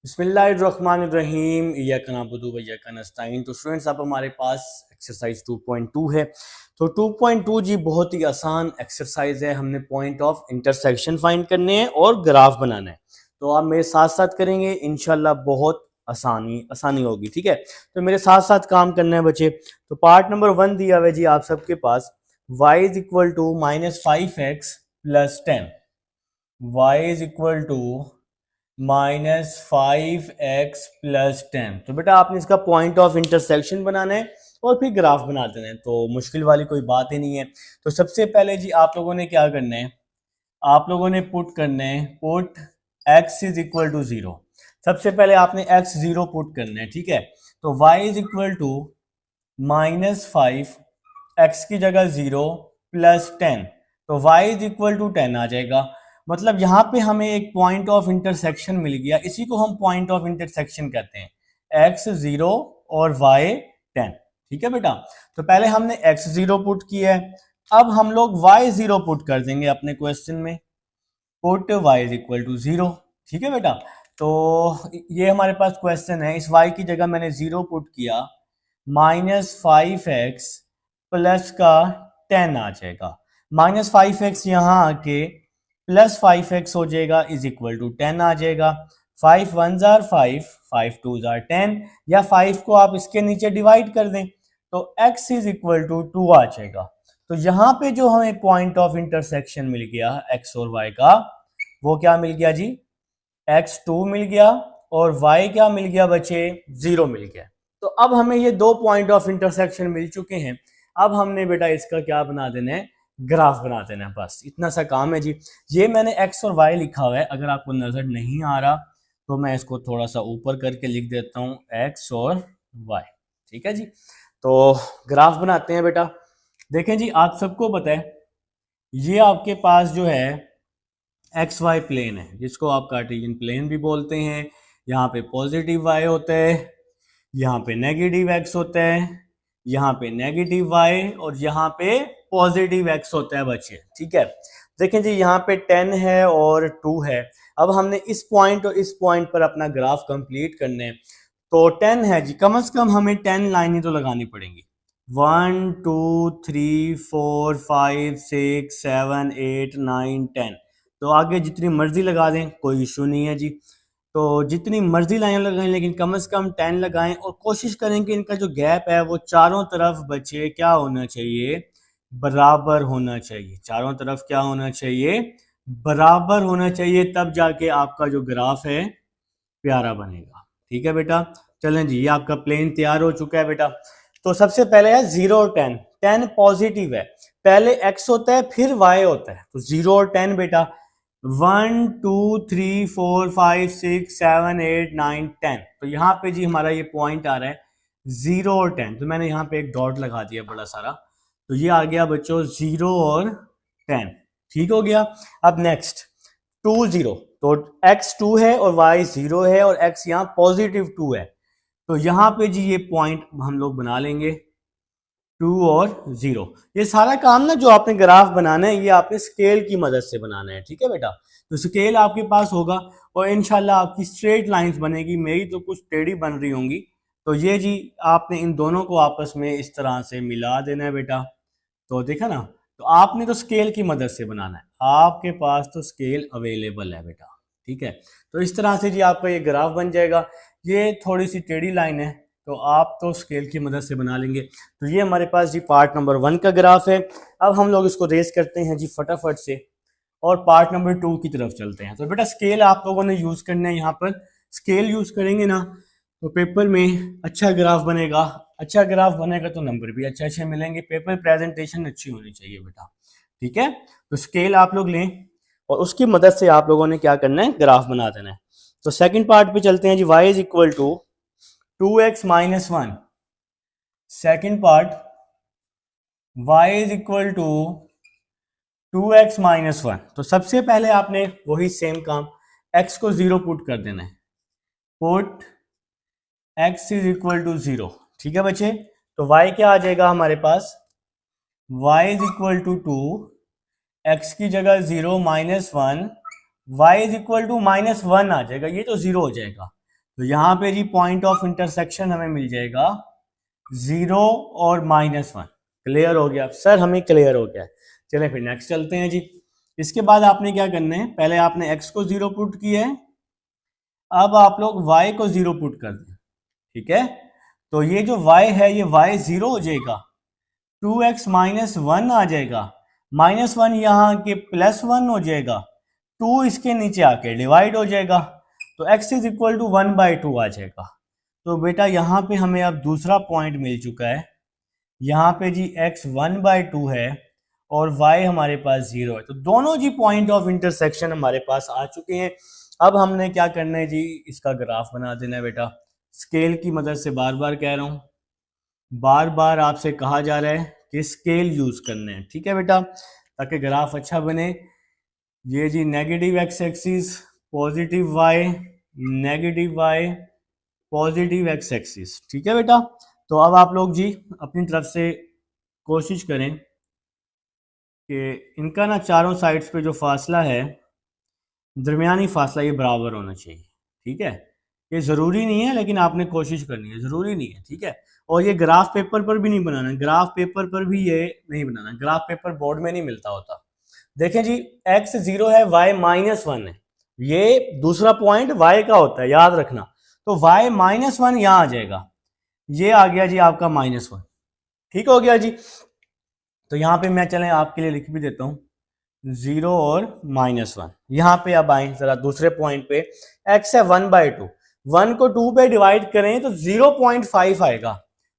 बिस्मिल्लाहिर्रहमानिर्रहीम इय्याका नअबुदु व इय्याका नस्तईन। तो स्टूडेंट्स अब हमारे पास एक्सरसाइज 2.2 है। तो 2.2 जी बहुत ही आसान एक्सरसाइज है। हमने पॉइंट ऑफ इंटरसेक्शन फाइंड करने हैं और ग्राफ बनाना है। तो आप मेरे साथ साथ करेंगे, इंशाल्लाह बहुत आसानी होगी। ठीक है, तो मेरे साथ साथ काम करना है बच्चे। तो पार्ट नंबर 1 दिया हुआ है जी आप सबके पास, y is equal to -5x plus 10। y is equal to -5x plus 10। तो बेटा आपने इसका पॉइंट ऑफ इंटरसेक्शन बनाना है और फिर ग्राफ बना देना है। तो मुश्किल वाली कोई बात ही नहीं है। तो सबसे पहले जी आप लोगों ने क्या करना है, आप लोगों ने पुट करना है, put x is equal to 0। सबसे पहले आपने x 0 पुट करना है। ठीक है, तो y is equal to -5, x की जगह 0 प्लस 10, तो y इज इक्वल टू 10 आ जाएगा। मतलब यहाँ पे हमें एक पॉइंट ऑफ इंटरसेक्शन मिल गया, इसी को हम पॉइंट ऑफ इंटरसेक्शन कहते हैं, x 0 और y 10। ठीक है बेटा, तो पहले हमने x 0 पुट किया है, अब हम लोग y 0 पुट कर देंगे अपने क्वेश्चन में, put y is equal to 0। ठीक है बेटा, तो ये हमारे पास क्वेश्चन है, इस y की जगह मैंने 0 पुट किया, -5x प्लस का 10 आ जाएगा। -5x यहाँ आके प्लस 5x हो जाएगा, इज इक्वल टू 10 आ जाएगा। 5 1 जार 5, 5 2 जार 10, या 5 को आप इसके नीचे डिवाइड कर दें तो x इज इक्वल टू 2 आ जाएगा। तो यहाँ पे जो हमें पॉइंट ऑफ इंटरसेक्शन मिल गया x और y का, वो क्या मिल गया जी, x2 मिल गया और y क्या मिल गया बच्चे, 0 मिल गया। तो अब हमें ये दो पॉइंट ऑफ इंटरसेक्शन मिल चुके हैं। अब हमने बेटा इसका क्या बना देना है, ग्राफ बना देना है, बस इतना सा काम है जी। ये मैंने x और y लिखा हुआ है, अगर आपको नजर नहीं आ रहा तो मैं इसको थोड़ा सा ऊपर करके लिख देता हूँ, x और y। ठीक है जी, तो ग्राफ बनाते हैं बेटा। देखें जी, आप सबको पता है ये आपके पास जो है एक्स वाई प्लेन है, जिसको आप कार्टेशियन प्लेन भी बोलते हैं। यहाँ पे पॉजिटिव y होता है, यहाँ पे नेगेटिव x होता है, यहाँ पे नेगेटिव y और यहाँ पे पॉजिटिव x होता है बच्चे। ठीक है, देखें जी यहाँ पे 10 है और 2 है। अब हमने इस पॉइंट और इस पॉइंट पर अपना ग्राफ कंप्लीट करने हैं। तो 10 है जी, कम से कम हमें 10 लाइनें तो लगानी पड़ेंगी। 1 2 3 4 5 6 7 8 9 10। तो आगे जितनी मर्जी लगा दें, कोई इशू नहीं है जी। तो जितनी मर्जी लाइन लगाएं, लेकिन कम से कम 10 लगाएं और कोशिश करें कि इनका जो गैप है वो चारों तरफ बच्चे क्या होना चाहिए, बराबर होना चाहिए। चारों तरफ क्या होना चाहिए, बराबर होना चाहिए, तब जाके आपका जो ग्राफ है प्यारा बनेगा। ठीक है बेटा, चलें जी, ये आपका प्लेन तैयार हो चुका है बेटा। तो सबसे पहले है 0 और 10। 10 पॉजिटिव है, पहले x होता है फिर y होता है, तो 0 और 10 बेटा, 1 2 3 4 5 6 7 8 9 10। तो यहाँ पे जी हमारा ये पॉइंट आ रहा है 0 और 10, तो मैंने यहाँ पे एक डॉट लगा दिया बड़ा सारा, तो ये आ गया बच्चों 0 और 10। ठीक हो गया। अब नेक्स्ट 2 0, तो x 2 है और y 0 है और x यहाँ पॉजिटिव 2 है, तो यहाँ पे जी ये पॉइंट हम लोग बना लेंगे 2 और 0। ये सारा काम ना जो आपने ग्राफ बनाना है, ये आपने स्केल की मदद से बनाना है। ठीक है बेटा, तो स्केल आपके पास होगा और इंशाल्लाह आपकी स्ट्रेट लाइंस बनेगी। मेरी तो कुछ टेढ़ी बन रही होंगी, तो ये जी आपने इन दोनों को आपस में इस तरह से मिला देना है बेटा। तो देखा ना, तो आपने तो स्केल की मदद से बनाना है, आपके पास तो स्केल अवेलेबल है बेटा। ठीक है, तो इस तरह से जी आपका ये ग्राफ बन जाएगा। ये थोड़ी सी टेढ़ी लाइन है, तो आप तो स्केल की मदद से बना लेंगे। तो ये हमारे पास जी पार्ट नंबर 1 का ग्राफ है। अब हम लोग इसको रेस करते हैं जी फटाफट से और पार्ट नंबर 2 की तरफ चलते हैं। तो बेटा स्केल आप लोगों ने यूज करना है, यहाँ पर स्केल यूज करेंगे ना तो पेपर में अच्छा ग्राफ बनेगा। अच्छा ग्राफ बनेगा तो नंबर भी अच्छे अच्छे मिलेंगे। पेपर प्रेजेंटेशन अच्छी होनी चाहिए बेटा। ठीक है, तो स्केल आप लोग लें और उसकी मदद से आप लोगों ने क्या करना है, ग्राफ बना देना है। तो सेकंड पार्ट पे चलते हैं जी, y is equal to 2x minus 1। Second part, y is equal to 2x minus 1। तो सबसे पहले आपने वही सेम काम, x को 0 पुट कर देना है, put x is equal to 0। ठीक है बच्चे, तो y क्या आ जाएगा हमारे पास, y is equal to 2, x की जगह 0 minus 1, y is equal to -1 आ जाएगा, ये तो 0 हो जाएगा। तो यहाँ पे जी पॉइंट ऑफ इंटरसेक्शन हमें मिल जाएगा 0 और -1। क्लियर हो गया सर? हमें क्लियर हो गया। चलें फिर नेक्स्ट चलते हैं जी। इसके बाद आपने क्या करना है, पहले आपने x को 0 पुट किया है, अब आप लोग y को 0 पुट कर दें। ठीक है, तो ये जो y है ये y 0 हो जाएगा, 2x -1 आ जाएगा, -1 यहाँ के +1 हो जाएगा, 2 इसके नीचे आके डिवाइड हो जाएगा, तो x इज इक्वल टू 1/2 आ जाएगा। तो बेटा यहाँ पे हमें अब दूसरा पॉइंट मिल चुका है, यहाँ पे जी x 1/2 है और y हमारे पास 0 है, तो दोनों जी पॉइंट ऑफ इंटरसेक्शन हमारे पास आ चुके हैं। अब हमने क्या करना है जी, इसका ग्राफ बना देना है बेटा। स्केल की मदद से बार बार कह रहा हूँ, बार बार आपसे कहा जा रहा है कि स्केल यूज करने हैं। ठीक है बेटा, ताकि ग्राफ अच्छा बने। ये जी negative x axis, positive y, negative y, positive x axis. ठीक है बेटा, तो अब आप लोग जी अपनी तरफ से कोशिश करें कि इनका ना चारों साइड्स पे जो फासला है, दरमियानी फासला ये बराबर होना चाहिए। ठीक है, ये ज़रूरी नहीं है लेकिन आपने कोशिश करनी है, ज़रूरी नहीं है। ठीक है, और ये ग्राफ पेपर पर भी नहीं बनाना, ग्राफ पेपर पर भी ये नहीं बनाना, ग्राफ पेपर बोर्ड में नहीं मिलता होता। देखें जी, x 0 है, y -1 है, ये दूसरा पॉइंट y का होता है, याद रखना। तो y -1 यहाँ आ जाएगा, ये आ गया जी आपका -1। ठीक हो गया जी। तो यहाँ पे मैं चलें आपके लिए लिख भी देता हूँ 0 और -1। यहाँ पे अब आए जरा दूसरे पॉइंट पे, x है 1/2, 1 को 2 पे डिवाइड करें तो 0.5 आएगा,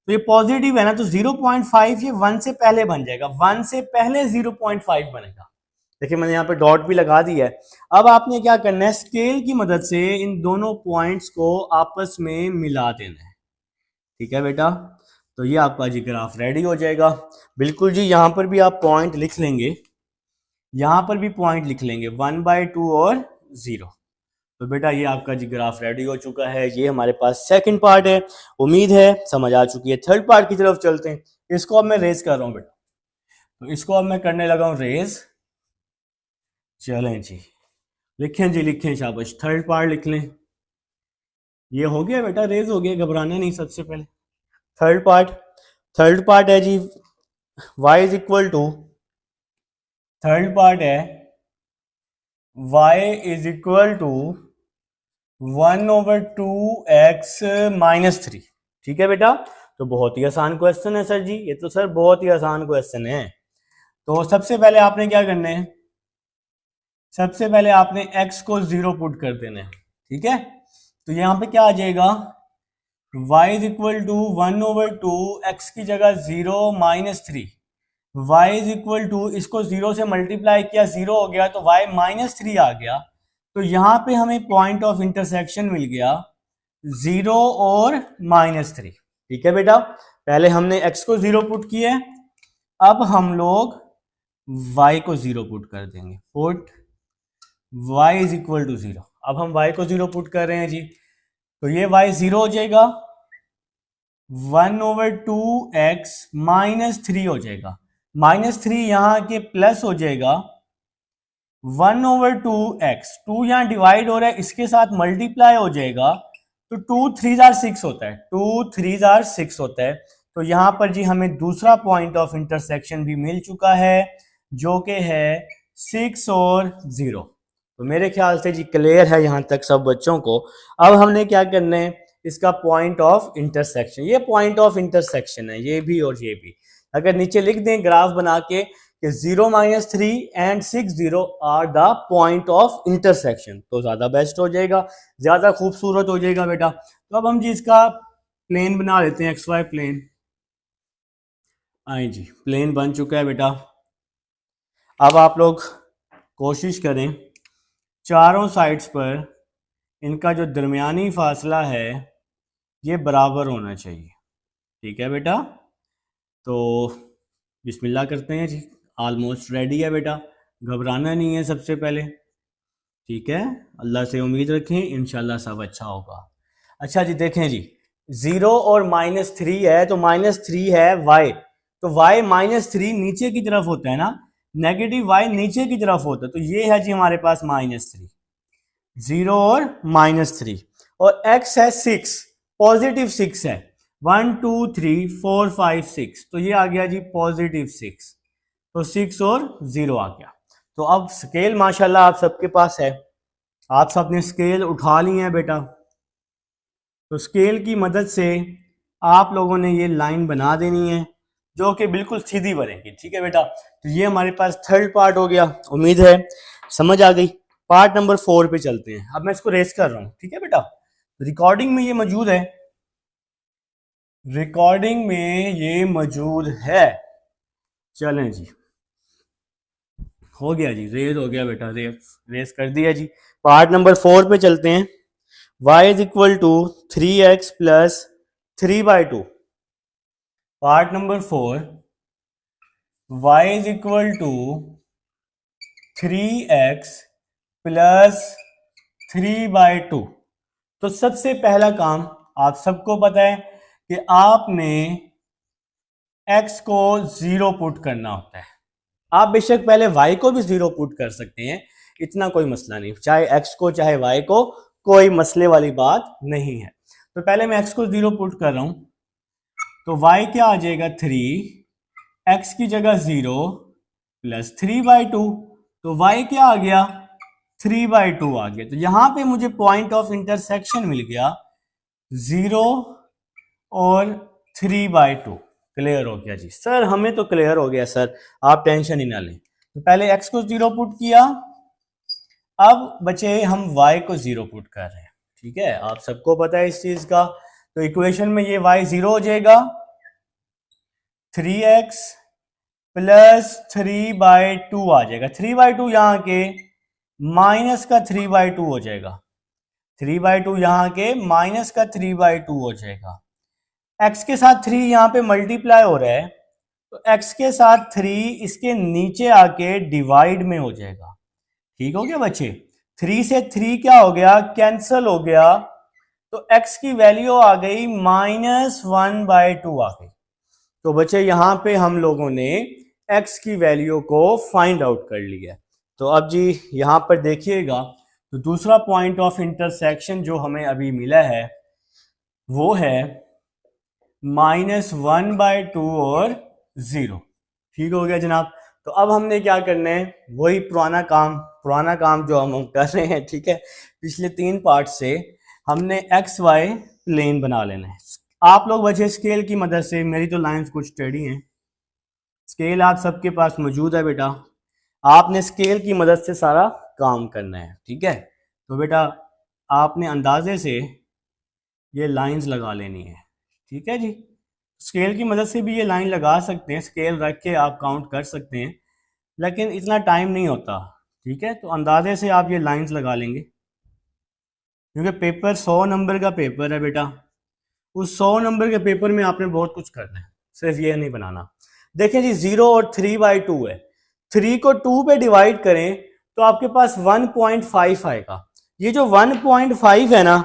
तो ये पॉजिटिव है ना, तो 0.5 ये 1 से पहले बन जाएगा, 1 से पहले 0.5 बनेगा। देखिए मैंने यहाँ पे डॉट भी लगा दिया है। अब आपने क्या करना है, स्केल की मदद से इन दोनों पॉइंट्स को आपस में मिला देना है। ठीक है बेटा, तो ये आपका जी ग्राफ रेडी हो जाएगा। बिल्कुल जी, यहाँ पर भी आप पॉइंट लिख लेंगे, यहाँ पर भी पॉइंट लिख लेंगे 1/2 और 0। तो बेटा ये आपका जी ग्राफ रेडी हो चुका है। ये हमारे पास सेकंड पार्ट है, उम्मीद है समझ आ चुकी है। थर्ड पार्ट की तरफ चलते हैं। इसको अब मैं रेज कर रहा हूँ बेटा, तो इसको अब मैं करने लगा हूँ रेज। चलें जी, लिखें जी, लिखें, शाबाश, थर्ड पार्ट लिख लें। ये हो गया बेटा, रेज हो गया, घबराना नहीं। सबसे पहले थर्ड पार्ट है जी, y is equal to, third part है y is equal to 1/2x -3। ठीक है बेटा, तो बहुत ही आसान क्वेश्चन है सर जी, ये तो सर बहुत ही आसान क्वेश्चन है। तो सबसे पहले आपने क्या करना है, सबसे पहले आपने x को 0 पुट कर देना है। ठीक है, तो यहाँ पे क्या आ जाएगा, y is equal to 1/2, x की जगह 0 -3, y इज इक्वल टू, इसको 0 से मल्टीप्लाई किया, 0 हो गया, तो y -3 आ गया। तो यहाँ पे हमें पॉइंट ऑफ इंटरसेक्शन मिल गया 0 और -3। ठीक है बेटा, पहले हमने x को 0 पुट किया, अब हम लोग y को 0 पुट कर देंगे। Put y is equal to 0। अब हम y को 0 पुट कर रहे हैं जी, तो ये y 0 हो जाएगा, 1/2x -3 हो जाएगा, -3 यहाँ के प्लस हो जाएगा, 1/2x, 2 यहाँ डिवाइड हो रहा है, इसके साथ मल्टीप्लाई हो जाएगा, तो 2 3 6 होता है, 2 3 6 होता है। तो यहाँ पर जी हमें दूसरा पॉइंट ऑफ इंटरसेक्शन भी मिल चुका है, जो कि है 6 और 0। तो मेरे ख्याल से जी क्लियर है यहाँ तक सब बच्चों को। अब हमने क्या करना है, इसका पॉइंट ऑफ इंटरसेक्शन, ये पॉइंट ऑफ इंटरसेक्शन है, ये भी और ये भी। अगर नीचे लिख दें ग्राफ बना के कि 0 -3 and 6 0 are the point of intersection, तो ज्यादा बेस्ट हो जाएगा, ज्यादा खूबसूरत हो जाएगा बेटा। तो अब हम जी इसका प्लेन बना लेते हैं, XY प्लेन। आए जी, प्लेन बन चुका है बेटा। अब आप लोग कोशिश करें चारों साइड्स पर इनका जो दरमियानी फासला है ये बराबर होना चाहिए। ठीक है बेटा, तो बिस्मिल्लाह करते हैं जी। ऑलमोस्ट रेडी है बेटा, घबराना नहीं है सबसे पहले। ठीक है, अल्लाह से उम्मीद रखें, इंशाल्लाह सब अच्छा होगा। अच्छा जी, देखें जी, 0 और -3 है, तो -3 है y, तो y -3 नीचे की तरफ होता है ना, नेगेटिव y नीचे की तरफ होता है, तो ये है जी हमारे पास -3, 0 और -3। और x है 6, पॉजिटिव 6 है, 1 2 3 4 5 6, तो ये आ गया जी पॉजिटिव 6, तो 6 और 0 आ गया। तो अब स्केल माशाल्लाह आप सबके पास है, आप सब ने स्केल उठा ली है बेटा। तो स्केल की मदद से आप लोगों ने ये लाइन बना देनी है जो कि बिल्कुल सीधी बनेगी, ठीक है बेटा। तो ये हमारे पास थर्ड पार्ट हो गया, उम्मीद है समझ आ गई। पार्ट नंबर 4 पे चलते हैं। अब मैं इसको रेस कर रहा हूँ, ठीक है बेटा। रिकॉर्डिंग में ये मौजूद है, रिकॉर्डिंग में ये मौजूद है। चलें जी, हो गया जी, रेस हो गया बेटा, रेस कर दिया जी। पार्ट नंबर 4 पे चलते हैं। y is equal to 3x plus 3/2। Part number 4, y is equal to 3x plus 3/2। तो सबसे पहला काम, आप सबको पता है कि आपने x को 0 पुट करना होता है। आप बेशक पहले y को भी 0 पुट कर सकते हैं, इतना कोई मसला नहीं, चाहे x को चाहे y को, कोई मसले वाली बात नहीं है। तो पहले मैं x को 0 पुट कर रहा हूं, तो y क्या आ जाएगा 3, x की जगह 0 प्लस 3/2, तो y क्या आ गया 3/2 आ गया। तो यहां पे मुझे पॉइंट ऑफ इंटरसेक्शन मिल गया 0 और 3/2। क्लियर हो गया जी सर, हमें तो क्लियर हो गया सर, आप टेंशन ही ना लें। तो पहले x को 0 पुट किया, अब बचे हम y को 0 पुट कर रहे हैं, ठीक है, आप सबको पता है इस चीज का। तो इक्वेशन में ये y 0 हो जाएगा, 3x प्लस 3/2 आ जाएगा। 3/2 यहां के माइनस का 3/2 हो जाएगा, 3/2 यहां के माइनस का 3/2 हो जाएगा। x के साथ 3 यहां पे मल्टीप्लाई हो रहा है, तो x के साथ 3 इसके नीचे आके डिवाइड में हो जाएगा। ठीक हो गया बच्चे, 3 से 3 क्या हो गया, कैंसल हो गया, तो x की वैल्यू आ गई -1/2 आ गई। तो बच्चे यहां पे हम लोगों ने x की वैल्यू को फाइंड आउट कर लिया। तो अब जी यहां पर देखिएगा, तो दूसरा पॉइंट ऑफ इंटरसेक्शन जो हमें अभी मिला है वो है -1/2 और 0। ठीक हो गया जनाब। तो अब हमने क्या करना है, वही पुराना काम जो हम कर रहे हैं, ठीक है, पिछले 3 पार्ट से हमने एक्स वाई प्लेन बना लेना है। आप लोग बच्चे स्केल की मदद से, मेरी तो लाइंस कुछ टेढ़ी हैं, स्केल आप सबके पास मौजूद है बेटा, आपने स्केल की मदद से सारा काम करना है, ठीक है। तो बेटा आपने अंदाजे से ये लाइंस लगा लेनी है, ठीक है जी। स्केल की मदद से भी ये लाइन लगा सकते हैं, स्केल रख के आप काउंट कर सकते हैं, लेकिन इतना टाइम नहीं होता, ठीक है। तो अंदाजे से आप ये लाइंस लगा लेंगे, क्योंकि पेपर 100 नंबर का पेपर है बेटा, उस 100 नंबर के पेपर में आपने बहुत कुछ करना है, सिर्फ ये नहीं बनाना। देखें जी 0 और 3/2 है, 3 को 2 पे डिवाइड करें तो आपके पास 1.5 आएगा। ये जो 1.5 है ना,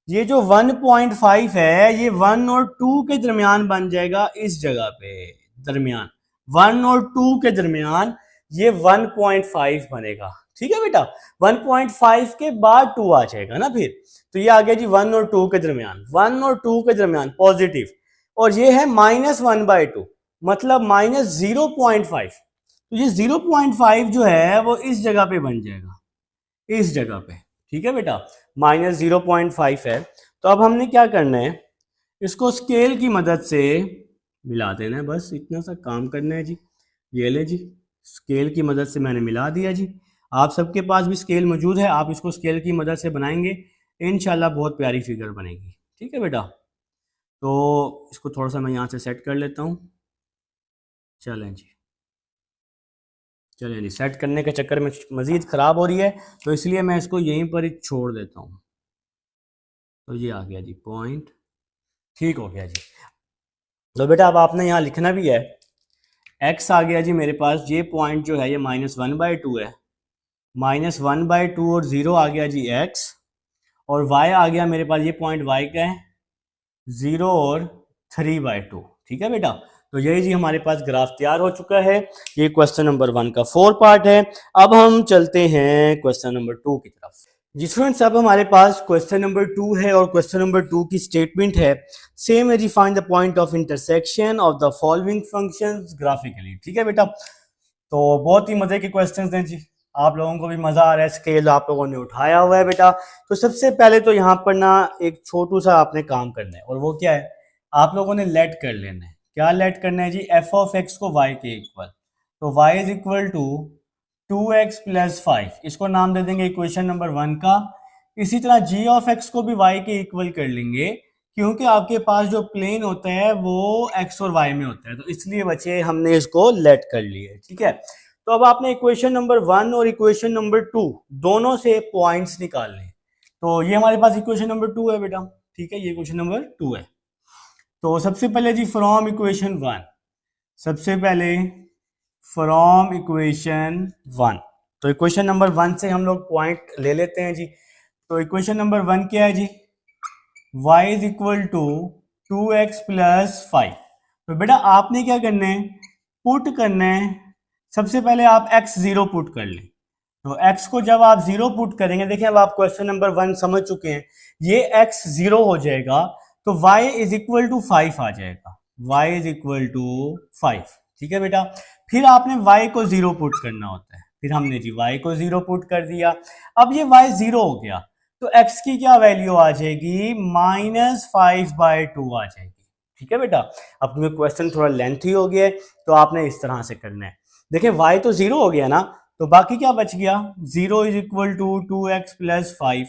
ये जो 1.5 है, ये 1 और 2 के दरमियान बन जाएगा, इस जगह पे दरमियान 1 और 2 के दरमियान ये 1.5 बनेगा, ठीक है बेटा। 1.5 के बाद 2 आ जाएगा ना फिर, तो ये आ गया जी 1 और 2 के दरमियान, 1 और 2 के दरमियान पॉजिटिव, और ये है -1/2 मतलब -0.5। तो ये 0.5 जो है वो इस जगह पे बन जाएगा, इस जगह पे, ठीक है बेटा, -0.5 है। तो अब हमने क्या करना है, इसको स्केल की मदद से मिला देना है, बस इतना सा काम करना है जी। ये ले जी, स्केल की मदद से मैंने मिला दिया जी। आप सबके पास भी स्केल मौजूद है, आप इसको स्केल की मदद से बनाएंगे, इंशाल्लाह बहुत प्यारी फिगर बनेगी, ठीक है बेटा। तो इसको थोड़ा सा मैं यहाँ से सेट कर लेता हूँ। चलें जी, चलिए जी, सेट करने के चक्कर में मज़ीद ख़राब हो रही है, तो इसलिए मैं इसको यहीं पर ही छोड़ देता हूँ। तो ये आ गया जी पॉइंट, ठीक हो गया जी। तो बेटा अब आपने यहाँ लिखना भी है, x आ गया जी मेरे पास, ये पॉइंट जो है ये -1/2 है, -1/2 और 0 आ गया जी x, और y आ गया मेरे पास, ये पॉइंट y का है 0 और 3/2, ठीक है बेटा। तो यही जी हमारे पास ग्राफ तैयार हो चुका है। ये क्वेश्चन नंबर 1 का 4 पार्ट है। अब हम चलते हैं क्वेश्चन नंबर 2 की तरफ। जी स्टूडेंट्स, अब हमारे पास क्वेश्चन नंबर 2 है और क्वेश्चन नंबर 2 की स्टेटमेंट है same as find the point of intersection of the following functions graphically. ठीक है बेटा, तो बहुत ही मजे के क्वेश्चंस हैं जी, आप लोगों को भी मजा आ रहा है, स्केल आप लोगों ने उठाया हुआ है बेटा। तो सबसे पहले तो यहाँ पर ना एक छोटू सा आपने काम करना है, और वो क्या है, आप लोगों ने लेट कर लेना है। क्या लेट करना है जी, एफ ऑफ एक्स को वाई के इक्वल, तो y is equal to 2x plus 5, इसको नाम दे देंगे इक्वेशन नंबर 1 का। इसी तरह जी ऑफ एक्स को भी y के इक्वल कर लेंगे, क्योंकि आपके पास जो प्लेन होता है वो x और y में होता है, तो इसलिए बच्चे हमने इसको लेट कर लिए। ठीक है, तो अब आपने इक्वेशन नंबर 1 और इक्वेशन नंबर 2 दोनों से पॉइंट्स निकालने। तो ये हमारे पास इक्वेशन नंबर 2 है बेटा। ठीक है, ये इक्वेशन नंबर 2 है। तो सबसे पहले जी फ्रॉम इक्वेशन 1, सबसे पहले फ्रॉम इक्वेशन 1, तो इक्वेशन नंबर 1 से हम लोग पॉइंट ले लेते हैं जी। तो इक्वेशन नंबर 1 क्या है जी, y is equal to 2x plus 5। तो बेटा आपने क्या करना है, पुट करना है। सबसे पहले आप x 0 पुट कर लें। तो x को जब आप 0 पुट करेंगे, देखिए अब आप क्वेश्चन नंबर 1 समझ चुके हैं, ये x 0 हो जाएगा, तो y इज इक्वल टू 5 आ जाएगा, y इज इक्वल टू 5। ठीक है बेटा, फिर आपने y को 0 पुट करना होता है, फिर हमने जी y को 0 पुट कर दिया। अब ये y 0 हो गया, तो x की क्या वैल्यू आ जाएगी, -5/2 आ जाएगी। ठीक है बेटा, अब तुम्हें क्वेश्चन थोड़ा लेंथी हो गया है, तो आपने इस तरह से करना है। देखिए y तो 0 हो गया ना, तो बाकी क्या बच गया, 0 is equal to 2x plus 5,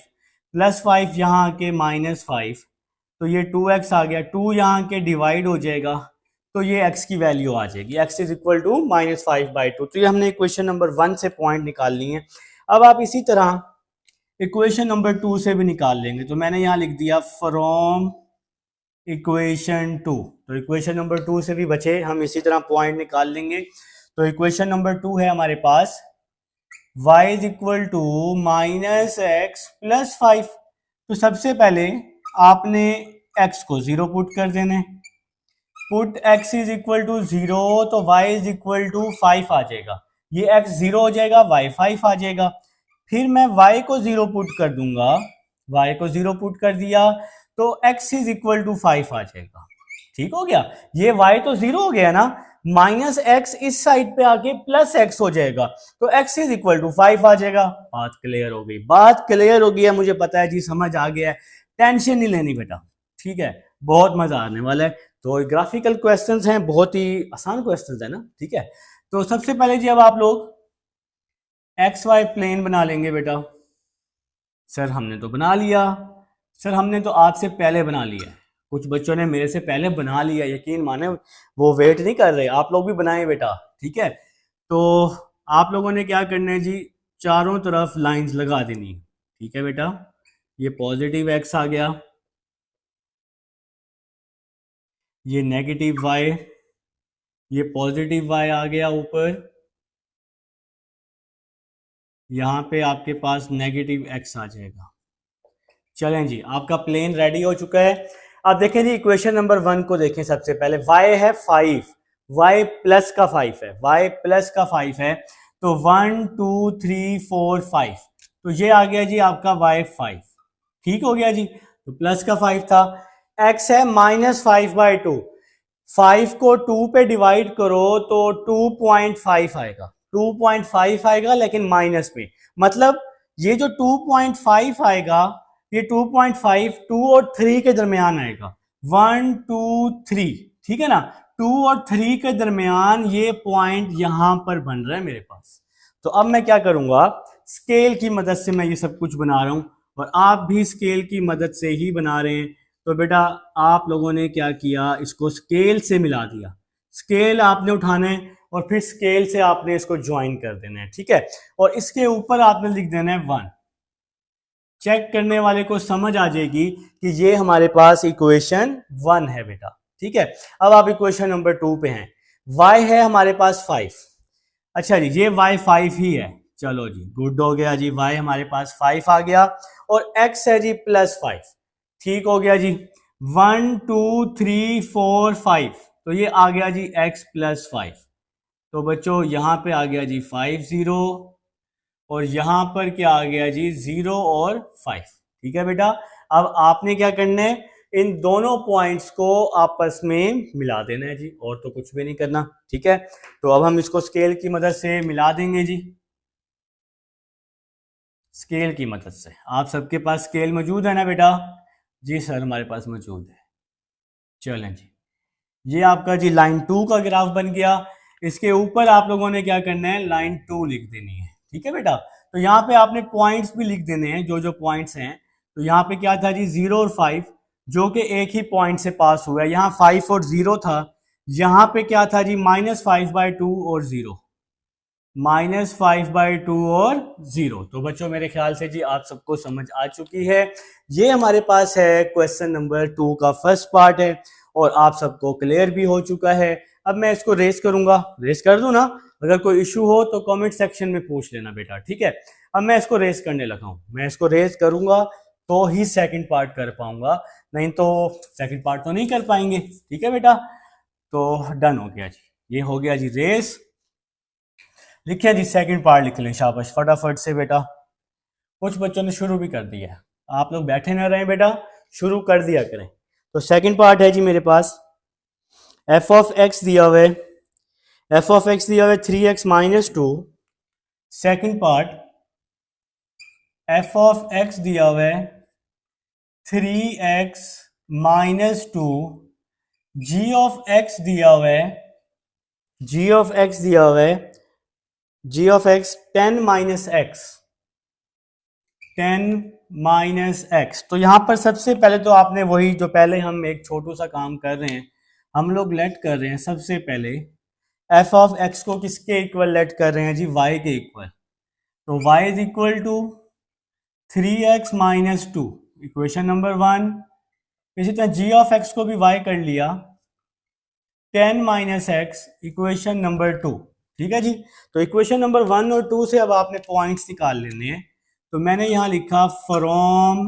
plus 5 यहाँ आके -5, तो ये 2x आ गया, 2 यहाँ के डिवाइड हो जाएगा, तो ये x की वैल्यू आ जाएगी, x इज इक्वल टू -5/2। तो ये हमने इक्वेशन नंबर 1 से पॉइंट निकाल ली है। अब आप इसी तरह इक्वेशन नंबर 2 से भी निकाल लेंगे, तो मैंने यहाँ लिख दिया फ्रॉम इक्वेशन 2। तो इक्वेशन नंबर 2 से भी बचे हम इसी तरह पॉइंट निकाल लेंगे। तो इक्वेशन नंबर 2 है हमारे पास y is equal to -x plus 5। तो सबसे पहले आपने x को 0 पुट कर देने, put x is equal to 0, तो y इज इक्वल टू 5 आ जाएगा, ये x 0 हो जाएगा, y 5 आ जाएगा। फिर मैं y को 0 पुट कर दूंगा, y को 0 पुट कर दिया, तो x इज इक्वल टू 5 आ जाएगा। ठीक हो गया, ये y तो 0 हो गया ना, माइनस x इस साइड पे आके प्लस x हो जाएगा, तो x इज इक्वल टू 5 आ जाएगा। बात क्लियर हो गई, बात क्लियर हो गई है, मुझे पता है जी, समझ आ गया है, टेंशन नहीं लेनी बेटा। ठीक है, बहुत मजा आने वाला है। तो ग्राफिकल क्वेश्चंस हैं, बहुत ही आसान क्वेश्चंस है ना। ठीक है, तो सबसे पहले जी अब आप लोग एक्स वाई प्लेन बना लेंगे बेटा। सर हमने तो बना लिया, सर हमने तो आपसे पहले बना लिया है, कुछ बच्चों ने मेरे से पहले बना लिया, यकीन माने वो वेट नहीं कर रहे, आप लोग भी बनाए बेटा। ठीक है, तो आप लोगों ने क्या करना है जी, चारों तरफ लाइंस लगा देनी। ठीक है बेटा, ये पॉजिटिव एक्स आ गया, ये नेगेटिव वाई, ये पॉजिटिव वाई आ गया ऊपर, यहाँ पे आपके पास नेगेटिव एक्स आ जाएगा। चलें जी, आपका प्लेन रेडी हो चुका है। अब देखें जी इक्वेशन नंबर 1 को देखें। सबसे पहले y है 5, y प्लस का 5 है, y प्लस का 5 है, तो 1 2 3 4 5, तो ये आ गया जी आपका y 5। ठीक हो गया जी, तो प्लस का 5 था, x है -5/2, 5 को 2 पे डिवाइड करो तो 2.5 आएगा, 2.5 आएगा, लेकिन माइनस पे, मतलब ये जो 2.5 आएगा, ये 2.5 2 और 3 के दरमियान आएगा, 1 2 3। ठीक है ना, 2 और 3 के दरमियान ये पॉइंट यहां पर बन रहा है मेरे पास। तो अब मैं क्या करूंगा, स्केल की मदद से मैं ये सब कुछ बना रहा हूं, और आप भी स्केल की मदद से ही बना रहे हैं। तो बेटा आप लोगों ने क्या किया, इसको स्केल से मिला दिया, स्केल आपने उठाना है और फिर स्केल से आपने इसको ज्वाइन कर देना है। ठीक है, और इसके ऊपर आपने लिख देना है 1। चेक करने वाले को समझ आ जाएगी कि ये हमारे पास इक्वेशन 1 है बेटा। ठीक है, अब आप इक्वेशन नंबर 2 पे हैं, y है हमारे पास 5। अच्छा जी, ये y 5 ही है, चलो जी गुड हो गया जी, y हमारे पास 5 आ गया, और x है जी +5। ठीक हो गया जी, 1 2 3 4 5, तो ये आ गया जी x +5। तो बच्चों यहाँ पे आ गया जी 5 0, और यहां पर क्या आ गया जी 0 और 5। ठीक है बेटा, अब आपने क्या करना है, इन दोनों पॉइंट्स को आपस में मिला देना है जी, और तो कुछ भी नहीं करना। ठीक है, तो अब हम इसको स्केल की मदद से मिला देंगे जी। स्केल की मदद से, आप सबके पास स्केल मौजूद है ना बेटा? जी सर हमारे पास मौजूद है। चलें जी, ये आपका जी लाइन 2 का ग्राफ बन गया। इसके ऊपर आप लोगों ने क्या करना है, लाइन 2 लिख देनी है। ठीक है बेटा, तो यहाँ पे आपने पॉइंट्स भी लिख देने हैं, जो जो पॉइंट्स हैं। तो यहाँ पे क्या था जी 0 और 5, जो कि एक ही पॉइंट से पास हुआ है। यहाँ 5 और 0 था, यहाँ पे क्या था जी -5/2 और 0, -5/2 और 0। तो बच्चों मेरे ख्याल से जी आप सबको समझ आ चुकी है। ये हमारे पास है क्वेश्चन नंबर 2 का फर्स्ट पार्ट है, और आप सबको क्लियर भी हो चुका है। अब मैं इसको रेस करूंगा, रेस कर दूं ना? अगर कोई इशू हो तो कमेंट सेक्शन में पूछ लेना बेटा। ठीक है, अब मैं इसको रेस करने लगा हूं। मैं इसको रेस करूंगा तो ही सेकंड पार्ट कर पाऊंगा, नहीं तो सेकंड पार्ट तो नहीं कर पाएंगे। ठीक है बेटा, तो डन हो गया जी, ये हो गया जी रेस। लिखिए जी सेकंड पार्ट लिख लें, शाबाश फटाफट से बेटा। कुछ बच्चों ने शुरू भी कर दिया, आप लोग बैठे ना रहें बेटा, शुरू कर दिया करें। तो सेकंड पार्ट है जी मेरे पास, एफ ऑफ एक्स दिया हुआ है, एफ ऑफ एक्स दिया हुआ है 3x - 2। Second part, F of x दिया हुआ है 3x - 2, जी ऑफ एक्स दिया हुआ है, जी ऑफ एक्स दिया हुआ है, जी ऑफ एक्स 10 - x, 10 - x। तो यहां पर सबसे पहले तो आपने वही जो पहले हम एक छोटू सा काम कर रहे हैं, हम लोग लेट कर रहे हैं सबसे पहले एफ ऑफ एक्स को किसके इक्वल लेट कर रहे हैं जी, y के इक्वल। तो y is equal to 3x - 2, equation number 1। इसी तरह g ऑफ x को भी y कर लिया, 10 - x, इक्वेशन नंबर 2। ठीक है जी, तो इक्वेशन नंबर 1 और 2 से अब आपने पॉइंट्स निकाल लेने हैं। तो मैंने यहां लिखा फ्रॉम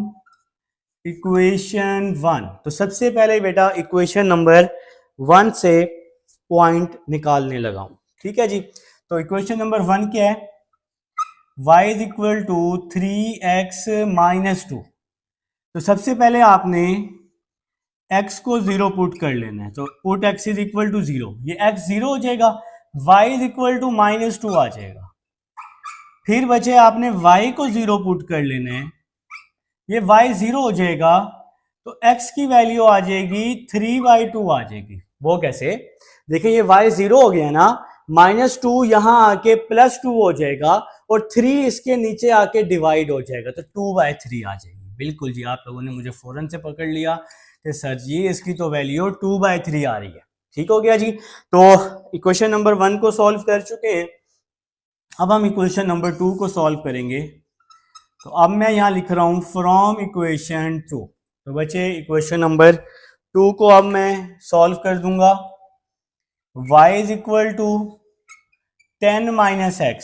इक्वेशन 1। तो सबसे पहले बेटा इक्वेशन नंबर 1 से पॉइंट निकालने लगा हूं। ठीक है जी, तो इक्वेशन नंबर 1 क्या है, y is equal to 3x - 2। तो सबसे पहले आपने x को 0 पुट कर लेना है, तो put x is equal to 0, ये x 0 हो जाएगा, y इज इक्वल टू -2 आ जाएगा। फिर बचे आपने y को 0 पुट कर लेना है, ये y 0 हो जाएगा, तो x की वैल्यू आ जाएगी 3/2 आ जाएगी। वो कैसे, देखिए ये y 0 हो गया ना, -2 यहां आके +2 हो जाएगा, और 3 इसके नीचे आके डिवाइड हो जाएगा, तो 2/3 आ जाएगी। बिल्कुल जी, आप लोगों ने मुझे फौरन से पकड़ लिया कि सर जी इसकी तो वैल्यू 2/3 आ रही है। ठीक हो गया जी, तो इक्वेशन नंबर 1 को सॉल्व कर चुके हैं। अब हम इक्वेशन नंबर 2 को सॉल्व करेंगे। तो अब मैं यहां लिख रहा हूं फ्रॉम इक्वेशन 2। तो बच्चे इक्वेशन नंबर 2 को अब मैं सॉल्व कर दूंगा। y is equal to 10 - x,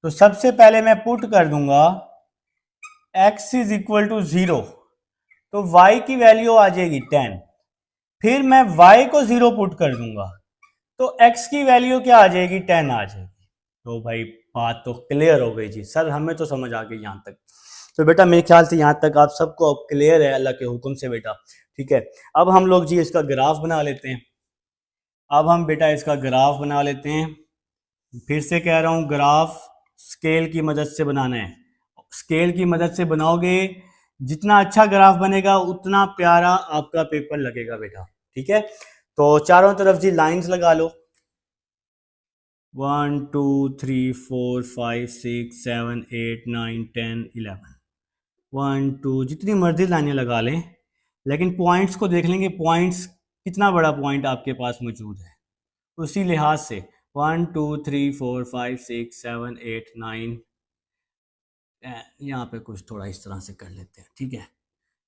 तो सबसे पहले मैं पुट कर दूंगा x इज इक्वल टू 0, तो y की वैल्यू आ जाएगी 10। फिर मैं y को 0 पुट कर दूंगा, तो x की वैल्यू क्या आ जाएगी, 10 आ जाएगी। तो भाई बात तो क्लियर हो गई जी, सर हमें तो समझ आ गई यहां तक। तो बेटा मेरे ख्याल से यहां तक आप सबको अब क्लियर है अल्लाह के हुक्म से बेटा। ठीक है, अब हम लोग जी इसका ग्राफ बना लेते हैं। अब हम बेटा इसका ग्राफ बना लेते हैं। फिर से कह रहा हूं, ग्राफ स्केल की मदद से बनाना है। स्केल की मदद से बनाओगे, जितना अच्छा ग्राफ बनेगा उतना प्यारा आपका पेपर लगेगा बेटा। ठीक है, तो चारों तरफ जी लाइंस लगा लो, 1 2 3 4 5 6 7 8 9 10 11, 1 2, जितनी मर्जी लाइनें लगा लें, लेकिन पॉइंट्स को देख लेंगे, पॉइंट्स कितना बड़ा पॉइंट आपके पास मौजूद है उसी लिहाज से। 1 2 3 4 5 6 7 8 9, यहाँ पे कुछ थोड़ा इस तरह से कर लेते हैं। ठीक है,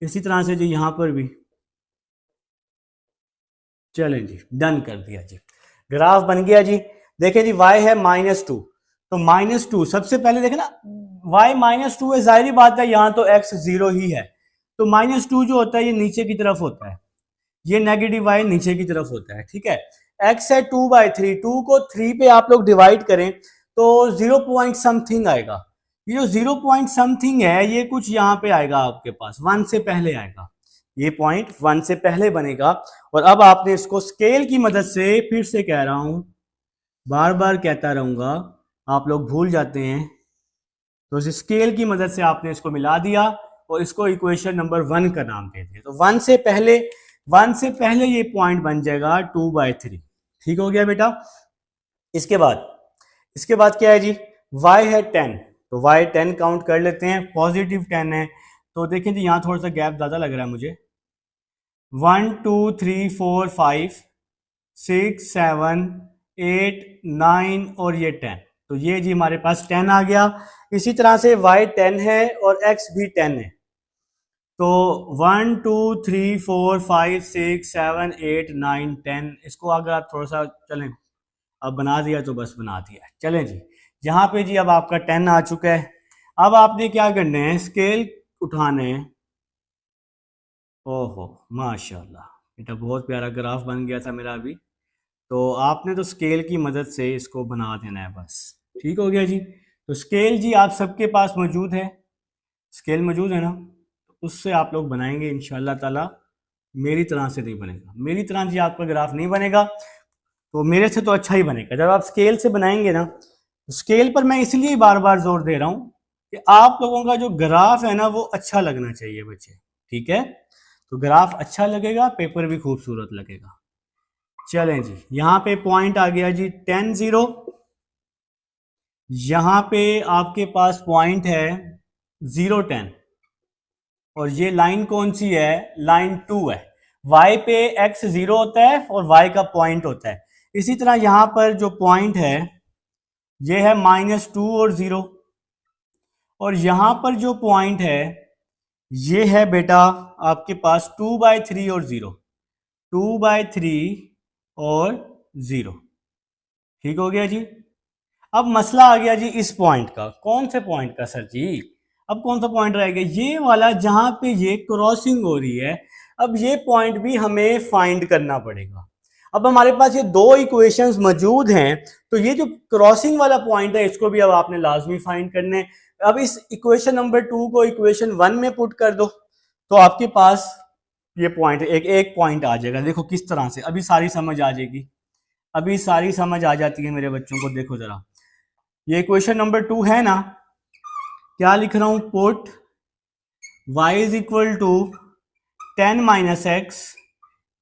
इसी तरह से जी यहाँ पर भी। चलें जी, डन कर दिया जी, ग्राफ बन गया जी। देखें जी y है -2, तो -2 सबसे पहले देखें ना, y -2 है, जाहिर बात है यहाँ तो x 0 ही है, तो -2 जो होता है ये नीचे की तरफ होता है, ये नेगेटिव y नीचे की तरफ होता है। ठीक है, x है 2/3, 2 को 3 पे आप लोग डिवाइड करें तो 0 पॉइंट समथिंग आएगा, ये जो 0 पॉइंट समथिंग है ये कुछ यहाँ पे आएगा आपके पास, 1 से पहले आएगा, ये पॉइंट 1 से पहले बनेगा। और अब आपने इसको स्केल की मदद से, फिर से कह रहा हूं, बार बार कहता रहूंगा, आप लोग भूल जाते हैं, तो इस स्केल की मदद से आपने इसको मिला दिया और इसको इक्वेशन नंबर 1 का नाम दे दिया। तो 1 से पहले ये पॉइंट बन जाएगा 2/3। ठीक हो गया बेटा। इसके बाद क्या है जी, y है 10, तो y 10 काउंट कर लेते हैं, पॉजिटिव 10 है। तो देखें जी यहाँ थोड़ा सा गैप ज़्यादा लग रहा है मुझे, 1 2 3 4 5 6 7 8 9 और ये 10, तो ये जी हमारे पास 10 आ गया। इसी तरह से y 10 है और x भी 10 है, तो 1 2 3 4 5 6 7 8 9 10, इसको अगर आप थोड़ा सा चलें, अब बना दिया तो बस बना दिया। चलें जी, यहाँ पे जी अब आपका 10 आ चुका है। अब आपने क्या करना है, स्केल उठाने हैं। ओहो माशाल्लाह, बेटा बहुत प्यारा ग्राफ बन गया था मेरा अभी। तो आपने तो स्केल की मदद से इसको बना देना है बस। ठीक हो गया जी। तो स्केल जी आप सबके पास मौजूद है, स्केल मौजूद है ना, तो उससे आप लोग बनाएंगे इंशाल्लाह ताला। मेरी तरह से नहीं बनेगा, मेरी तरह जी आपका ग्राफ नहीं बनेगा, तो मेरे से तो अच्छा ही बनेगा। जब आप स्केल से बनाएंगे ना, तो स्केल पर मैं इसलिए बार बार जोर दे रहा हूँ कि आप लोगों का जो ग्राफ है ना वो अच्छा लगना चाहिए बच्चे। ठीक है, तो ग्राफ अच्छा लगेगा, पेपर भी खूबसूरत लगेगा। चलें जी, यहाँ पे पॉइंट आ गया जी 10 0, यहाँ पे आपके पास पॉइंट है 0 10, और ये लाइन कौन सी है, लाइन 2 है। y पे x 0 होता है और y का पॉइंट होता है। इसी तरह यहाँ पर जो पॉइंट है ये है -2 और 0, और यहाँ पर जो पॉइंट है ये है बेटा आपके पास 2/3 और 0, 2/3 और 0। ठीक हो गया जी। अब मसला आ गया जी इस पॉइंट का, कौन से पॉइंट का सर जी, अब कौन सा पॉइंट रह गया, ये वाला जहां पे ये क्रॉसिंग हो रही है। अब ये पॉइंट भी हमें फाइंड करना पड़ेगा। अब हमारे पास ये दो इक्वेशंस मौजूद हैं, तो ये जो क्रॉसिंग वाला पॉइंट है इसको भी अब आपने लाजमी फाइंड करने। अब इस इक्वेशन नंबर 2 को इक्वेशन 1 में पुट कर दो, तो आपके पास ये पॉइंट एक पॉइंट आ जाएगा। देखो किस तरह से, अभी सारी समझ आ जाएगी, अभी सारी समझ आ जाती है मेरे बच्चों को। देखो जरा, ये इक्वेशन नंबर 2 है ना, क्या लिख रहा हूं, put y is equal to 10 minus x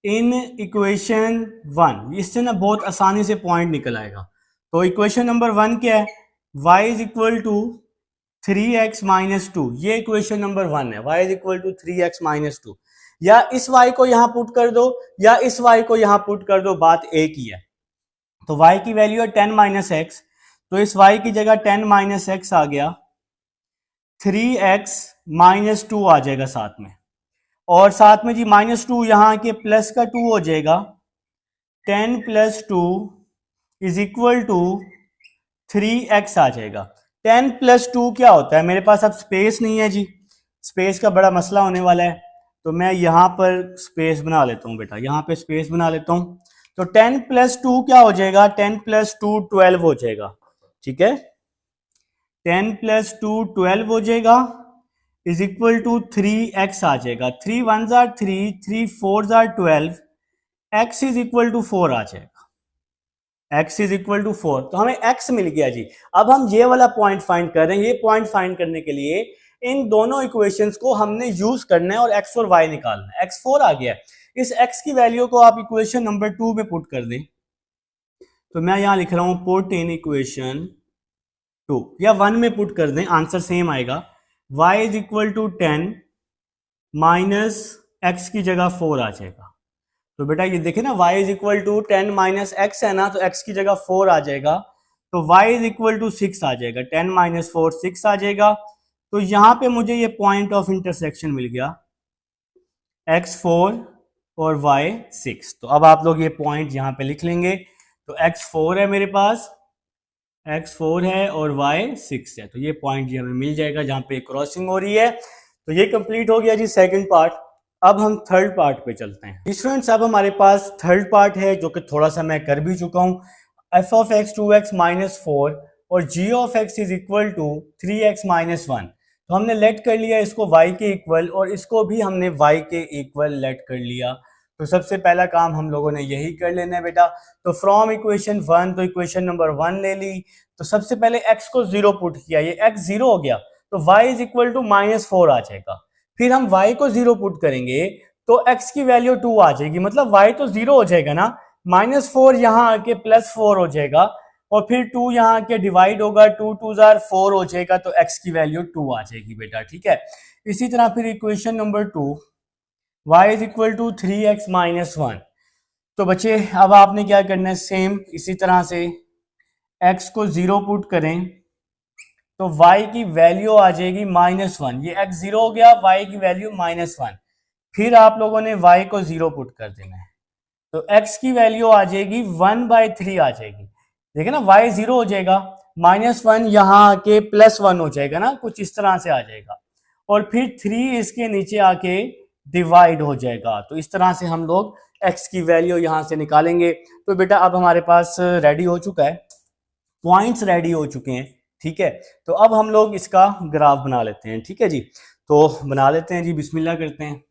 in equation 1। इससे ना बहुत आसानी से पॉइंट निकल आएगा। तो इक्वेशन नंबर 1 क्या है, y is equal to 3x minus 2, ये इक्वेशन नंबर 1 है, y is equal to 3x minus 2। या इस y को यहां पुट कर दो या इस y को यहां पुट कर दो, बात एक ही है। तो y की वैल्यू है 10 माइनस एक्स, तो इस y की जगह 10 माइनस एक्स आ गया, 3x माइनस 2 आ जाएगा साथ में, और साथ में जी -2 यहाँ के प्लस का 2 हो जाएगा, 10 plus 2 is equal to 3x आ जाएगा। 10 प्लस 2 क्या होता है, मेरे पास अब स्पेस नहीं है जी, स्पेस का बड़ा मसला होने वाला है, तो मैं यहाँ पर स्पेस बना लेता हूँ बेटा, यहाँ पे स्पेस बना लेता हूँ। तो 10 प्लस 2 क्या हो जाएगा, 10 प्लस 2 12 हो जाएगा। ठीक है, 10 प्लस 2 12 हो जाएगा, इज इक्वल टू 3x आ जाएगा। 3 1 जार 3, 3 4 जार 12, x इज इक्वल टू 4 आ जाएगा, x इज इक्वल टू 4। तो हमें x मिल गया जी। अब हम ये वाला पॉइंट फाइंड कर रहे हैं। ये पॉइंट फाइंड करने के लिए इन दोनों इक्वेशंस को हमने यूज करना है और x और y निकालना है। x 4 आ गया है, इस x की वैल्यू को आप इक्वेशन नंबर 2 में पुट कर दें। तो मैं यहां लिख रहा हूं पुट इन इक्वेशन 2, या 1 में पुट कर दें, आंसर सेम आएगा। y is equal to 10 minus x की जगह 4 आ जाएगा। तो बेटा ये देखे ना, y is equal to 10 minus x है ना, तो x की जगह 4 आ जाएगा, तो y इज इक्वल टू 6 आ जाएगा। 10 माइनस 4 6 आ जाएगा। तो यहां पे मुझे ये पॉइंट ऑफ इंटरसेक्शन मिल गया, x 4 और y 6। तो अब आप लोग ये पॉइंट यहां पे लिख लेंगे। तो x 4 है मेरे पास, x 4 है और y 6 है, तो ये पॉइंट जी हमें मिल जाएगा जहां पे क्रॉसिंग हो रही है। तो ये कंप्लीट हो गया जी सेकंड पार्ट। अब हम थर्ड पार्ट पे चलते हैं स्टूडेंट्स। अब हमारे पास थर्ड पार्ट है जो कि थोड़ा सा मैं कर भी चुका हूं। f of x 2x minus 4 और g of x is equal to 3x minus 1। तो हमने लेट कर लिया इसको y के इक्वल और इसको भी हमने y के इक्वल लेट कर लिया। तो सबसे पहला काम हम लोगों ने यही कर लेना है बेटा। तो फ्रॉम इक्वेशन 1 तो इक्वेशन नंबर 1 ले ली। तो सबसे पहले x को 0 पुट किया, ये x 0 हो गया तो y इज इक्वल टू -4 आ जाएगा। फिर हम y को 0 पुट करेंगे तो x की वैल्यू 2 आ जाएगी, मतलब y तो 0 हो जाएगा ना, -4 यहाँ आके +4 हो जाएगा और फिर 2 यहाँ आके डिवाइड होगा, 2 2 जार 4 हो जाएगा तो x की वैल्यू 2 आ जाएगी बेटा। ठीक है, इसी तरह फिर equation number 2 y is equal to 3x minus 1। तो बच्चे अब आपने क्या करना है, सेम इसी तरह से x को 0 पुट करें तो y की वैल्यू आ जाएगी -1। ये x 0 हो गया, y की वैल्यू -1। फिर आप लोगों ने y को 0 पुट कर देना है तो x की वैल्यू आ जाएगी 1/3 आ जाएगी। देखिए ना, y 0 हो जाएगा, -1 यहाँ आके +1 हो जाएगा ना, कुछ इस तरह से आ जाएगा और फिर 3 इसके नीचे आके डिवाइड हो जाएगा। तो इस तरह से हम लोग x की वैल्यू यहाँ से निकालेंगे। तो बेटा अब हमारे पास रेडी हो चुका है, पॉइंट्स रेडी हो चुके हैं। ठीक है, तो अब हम लोग इसका ग्राफ बना लेते हैं। ठीक है जी, तो बना लेते हैं जी, बिस्मिल्लाह करते हैं।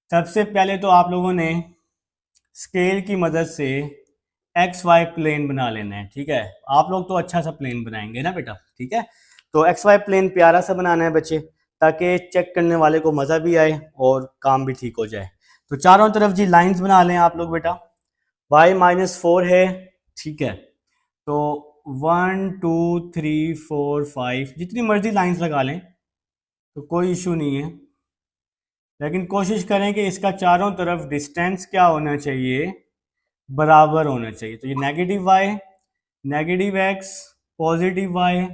सबसे पहले तो आप लोगों ने स्केल की मदद से एक्स वाई प्लेन बना लेना है। ठीक है, आप लोग तो अच्छा सा प्लेन बनाएंगे ना बेटा। ठीक है, तो एक्स वाई प्लेन प्यारा सा बनाना है बच्चे, ताकि चेक करने वाले को मज़ा भी आए और काम भी ठीक हो जाए। तो चारों तरफ जी लाइंस बना लें आप लोग बेटा। y -4 है, ठीक है, तो 1 2 3 4 5 जितनी मर्जी लाइंस लगा लें तो कोई इशू नहीं है, लेकिन कोशिश करें कि इसका चारों तरफ डिस्टेंस क्या होना चाहिए, बराबर होना चाहिए। तो ये negative y, negative x, positive y,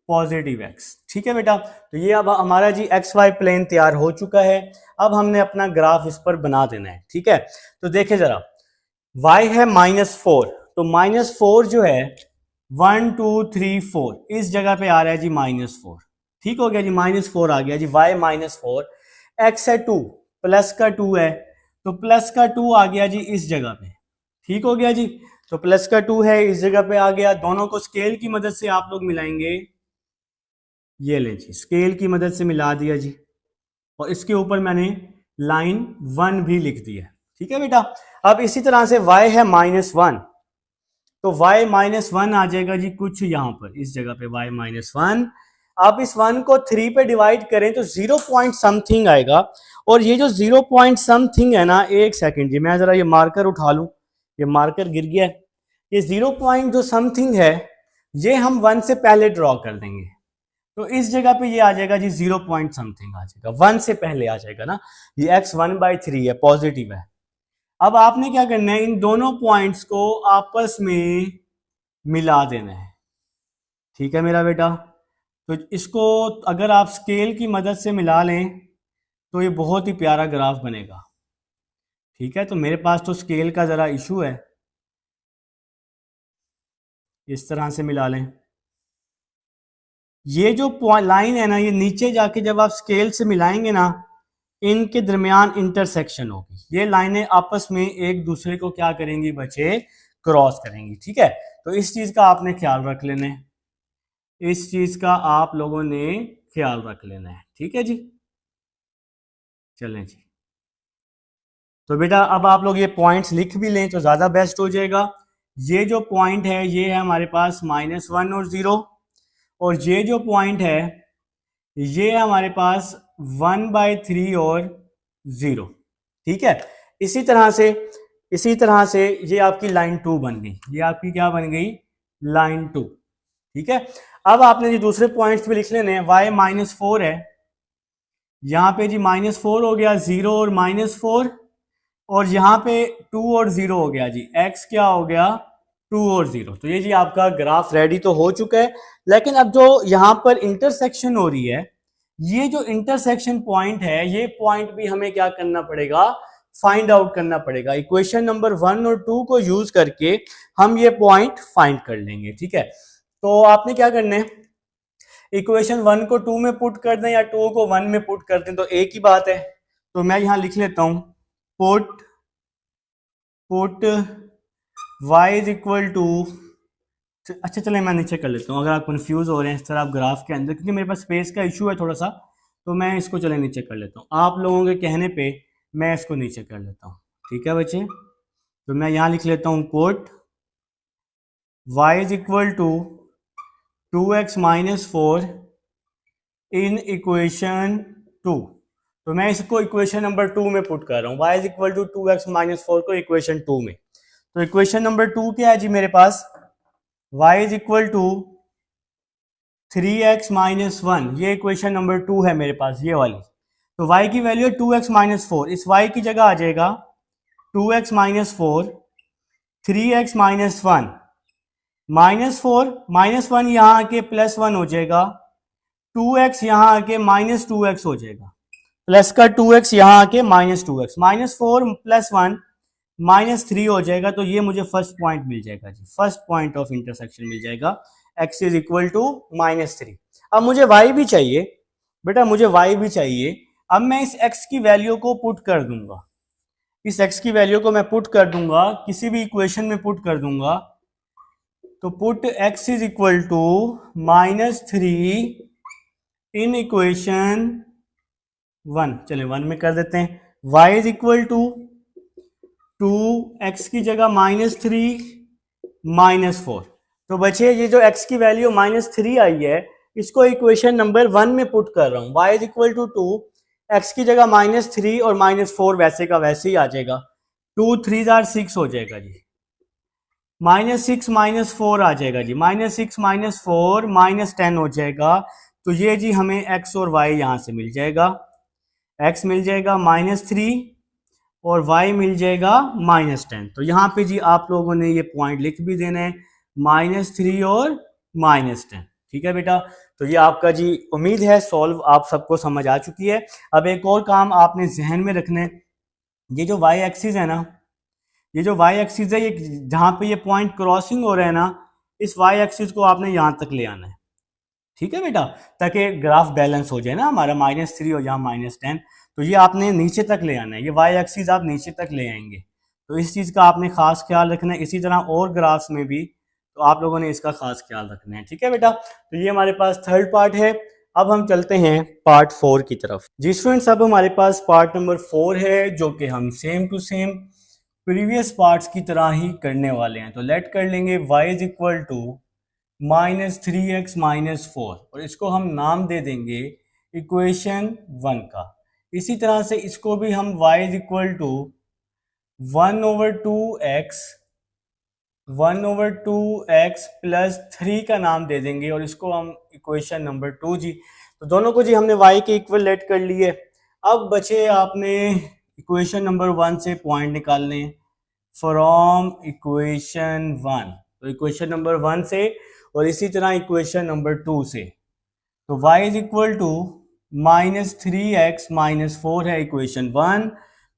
positive x। ठीक है बेटा, तो ये अब हमारा जी एक्स वाई प्लेन तैयार हो चुका है। अब हमने अपना ग्राफ इस पर बना देना है। ठीक है, तो देखिए जरा, y है -4, तो -4 जो है 1 2 3 4 इस जगह पे आ रहा है जी -4। ठीक हो गया जी, -4 आ गया जी, y -4, x है 2, प्लस का 2 है तो प्लस का 2 आ गया जी इस जगह पे। ठीक हो गया जी, तो प्लस का 2 है इस जगह पे आ गया। दोनों को स्केल की मदद से आप लोग मिलाएंगे, ये लें जी, स्केल की मदद से मिला दिया जी, और इसके ऊपर मैंने लाइन 1 भी लिख दी है। ठीक है बेटा, अब इसी तरह से y है -1, तो y -1 आ जाएगा जी कुछ यहाँ पर इस जगह पे y -1। आप इस 1 को 3 पे डिवाइड करें तो 0 पॉइंट समथिंग आएगा, और ये जो 0 पॉइंट समथिंग है ना, एक सेकंड जी मैं जरा ये मार्कर उठा लूं, ये मार्कर गिर गया है। ये 0 पॉइंट जो समथिंग है ये हम 1 से पहले ड्रॉ कर देंगे, तो इस जगह पे ये आ जाएगा जी 0 पॉइंट समथिंग आ जाएगा, 1 से पहले आ जाएगा ना, ये x 1/3 है, पॉजिटिव है। अब आपने क्या करना है, इन दोनों पॉइंट्स को आपस में मिला देना है। ठीक है मेरा बेटा, तो इसको अगर आप स्केल की मदद से मिला लें तो ये बहुत ही प्यारा ग्राफ बनेगा। ठीक है, तो मेरे पास तो स्केल का ज़रा इशू है, इस तरह से मिला लें। ये जो लाइन है ना, ये नीचे जाके जब आप स्केल से मिलाएंगे ना, इनके दरमियान इंटरसेक्शन होगी, ये लाइनें आपस में एक दूसरे को क्या करेंगी बच्चे, क्रॉस करेंगी। ठीक है, तो इस चीज़ का आपने ख्याल रख लेना है, इस चीज़ का आप लोगों ने ख्याल रख लेना है। ठीक है जी, चलें जी, तो बेटा अब आप लोग ये पॉइंट्स लिख भी लें तो ज़्यादा बेस्ट हो जाएगा। ये जो पॉइंट है ये है हमारे पास -1 और 0, और ये जो पॉइंट है ये है हमारे पास 1/3 और 0। ठीक है, इसी तरह से ये आपकी लाइन 2 बन गई, ये आपकी क्या बन गई, लाइन 2। ठीक है, अब आपने जो दूसरे पॉइंट्स पे लिख लेने हैं, y -4 है, यहाँ पे जी -4 हो गया, 0 और -4, और यहाँ पे 2 और 0 हो गया जी, x क्या हो गया, 2 और 0। तो ये जी आपका ग्राफ रेडी तो हो चुका है, लेकिन अब जो यहाँ पर इंटरसेक्शन हो रही है, ये जो इंटरसेक्शन पॉइंट है, ये पॉइंट भी हमें क्या करना पड़ेगा, फाइंड आउट करना पड़ेगा। इक्वेशन नंबर 1 और 2 को यूज करके हम ये पॉइंट फाइंड कर लेंगे। ठीक है, तो आपने क्या करना है, इक्वेशन 1 को 2 में पुट कर दें या 2 को 1 में पुट कर दें तो एक ही बात है। तो मैं यहां लिख लेता हूं, put y is equal to अच्छा चले मैं नीचे कर लेता हूँ, अगर आप कंफ्यूज हो रहे हैं इस तरह आप ग्राफ के अंदर, क्योंकि मेरे पास स्पेस का इशू है थोड़ा सा, तो मैं इसको चले नीचे कर लेता हूँ। आप लोगों के कहने पे मैं इसको नीचे कर लेता हूँ। ठीक है बच्चे, तो मैं यहाँ लिख लेता हूँ quote y is equal to 2x minus 4 in equation 2। तो मैं इसको इक्वेशन नंबर 2 में पुट कर रहा हूँ, y is equal to 2x minus 4 को इक्वेशन 2 में। तो इक्वेशन नंबर 2 क्या है जी मेरे पास, y is equal to 3x minus 1, ये इक्वेशन नंबर 2 है मेरे पास, ये वाली। तो y की वैल्यू है 2x माइनस 4, इस y की जगह आ जाएगा 2x minus 4, 3x minus 1, minus 4 minus 1 यहाँ आके प्लस 1 हो जाएगा, 2x यहाँ आके माइनस 2x हो जाएगा, प्लस का 2x यहाँ आके minus 2x, minus 4 plus 1 minus 3 हो जाएगा। तो ये मुझे फर्स्ट पॉइंट मिल जाएगा जी, फर्स्ट पॉइंट ऑफ इंटरसेक्शन मिल जाएगा, x is equal to minus 3। अब मुझे y भी चाहिए बेटा, मुझे y भी चाहिए। अब मैं इस x की वैल्यू को पुट कर दूंगा, इस x की वैल्यू को मैं पुट कर दूंगा, किसी भी इक्वेशन में पुट कर दूंगा। तो put x is equal to minus 3 in equation 1, चले 1 में कर देते हैं। y is equal to 2x की जगह माइनस 3 माइनस 4। तो बचे ये जो x की वैल्यू माइनस 3 आई है, इसको इक्वेशन नंबर 1 में पुट कर रहा हूं। y is equal to 2, x की जगह माइनस 3 और माइनस 4 वैसे का वैसे ही आ जाएगा, 2 3 6 हो जाएगा जी, माइनस 6 माइनस 4 आ जाएगा जी, माइनस 6 माइनस 4 माइनस 10 हो जाएगा। तो ये जी हमें x और y यहां से मिल जाएगा, x मिल जाएगा माइनस 3 और y मिल जाएगा माइनस 10। तो यहाँ पे जी आप लोगों ने ये पॉइंट लिख भी देना है, माइनस 3 और माइनस 10। ठीक है बेटा, तो ये आपका जी उम्मीद है सॉल्व आप सबको समझ आ चुकी है। अब एक और काम आपने जहन में रखना है, ये जो y एक्सिस है ना, ये जो y एक्सिस है, ये जहाँ पे ये पॉइंट क्रॉसिंग हो रहा है ना, इस y एक्सिस को आपने यहाँ तक ले आना है। ठीक है बेटा, ताकि ग्राफ बैलेंस हो जाए ना हमारा, माइनस 3 और यहाँ माइनस 10, तो ये आपने नीचे तक ले आना है, ये y एक्सिस आप नीचे तक ले आएंगे। तो इस चीज़ का आपने खास ख्याल रखना है। इसी तरह और ग्राफ्स में भी तो आप लोगों ने इसका खास ख्याल रखना है। ठीक है बेटा, तो ये हमारे पास थर्ड पार्ट है। अब हम चलते हैं पार्ट 4 की तरफ। जी स्टूडेंट्स, अब हमारे पास पार्ट नंबर 4 है, जो कि हम same to same previous parts की तरह ही करने वाले हैं। तो लेट कर लेंगे y is equal to minus 3x minus 4, और इसको हम नाम दे देंगे इक्वेशन 1 का। इसी तरह से इसको भी हम y is equal to 1/2x plus 3 का नाम दे देंगे, और इसको हम इक्वेशन नंबर 2 जी। तो दोनों को जी हमने y के इक्वल लेट कर लिए। अब बचे आपने इक्वेशन नंबर 1 से पॉइंट निकालने फ्रॉम इक्वेशन 1। तो इक्वेशन नंबर 1 से और इसी तरह इक्वेशन नंबर 2 से। तो y is equal to minus 3x minus 4 है इक्वेशन 1।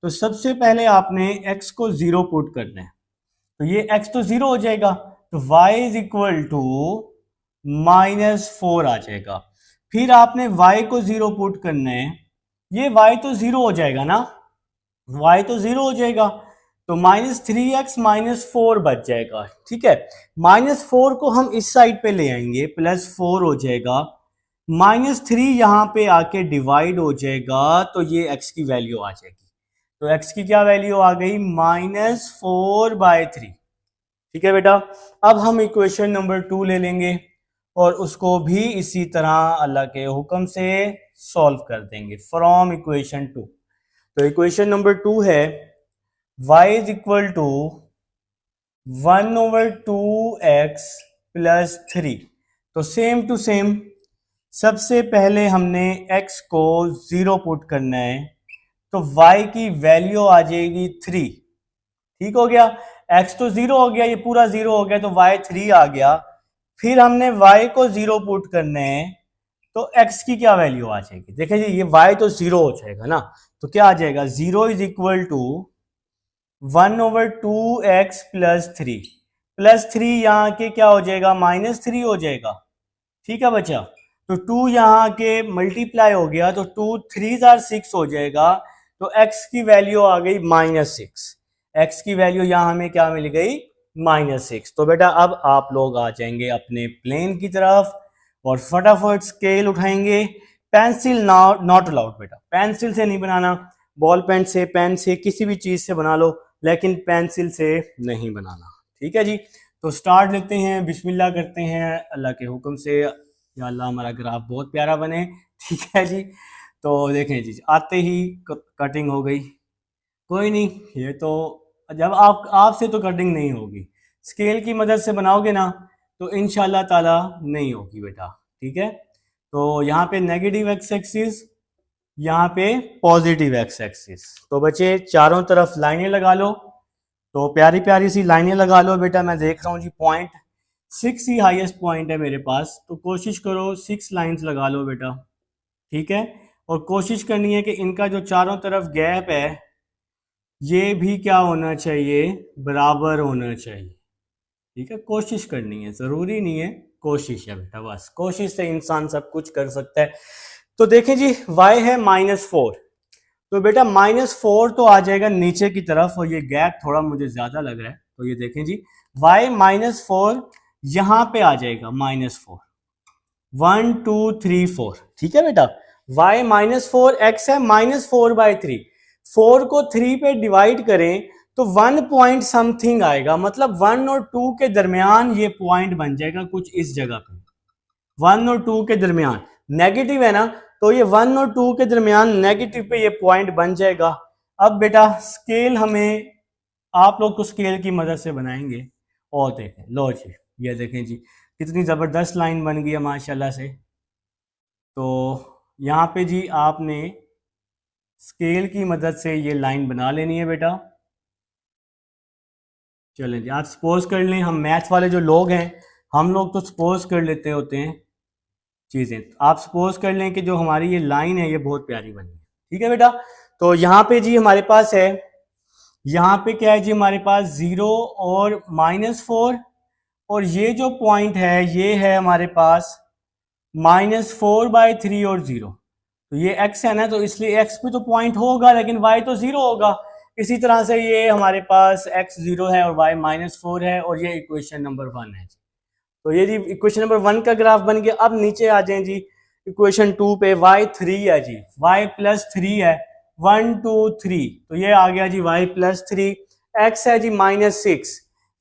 तो सबसे पहले आपने x को 0 पुट करना है, तो ये x तो 0 हो जाएगा, तो y is equal to minus 4 आ जाएगा। फिर आपने y को 0 पुट करना है, ये y तो 0 हो जाएगा ना, y तो 0 हो जाएगा, तो माइनस 3x माइनस 4 बच जाएगा। ठीक है, माइनस 4 को हम इस साइड पे ले आएंगे, प्लस 4 हो जाएगा, माइनस 3 यहाँ पे आके डिवाइड हो जाएगा, तो ये x की वैल्यू आ जाएगी। तो x की क्या वैल्यू आ गई, -4/3। ठीक है बेटा, अब हम इक्वेशन नंबर 2 ले लेंगे और उसको भी इसी तरह अल्लाह के हुक्म से सॉल्व कर देंगे फ्रॉम इक्वेशन 2। तो इक्वेशन नंबर 2 है y is equal to 1/2x plus 3। तो सेम टू सेम सबसे पहले हमने x को 0 पुट करना है, तो y की वैल्यू आ जाएगी 3। ठीक हो गया, x तो 0 हो गया, ये पूरा 0 हो गया, तो y 3 आ गया। फिर हमने y को 0 पुट करना है, तो x की क्या वैल्यू आ जाएगी, देखिए जी ये y तो 0 हो जाएगा ना, तो क्या आ जाएगा, 0 is equal to 1/2x plus 3, plus 3 यहाँ के क्या हो जाएगा, -3 हो जाएगा। ठीक है बच्चा, तो 2 यहाँ के मल्टीप्लाई हो गया, तो 2 3 6 हो जाएगा, तो x की वैल्यू आ गई -6। x की वैल्यू यहाँ हमें क्या मिल गई, -6। तो बेटा अब आप लोग आ जाएंगे अपने प्लेन की तरफ और फटाफट स्केल उठाएंगे। पेंसिल नॉट अलाउड बेटा, पेंसिल से नहीं बनाना, बॉल पेन से, पेन से, किसी भी चीज़ से बना लो, लेकिन पेंसिल से नहीं बनाना। ठीक है जी। तो स्टार्ट लेते हैं, बिस्मिल्लाह करते हैं अल्लाह के हुक्म से। या अल्लाह हमारा ग्राफ बहुत प्यारा बने। ठीक है जी। तो देखें जी, आते ही कटिंग हो गई। कोई नहीं, ये तो जब आपसे तो कटिंग नहीं होगी, स्केल की मदद से बनाओगे ना तो इंशाल्लाह ताला नहीं होगी बेटा। ठीक है। तो यहाँ पे नेगेटिव एक्स एक्सिस, यहाँ पे पॉजिटिव एक्स एक्सिस। तो बच्चे चारों तरफ लाइनें लगा लो। तो प्यारी प्यारी सी लाइनें लगा लो बेटा। मैं देख रहा हूँ जी पॉइंट 6 ही हाईएस्ट पॉइंट है मेरे पास, तो कोशिश करो 6 लाइंस लगा लो बेटा। ठीक है। और कोशिश करनी है कि इनका जो चारों तरफ गैप है ये भी क्या होना चाहिए, बराबर होना चाहिए। ठीक है, कोशिश करनी है, जरूरी नहीं है, कोशिश है बेटा, बस कोशिश से इंसान सब कुछ कर सकता है। तो देखें जी, y है -4, तो बेटा -4 तो आ जाएगा नीचे की तरफ, और ये गैप थोड़ा मुझे ज्यादा लग रहा है, तो ये देखें जी y -4 यहां पे आ जाएगा -4, 1 2 3 4। ठीक है बेटा, y -4 x है -4/3, 4 को 3 पे डिवाइड करें तो 1 पॉइंट समथिंग आएगा, मतलब 1 और 2 के दरमियान ये पॉइंट बन जाएगा कुछ इस जगह पे। 1 और 2 के दरमियान नेगेटिव है ना, तो ये 1 और 2 के दरमियान नेगेटिव पे ये पॉइंट बन जाएगा। अब बेटा स्केल हमें, आप लोग को स्केल की मदद से बनाएंगे। और देखें, लो जी, ये देखें जी कितनी ज़बरदस्त लाइन बन गई है माशाल्लाह से। तो यहाँ पे जी आपने स्केल की मदद से ये लाइन बना लेनी है बेटा। चलें जी, आप सपोज कर लें, हम मैथ्स वाले जो लोग हैं हम लोग तो सपोज कर लेते होते हैं चीज़ें। आप सपोज कर लें कि जो हमारी ये लाइन है ये बहुत प्यारी बनी है। ठीक है बेटा। तो यहाँ पे जी हमारे पास है, यहाँ पे क्या है जी, हमारे पास 0 और -4, और ये जो पॉइंट है ये है हमारे पास -4/3 और 0। तो ये x है ना, तो इसलिए x पे तो पॉइंट होगा लेकिन y तो 0 होगा। इसी तरह से ये हमारे पास x 0 है और y -4 है, और ये इक्वेशन नंबर 1 है। तो ये जी इक्वेशन नंबर 1 का ग्राफ बन गया। अब नीचे आ जाएं जी इक्वेशन 2 पे, y 3 है जी, y +3 है, 1 2 3, तो ये आ गया जी y +3, x है जी -6,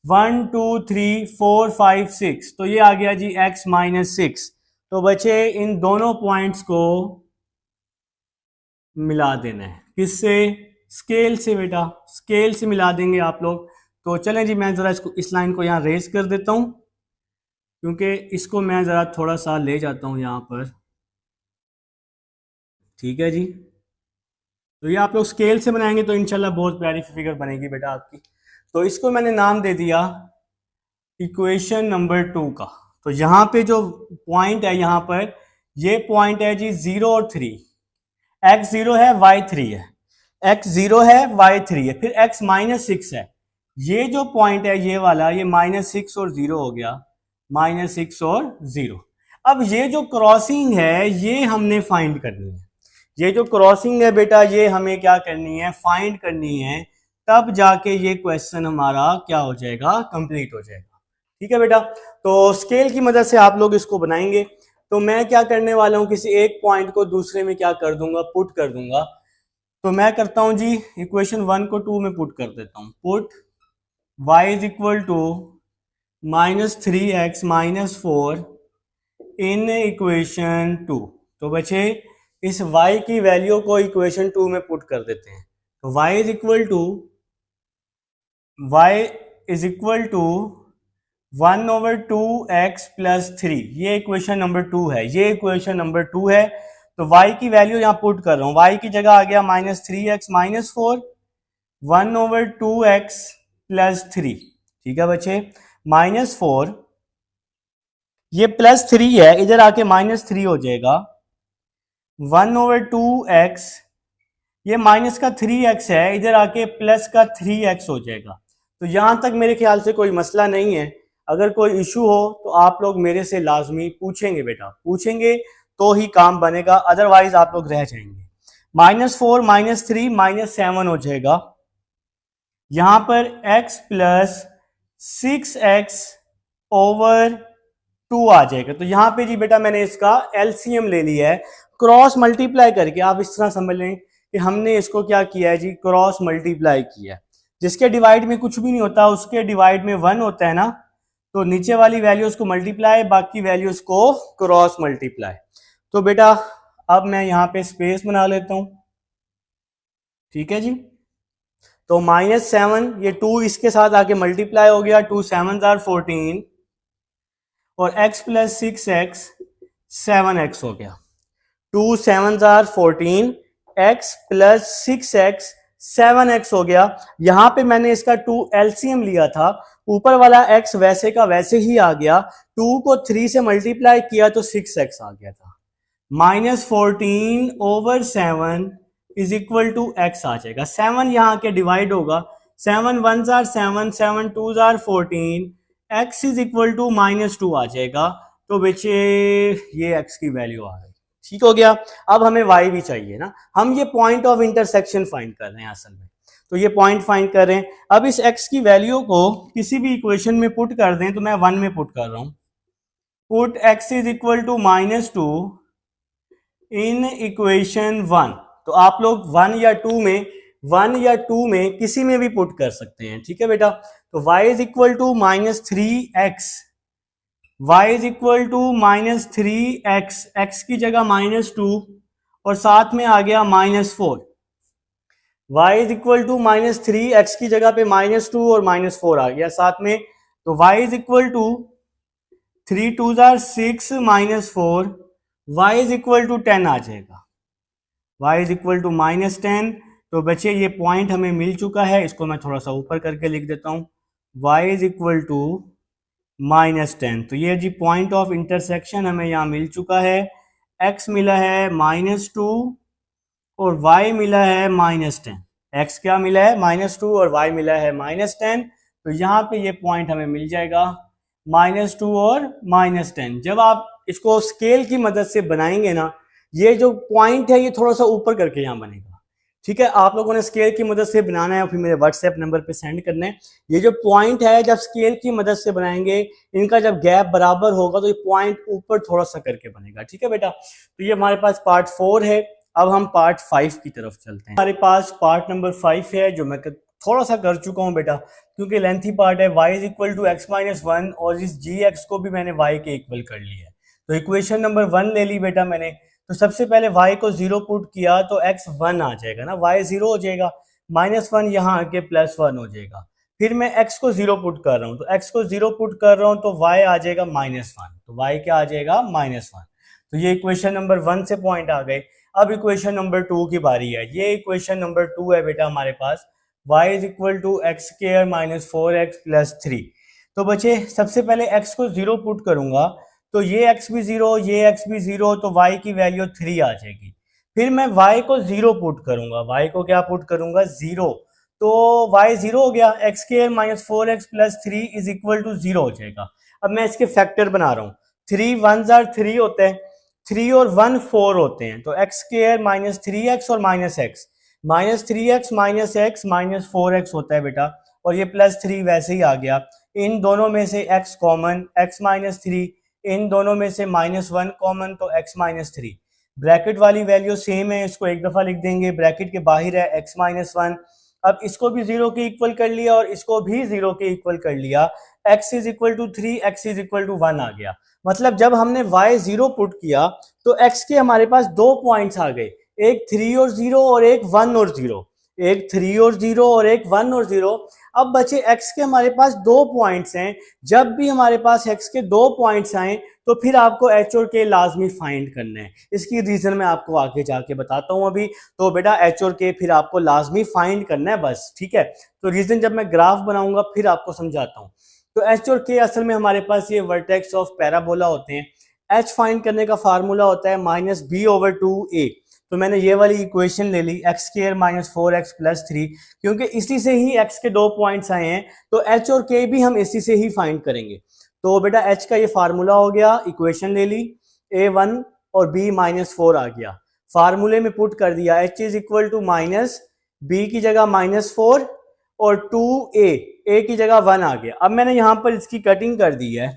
1 2 3 4 5 6, तो ये आ गया जी x -6। तो बच्चे इन दोनों पॉइंट्स को मिला देना है, किससे, स्केल से बेटा, स्केल से मिला देंगे आप लोग। तो चलें जी, मैं जरा इसको, इस लाइन को यहाँ रेस कर देता हूँ, क्योंकि इसको मैं ज़रा थोड़ा सा ले जाता हूँ यहाँ पर। ठीक है जी। तो ये आप लोग स्केल से बनाएंगे तो इंशाल्लाह बहुत प्यारी फिगर बनेगी बेटा आपकी। तो इसको मैंने नाम दे दिया इक्वेशन नंबर 2 का। तो यहाँ पे जो पॉइंट है, यहाँ पर ये पॉइंट है जी 0 और 3, x 0 है y 3 है, x 0 है y 3 है, फिर x -6 है। ये जो पॉइंट है ये वाला, ये -6 और 0 हो गया, -6 और 0। अब ये जो क्रॉसिंग है ये हमने फाइंड करनी है। ये जो क्रॉसिंग है बेटा ये हमें क्या करनी है, फाइंड करनी है, तब जाके ये क्वेश्चन हमारा क्या हो जाएगा, कंप्लीट हो जाएगा। ठीक है बेटा। तो स्केल की मदद से आप लोग इसको बनाएंगे। तो मैं क्या करने वाला हूं, किसी एक पॉइंट को दूसरे में क्या कर दूंगा, पुट कर दूंगा। तो मैं करता हूं जी, इक्वेशन 1 को 2 में पुट कर देता हूं। Put y is equal to -3x -4 in equation 2। तो बच्चे इस y की वैल्यू को इक्वेशन 2 में पुट कर देते हैं। तो y is equal to 1/2x + 3, ये इक्वेशन नंबर 2 है, ये इक्वेशन नंबर 2 है। तो y की वैल्यू यहां पुट कर रहा हूं, y की जगह आ गया -3x -4, 1/2x + 3। ठीक है बच्चे, -4, ये +3 है, इधर आके -3 हो जाएगा, 1/2x, ये माइनस का 3x है, इधर आके प्लस का 3x हो जाएगा। तो यहां तक मेरे ख्याल से कोई मसला नहीं है। अगर कोई इशू हो तो आप लोग मेरे से लाजमी पूछेंगे बेटा, पूछेंगे तो ही काम बनेगा, अदरवाइज आप लोग रह जाएंगे। -4 -3 -7 हो जाएगा। यहां पर x + 6x ओवर 2 आ जाएगा। तो यहां पे जी बेटा मैंने इसका एलसीएम ले लिया है, क्रॉस मल्टीप्लाई करके। आप इस तरह समझ लें कि हमने इसको क्या किया है जी, क्रॉस मल्टीप्लाई किया है। जिसके डिवाइड में कुछ भी नहीं होता उसके डिवाइड में 1 होता है ना, तो नीचे वाली वैल्यूज को मल्टीप्लाई, बाकी वैल्यूज को क्रॉस मल्टीप्लाई। तो बेटा अब मैं यहां पे स्पेस बना लेता हूं, ठीक है जी। तो -7, ये 2 इसके साथ आके मल्टीप्लाई हो गया, 2 7 आर 14 और x प्लस 6x 7x हो गया। 2 7 are 14, x plus 6x 7x हो गया। यहां पे मैंने इसका 2 एलसीएम लिया था, ऊपर वाला x वैसे का वैसे ही आ गया, 2 को 3 से मल्टीप्लाई किया तो 6x आ गया था। -14 over 7 is equal to x आ जाएगा। 7 यहां के डिवाइड होगा, 7 1s are 7, 7 2s are 14, x is equal to -2 आ जाएगा। तो बच्चे ये x की वैल्यू आ गई, ठीक हो गया। अब हमें y भी चाहिए ना, हम ये पॉइंट ऑफ इंटरसेक्शन फाइंड कर रहे हैं असल में, तो ये पॉइंट फाइंड कर रहे हैं। अब इस x की वैल्यू को किसी भी इक्वेशन में पुट कर दें, तो मैं 1 में पुट कर रहा हूं, put x is equal to -2 in equation 1। तो आप लोग 1 या 2 में किसी में भी पुट कर सकते हैं, ठीक है बेटा। तो y is equal to -3x, y is equal to -3x, x की जगह -2 और साथ में आ गया -4। y is equal to -3x की जगह पे -2 और -4 आ गया साथ में। तो y is equal to 3 2s are 6 -4, y is equal to 10 आ जाएगा, y इज इक्वल टू -10। तो बच्चे ये पॉइंट हमें मिल चुका है, इसको मैं थोड़ा सा ऊपर करके लिख देता हूं, y इज इक्वल टू -10। तो ये जी पॉइंट ऑफ इंटरसेक्शन हमें यहाँ मिल चुका है। x मिला है -2 और y मिला है -10। x क्या मिला है, -2 और y मिला है -10। तो यहाँ पे ये पॉइंट हमें मिल जाएगा -2 और -10। जब आप इसको स्केल की मदद से बनाएंगे ना, ये जो पॉइंट है ये थोड़ा सा ऊपर करके यहाँ बनेगा, ठीक है। आप लोगों ने स्केल की मदद से बनाना है और फिर मेरे व्हाट्सएप नंबर पे सेंड करना है। ये जो पॉइंट है जब स्केल की मदद से बनाएंगे, इनका जब गैप बराबर होगा तो ये पॉइंट ऊपर थोड़ा सा करके बनेगा, ठीक है बेटा। तो ये हमारे पास पार्ट 4 है। अब हम पार्ट 5 की तरफ चलते हैं। हमारे पास पार्ट नंबर 5 है जो मैं थोड़ा सा कर चुका हूँ बेटा, क्योंकि लेंथी पार्ट है। y is equal to x minus 1 और इस gx को भी मैंने y के इक्वल कर लिया है। तो इक्वेशन नंबर 1 ले ली बेटा मैंने। तो सबसे पहले y को 0 पुट किया तो x 1 आ जाएगा ना, y 0 हो जाएगा, -1 यहाँ आके +1 हो जाएगा। फिर मैं x को 0 पुट कर रहा हूँ, तो x को 0 पुट कर रहा हूँ तो y आ जाएगा -1। तो y क्या आ जाएगा, -1। तो ये इक्वेशन नंबर 1 से पॉइंट आ गए। अब इक्वेशन नंबर 2 की बारी है। ये इक्वेशन नंबर 2 है बेटा हमारे पास, y is equal to x square minus 4x plus 3। तो बच्चे सबसे पहले x को 0 पुट करूंगा तो ये x भी 0, ये x भी 0, तो y की वैल्यू 3 आ जाएगी। फिर मैं y को 0 पुट करूंगा, y को क्या पुट करूंगा, 0, तो y 0 हो गया, x square minus 4x plus 3 is equal to 0 हो जाएगा। अब मैं इसके फैक्टर बना रहा हूँ, 3 1s आर 3 होते हैं, 3 और 1 4 होते हैं, तो एक्स स्क्वायर माइनस 3x और minus x, -3x minus x minus 4x होता है बेटा, और ये +3 वैसे ही आ गया। इन दोनों में से x कॉमन, x माइनस 3, इन दोनों में से -1 कॉमन, तो x माइनस 3। ब्रैकेट वाली वैल्यू सेम है, इसको एक दफा लिख देंगे, ब्रैकेट के बाहर है x माइनस 1। अब इसको भी 0 के इक्वल कर लिया और इसको भी 0 के इक्वल कर लिया, x is equal to 3, x is equal to 1 आ गया। मतलब जब हमने y 0 पुट किया तो x के हमारे पास 2 पॉइंट्स आ गए, एक 3 और 0 और एक 1 और 0, एक 3 और 0 और एक 1 और 0। अब बचे x के हमारे पास 2 पॉइंट्स हैं। जब भी हमारे पास x के 2 पॉइंट्स आए तो फिर आपको h और k लाजमी फाइंड करना है। इसकी रीजन मैं आपको आगे जाके बताता हूं अभी। तो बेटा h और k फिर आपको लाजमी फाइंड करना है बस, ठीक है। तो रीजन जब मैं ग्राफ बनाऊंगा फिर आपको समझाता हूं। तो h और k असल में हमारे पास ये वर्टेक्स ऑफ पैराबोला होते हैं। h फाइंड करने का फार्मूला होता है -b/2a। तो मैंने ये वाली इक्वेशन ले ली, x square minus 4x plus 3, क्योंकि इसी से ही x के 2 पॉइंट्स आए हैं, तो h और k भी हम इसी से ही फाइंड करेंगे। तो बेटा h का ये फार्मूला हो गया, इक्वेशन ले ली, a1 और b -4 आ गया, फार्मूले में पुट कर दिया, h is equal to minus b की जगह -4 और 2a, ए की जगह 1 आ गया। अब मैंने यहाँ पर इसकी कटिंग कर दी है,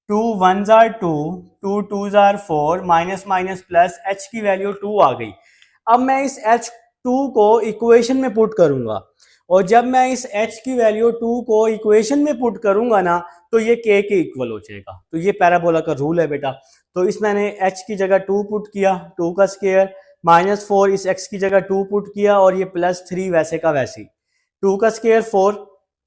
2 1s are 2, 2 2s are 4, minus minus plus, h की वैल्यू 2 आ गई। अब मैं इस h2 को इक्वेशन में पुट करूंगा, और जब मैं इस h की वैल्यू 2 को इक्वेशन में पुट करूंगा ना, तो ये k के इक्वल हो जाएगा। तो ये पैराबोला का रूल है बेटा। तो इस मैंने h की जगह 2 पुट किया, 2 का स्क्वायर, -4 इस x की जगह 2 पुट किया, और ये +3 वैसे का वैसे ही, 2 का स्क्वायर 4,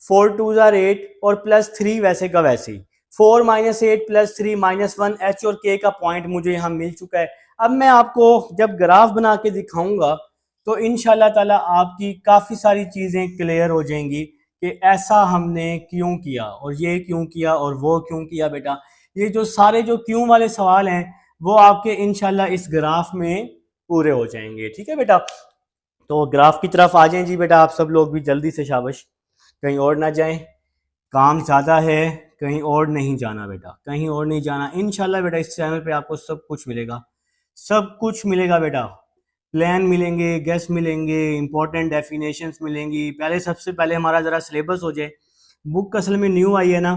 4 2s are 8, और +3 वैसे का वैसे ही, 4 - 8 + 3 -1, h और k का पॉइंट मुझे यहाँ मिल चुका है। अब मैं आपको जब ग्राफ बना के दिखाऊंगा तो इंशाल्लाह ताला आपकी काफ़ी सारी चीज़ें क्लियर हो जाएंगी कि ऐसा हमने क्यों किया, और ये क्यों किया, और वो क्यों किया। बेटा ये जो सारे जो क्यों वाले सवाल हैं वो आपके इंशाल्लाह इस ग्राफ में पूरे हो जाएंगे। ठीक है बेटा, तो ग्राफ की तरफ आ जाएं जी बेटा आप सब लोग भी जल्दी से, शाबाश, कहीं और ना जाएं, काम ज़्यादा है, कहीं और नहीं जाना बेटा, कहीं और नहीं जाना। इंशाल्लाह बेटा इस चैनल पे आपको सब कुछ मिलेगा, सब कुछ मिलेगा बेटा। प्लान मिलेंगे, गेस मिलेंगे, इंपॉर्टेंट डेफिनेशंस मिलेंगी। पहले सबसे पहले हमारा ज़रा सिलेबस हो जाए। बुक असल में न्यू आई है ना,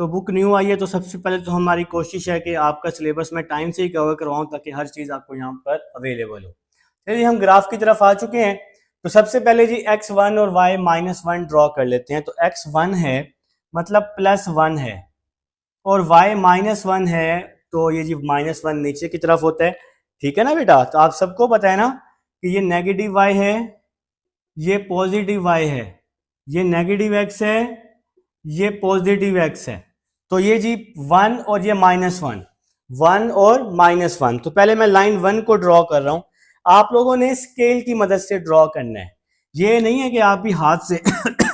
तो बुक न्यू आई है तो सबसे पहले तो हमारी कोशिश है कि आपका सिलेबस मैं टाइम से ही कवर करवाऊँ ताकि हर चीज़ आपको यहाँ पर अवेलेबल हो। चलिए हम ग्राफ की तरफ आ चुके हैं। तो सबसे पहले जी x1 और y -1 ड्रॉ कर लेते हैं। तो x1 है मतलब +1 है, और y -1 है, तो ये जी -1 नीचे की तरफ होता है। ठीक है ना बेटा, तो आप सबको पता है ना कि ये नेगेटिव y है, ये पॉजिटिव y है, ये नेगेटिव x है, ये पॉजिटिव x है। तो ये जी 1 और ये -1, 1 और -1। तो पहले मैं लाइन 1 को ड्रॉ कर रहा हूं, आप लोगों ने स्केल की मदद से ड्रॉ करना है। ये नहीं है कि आप भी हाथ से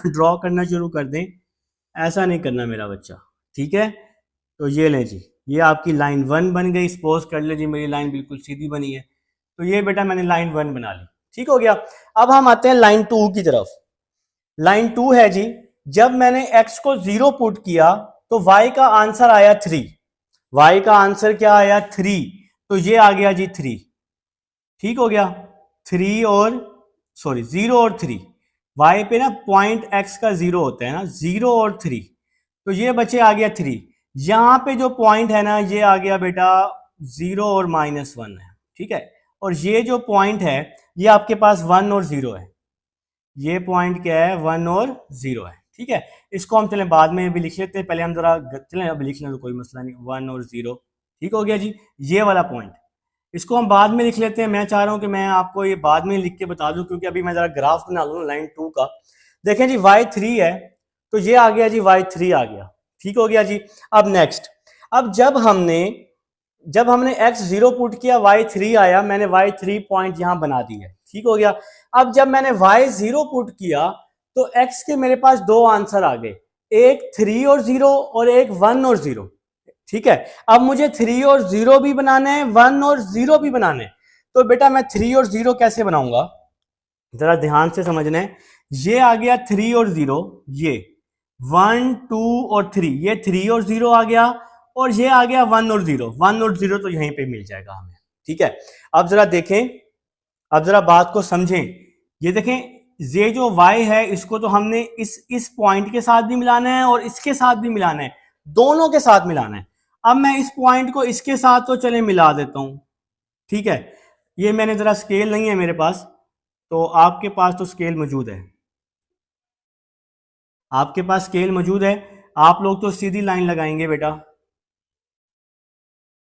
ड्रॉ करना शुरू कर दें, ऐसा नहीं करना मेरा बच्चा। ठीक है, तो ये लें जी, ये आपकी लाइन 1 बन गई। सपोज कर ले जी मेरी लाइन बिल्कुल सीधी बनी है, तो ये बेटा मैंने लाइन 1 बना ली। ठीक हो गया। अब हम आते हैं लाइन 2 की तरफ। लाइन 2 है जी, जब मैंने x को 0 पुट किया तो y का आंसर आया 3। y का आंसर क्या आया? 3। तो ये आ गया जी 3। ठीक हो गया, 3 और सॉरी 0 और 3, y पे ना पॉइंट x का 0 होता है ना, 0 और 3, तो ये बचे आ गया 3। यहां पे जो पॉइंट है ना ये आ गया बेटा 0 और -1 है। ठीक है, और ये जो पॉइंट है ये आपके पास 1 और 0 है। ये पॉइंट क्या है? 1 और 0 है। ठीक है, इसको हम चलें बाद में भी लिख लेते हैं, पहले हम जरा चलें अब लिख लें तो कोई मसला नहीं, 1 और 0। ठीक हो गया जी, ये वाला पॉइंट, इसको हम बाद में लिख लेते हैं। मैं चाह रहा हूं कि मैं आपको ये बाद में लिख के बता दूं, क्योंकि अभी मैं जरा ग्राफ बना लूं लाइन 2 का। देखें जी y3 है, तो ये आ गया जी y3 आ गया। ठीक हो गया जी। अब नेक्स्ट, अब जब हमने x0 पुट किया y3 आया, मैंने y3 पॉइंट यहां बना दी है। ठीक हो गया। अब जब मैंने y0 पुट किया तो x के मेरे पास दो आंसर आ गए, एक 3 और 0 और एक 1 और 0। ठीक है, अब मुझे 3 और 0 भी बनाना है, 1 और 0 भी बनाना है। तो बेटा मैं 3 और 0 कैसे बनाऊंगा, जरा ध्यान से समझना है। ये आ गया 3 और 0, ये 1 2 और 3, ये 3 और 0 आ गया, और ये आ गया 1 और 0। 1 और 0 तो यहीं पे मिल जाएगा हमें। ठीक है, अब जरा देखें, अब जरा बात को समझें। ये देखें, ये जो y है इसको तो हमने इस पॉइंट के साथ भी मिलाना है और इसके साथ भी मिलाना है, दोनों के साथ मिलाना है। अब मैं इस पॉइंट को इसके साथ तो चले मिला देता हूं। ठीक है, ये मैंने जरा स्केल नहीं है मेरे पास, तो आपके पास तो स्केल मौजूद है, आपके पास स्केल मौजूद है। आप लोग तो सीधी लाइन लगाएंगे बेटा,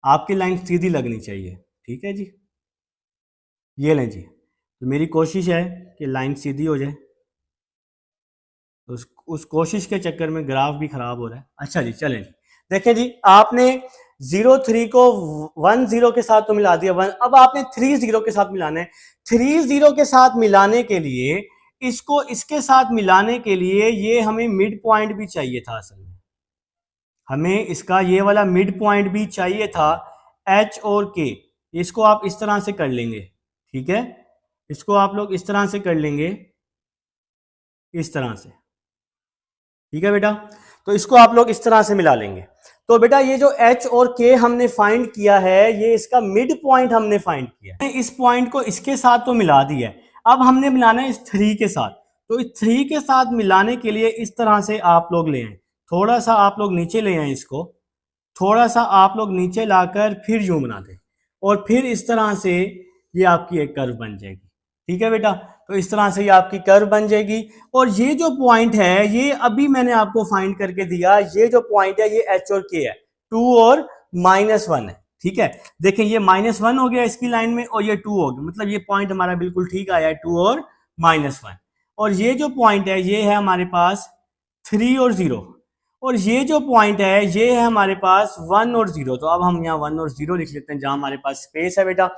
आपकी लाइन सीधी लगनी चाहिए। ठीक है जी, ये लें जी, तो मेरी कोशिश है कि लाइन सीधी हो जाए, तो उस कोशिश के चक्कर में ग्राफ भी खराब हो रहा है। अच्छा जी, चलें जी, देखें जी, आपने 0 3 को 1 0 के साथ तो मिला दिया 1, अब आपने 3 0 के साथ मिलाना है। 3 0 के साथ मिलाने के लिए, इसको इसके साथ मिलाने के लिए ये हमें मिड पॉइंट भी चाहिए था। असल में हमें इसका ये वाला मिड पॉइंट भी चाहिए था, H और K। इसको आप इस तरह से कर लेंगे। ठीक है, इसको आप लोग इस तरह से कर लेंगे, इस तरह से। ठीक है बेटा, तो इसको आप लोग इस तरह से मिला लेंगे। तो बेटा ये जो H और K हमने फाइंड किया है, ये इसका मिड पॉइंट हमने फाइंड किया है। इस पॉइंट को इसके साथ तो मिला दिया है, अब हमने मिलाना है इस 3 के साथ। तो इस 3 के साथ मिलाने के लिए इस तरह से आप लोग ले आए, थोड़ा सा आप लोग नीचे ले आए इसको, थोड़ा सा आप लोग नीचे लाकर फिर यूं बना दें और फिर इस तरह से ये आपकी एक कर्व बन जाएगी। ठीक है बेटा, तो इस तरह से ये आपकी कर्व बन जाएगी। और ये जो पॉइंट है ये अभी मैंने आपको फाइंड करके दिया, ये जो पॉइंट है ये एच और के है, 2 और -1 है। ठीक है, देखें ये -1 हो गया इसकी लाइन में और ये 2 हो गया, मतलब ये पॉइंट हमारा बिल्कुल ठीक आया है, 2 और -1। और ये जो पॉइंट है ये है हमारे पास 3 और 0, और ये जो पॉइंट है ये है हमारे पास 1 और 0। तो अब हम यहाँ 1 और 0 लिख लेते हैं जहां हमारे पास स्पेस है बेटा।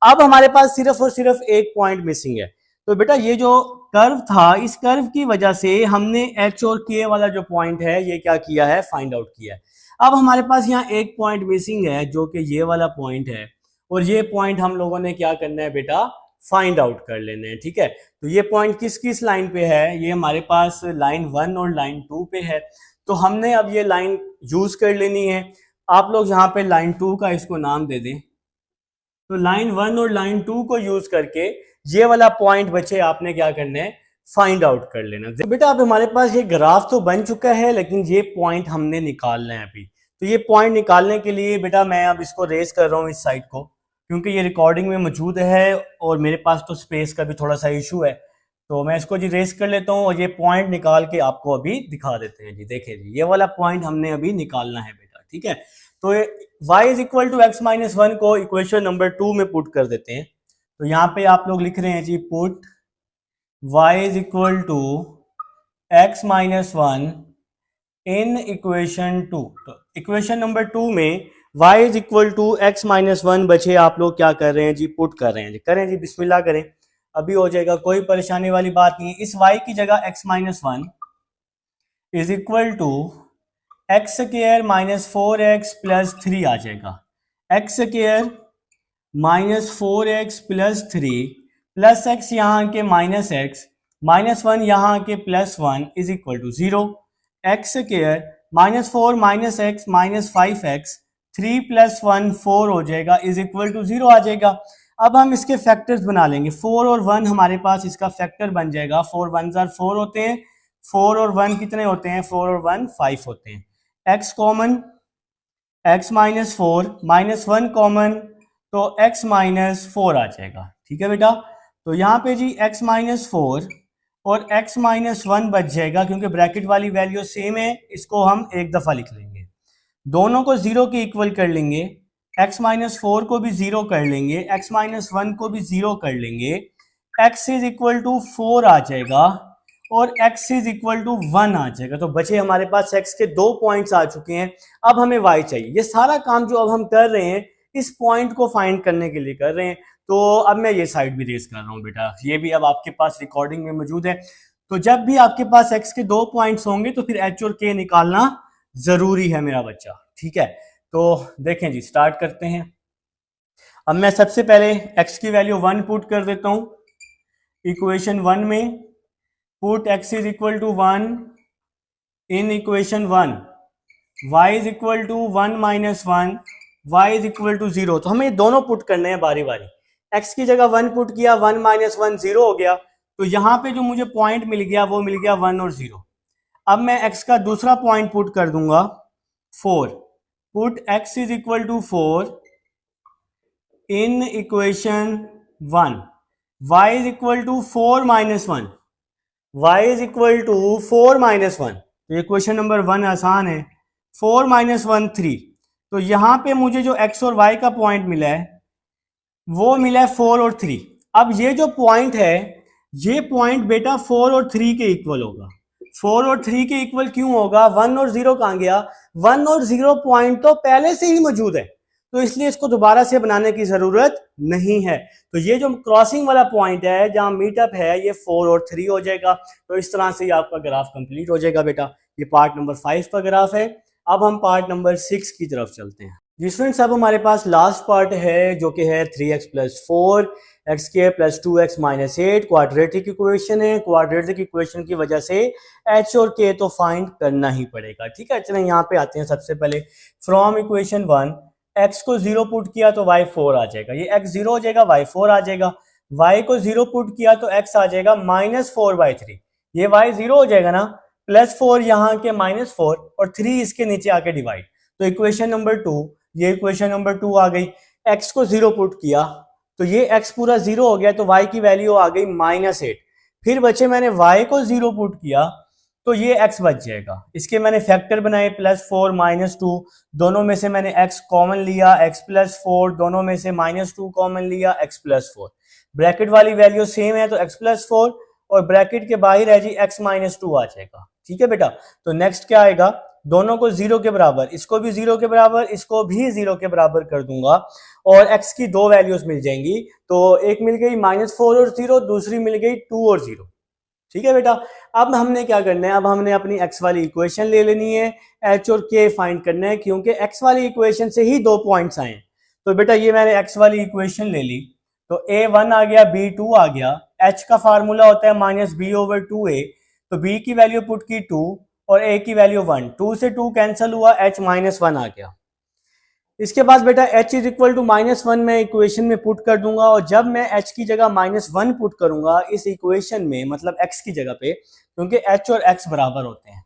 अब हमारे पास सिर्फ और सिर्फ एक पॉइंट मिसिंग है। तो बेटा ये जो कर्व था, इस कर्व की वजह से हमने एच और के वाला जो पॉइंट है ये क्या किया है, फाइंड आउट किया है। अब हमारे पास यहाँ एक पॉइंट मिसिंग है जो कि ये वाला पॉइंट है, और ये पॉइंट हम लोगों ने क्या करना है बेटा, फाइंड आउट कर लेने हैं। ठीक है, तो ये पॉइंट किस किस लाइन पे है, ये हमारे पास लाइन 1 और लाइन 2 पे है। तो हमने अब ये लाइन यूज कर लेनी है। आप लोग यहाँ पे लाइन 2 का इसको नाम दे दें। तो लाइन 1 और लाइन 2 को यूज करके ये वाला पॉइंट बचे आपने क्या करना है, फाइंड आउट कर लेना। तो बेटा अब हमारे पास ये ग्राफ तो बन चुका है, लेकिन ये पॉइंट हमने निकालना है अभी। तो ये पॉइंट निकालने के लिए बेटा मैं अब इसको रेस कर रहा हूँ इस साइड को, क्योंकि ये रिकॉर्डिंग में मौजूद है और मेरे पास तो स्पेस का भी थोड़ा सा इशू है। तो मैं इसको जी रेस कर लेता हूँ और ये पॉइंट निकाल के आपको अभी दिखा देते हैं जी। देखिए जी, ये वाला पॉइंट हमने अभी निकालना है बेटा। ठीक है, तो y is equal to x minus 1 को इक्वेशन नंबर 2 में पुट कर देते हैं। तो यहाँ पे आप लोग लिख रहे हैं जी, put y is equal to x minus 1 in equation 2। तो इक्वेशन नंबर 2 में y is equal to x minus 1 बचे आप लोग क्या कर रहे हैं जी, पुट कर रहे हैं जी। करें जी, बिस्मिल्लाह करें, अभी हो जाएगा, कोई परेशानी वाली बात नहीं है। इस y की जगह x minus 1 is equal to x square minus 4x plus 3 आ जाएगा। X square minus 4x plus 3 plus x यहाँ के माइनस एक्स माइनस 1 यहाँ के plus 1 is equal to 0। X square minus 4 minus x minus 5x 3 plus 1 4 हो जाएगा is equal to 0 आ जाएगा। अब हम इसके फैक्टर्स बना लेंगे। 4 और 1 हमारे पास इसका फैक्टर बन जाएगा। 4 1 4 होते हैं, 4 और 1 कितने होते हैं, 4 और 1 5 होते हैं। x common, x minus 4 minus 1 common, तो x माइनस 4 आ जाएगा। ठीक है बेटा, तो यहाँ पे जी x माइनस 4 और x माइनस 1 बच जाएगा, क्योंकि ब्रैकेट वाली वैल्यू सेम है, इसको हम एक दफा लिख लेंगे। दोनों को 0 के इक्वल कर लेंगे, x माइनस 4 को भी 0 कर लेंगे, x माइनस 1 को भी 0 कर लेंगे, x इज इक्वल टू 4 आ जाएगा और x इज इक्वल टू 1 आ जाएगा। तो बचे हमारे पास x के 2 पॉइंट्स आ चुके हैं। अब हमें y चाहिए। ये सारा काम जो अब हम कर रहे हैं इस पॉइंट को फाइंड करने के लिए कर रहे हैं। तो अब मैं ये साइड भी रेस कर रहा हूँ बेटा, ये भी अब आपके पास रिकॉर्डिंग में मौजूद है। तो जब भी आपके पास x के 2 पॉइंट्स होंगे तो फिर h और k निकालना जरूरी है मेरा बच्चा। ठीक है, तो देखें जी, स्टार्ट करते हैं। अब मैं सबसे पहले x की वैल्यू 1 पुट कर देता हूँ इक्वेशन 1 में। Put x is equal to 1 in equation 1, y is equal to 1 minus 1, y is equal to 0। तो हमें दोनों पुट करने हैं बारी बारी। x की जगह 1 पुट किया, 1 माइनस 1 0 हो गया। तो यहाँ पे जो मुझे पॉइंट मिल गया वो मिल गया 1 और 0। अब मैं x का दूसरा पॉइंट पुट कर दूंगा 4। Put x is equal to 4 in equation 1, y is equal to 4 minus 1, y is equal to 4 minus 1। तो इक्वेशन नंबर 1 आसान है। 4 माइनस 1 3। तो यहाँ पे मुझे जो x और y का पॉइंट मिला है वो मिला है 4 और 3। अब ये जो पॉइंट है ये पॉइंट बेटा 4 और 3 के इक्वल होगा। 4 और 3 के इक्वल क्यों होगा, 1 और 0 कहाँ गया, 1 और 0 पॉइंट तो पहले से ही मौजूद है, तो इसलिए इसको दोबारा से बनाने की जरूरत नहीं है। तो ये जो क्रॉसिंग वाला पॉइंट है जहां मीटअप है ये 4 और 3 हो जाएगा। तो इस तरह से आपका ग्राफ कंप्लीट हो जाएगा बेटा। ये पार्ट नंबर 5 का ग्राफ है। अब हम पार्ट नंबर 6 की तरफ चलते हैं जी स्टूडेंट्स। अब हमारे पास लास्ट पार्ट है जो कि है 3x plus 4 x square plus 2x minus 8। Quadratic equation है। क्वाड्रेटिक इक्वेशन की वजह से h और k तो फाइंड करना ही पड़ेगा। ठीक है, चलें यहाँ पे आते हैं। सबसे पहले फ्रॉम इक्वेशन 1 x को 0 पुट किया तो y 4 आ जाएगा। ये x 0 हो जाएगा, y 4 आ जाएगा। y को 0 पुट किया तो x आ जाएगा -4/3। ये y 0 हो जाएगा ना, +4 यहाँ के -4 और 3 इसके नीचे आके डिवाइड, तो इक्वेशन नंबर 2, ये इक्वेशन नंबर 2 आ गई। x को 0 पुट किया तो ये x पूरा 0 हो गया, तो y की वैल्यू आ गई -8। फिर बच्चे मैंने y को 0 पुट किया तो ये x बच जाएगा। इसके मैंने फैक्टर बनाए +4 -2, दोनों में से मैंने x कॉमन लिया, x +4, दोनों में से -2 कॉमन लिया, x +4। ब्रैकेट वाली वैल्यू सेम है तो x +4 और ब्रैकेट के बाहर है जी x -2 आ जाएगा। ठीक है बेटा, तो नेक्स्ट क्या आएगा, दोनों को 0 के बराबर, इसको भी 0 के बराबर, इसको भी 0 के बराबर कर दूंगा और x की दो वैल्यूज मिल जाएंगी। तो एक मिल गई -4 और 0, दूसरी मिल गई 2 और 0। ठीक है बेटा, अब हमने क्या करना है, अब हमने अपनी x वाली इक्वेशन ले लेनी है, h और k फाइंड करना है, क्योंकि x वाली इक्वेशन से ही 2 पॉइंट्स आए। तो बेटा ये मैंने x वाली इक्वेशन ले ली, तो a1 आ गया, b2 आ गया, h का फार्मूला होता है -b/2a, तो b की वैल्यू पुट की 2 और a की वैल्यू 1, 2 से 2 कैंसिल हुआ, h -1 आ गया। इसके बाद बेटा h इज इक्वल टू -1 मैं इक्वेशन में पुट कर दूंगा, और जब मैं h की जगह -1 पुट करूंगा इस इक्वेशन में, मतलब x की जगह पे, क्योंकि h और x बराबर होते हैं,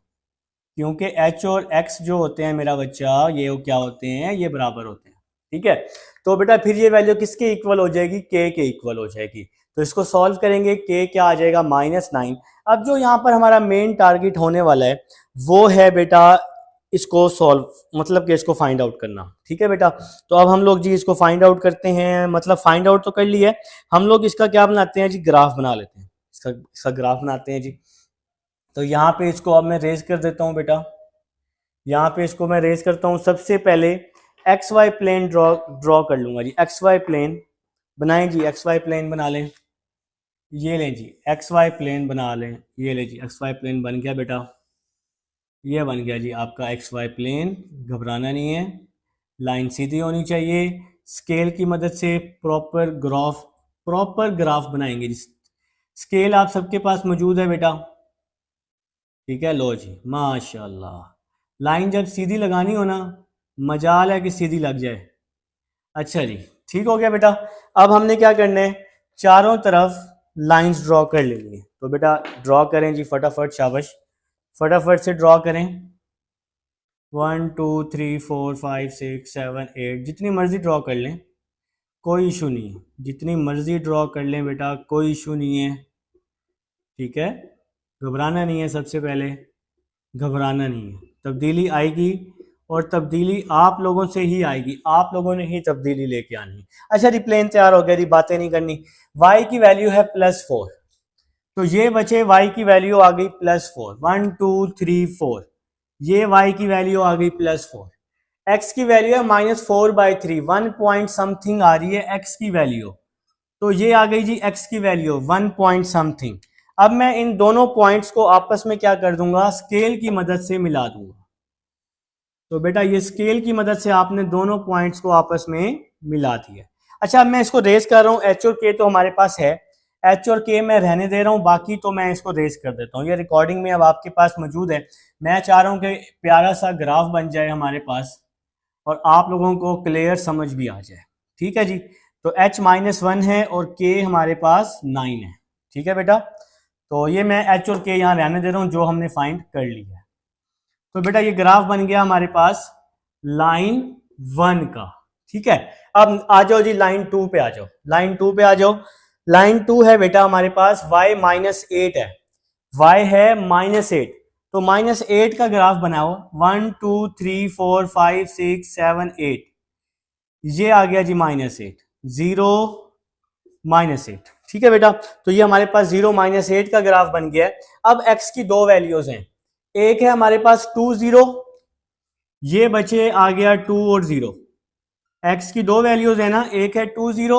क्योंकि h और x जो होते हैं मेरा बच्चा, ये क्या होते हैं, ये बराबर होते हैं। ठीक है, तो बेटा फिर ये वैल्यू किसके इक्वल हो जाएगी, k के इक्वल हो जाएगी। तो इसको सॉल्व करेंगे, k क्या आ जाएगा, -9। अब जो यहाँ पर हमारा मेन टारगेट होने वाला है वो है बेटा इसको सॉल्व, मतलब कि इसको फाइंड आउट करना। ठीक है बेटा, तो अब हम लोग जी इसको फाइंड आउट करते हैं, मतलब फाइंड आउट तो कर लिया है, हम लोग इसका क्या बनाते हैं जी, ग्राफ बना लेते हैं, इसका ग्राफ बनाते हैं जी। तो यहाँ पे इसको अब मैं रेज कर देता हूँ बेटा, यहाँ पे इसको मैं रेज करता हूँ। सबसे पहले एक्स वाई प्लेन ड्रॉ कर लूंगा जी, एक्स वाई प्लेन बनाएं जी, एक्स वाई प्लेन बना लें, ये लें जी एक्स वाई प्लेन बना लें, ये ले जी एक्स वाई प्लेन बन गया बेटा, ये बन गया जी आपका एक्स वाई प्लेन। घबराना नहीं है, लाइन सीधी होनी चाहिए, स्केल की मदद से प्रॉपर ग्राफ बनाएंगे जी। स्केल आप सबके पास मौजूद है बेटा, ठीक है, लो जी माशाल्लाह। लाइन जब सीधी लगानी हो ना, मजाल है कि सीधी लग जाए। अच्छा जी, ठीक हो गया बेटा। अब हमने क्या करना है, चारों तरफ लाइंस ड्रॉ कर लेनी है। तो बेटा ड्रॉ करें जी फटाफट, शाबाश, फटाफट से ड्रॉ करें। 1 2 3 4 5 6 7 8, जितनी मर्जी ड्रॉ कर लें, कोई इशू नहीं है, जितनी मर्जी ड्रॉ कर लें बेटा, कोई इशू नहीं है। ठीक है, घबराना नहीं है, सबसे पहले घबराना नहीं है, तब्दीली आएगी और तब्दीली आप लोगों से ही आएगी, आप लोगों ने ही तब्दीली लेके आनी। अच्छा रिप्लेन तैयार हो गया जी, बातें नहीं करनी। y की वैल्यू है +4, तो ये बचे y की वैल्यू आ गई +4, 1 2 3 4, ये y की वैल्यू आ गई +4। x की वैल्यू है -4/3, 1 पॉइंट समथिंग आ रही है x की वैल्यू, तो ये आ गई जी x की वैल्यू 1 पॉइंट समथिंग। अब मैं इन दोनों पॉइंट्स को आपस में क्या कर दूंगा, स्केल की मदद से मिला दूंगा। तो बेटा ये स्केल की मदद से आपने दोनों पॉइंट्स को आपस में मिला दिया। अच्छा अब मैं इसको रेस कर रहा हूँ, एच और के तो हमारे पास है, एच और के मैं रहने दे रहा हूँ, बाकी तो मैं इसको रेस कर देता हूँ। ये रिकॉर्डिंग में अब आपके पास मौजूद है। मैं चाह रहा हूँ कि प्यारा सा ग्राफ बन जाए हमारे पास और आप लोगों को क्लियर समझ भी आ जाए। ठीक है जी, तो h-1 है और k हमारे पास 9 है। ठीक है बेटा, तो ये मैं h और k यहाँ रहने दे रहा हूँ जो हमने फाइंड कर लिया है। तो बेटा ये ग्राफ बन गया हमारे पास लाइन 1 का। ठीक है, अब आ जाओ जी लाइन 2 पे आ जाओ, लाइन 2 पे आ जाओ। लाइन 2 है बेटा हमारे पास y -8 है, y है -8, तो -8 का ग्राफ बनाओ, 1 2 3 4 5 6 7 8, ये आ गया जी -8, 0 -8। ठीक है बेटा, तो ये हमारे पास 0 -8 का ग्राफ बन गया है। अब x की दो वैल्यूज हैं, एक है हमारे पास 2 0, ये बचे आ गया 2 और 0। x की दो वैल्यूज है ना, एक है 2 0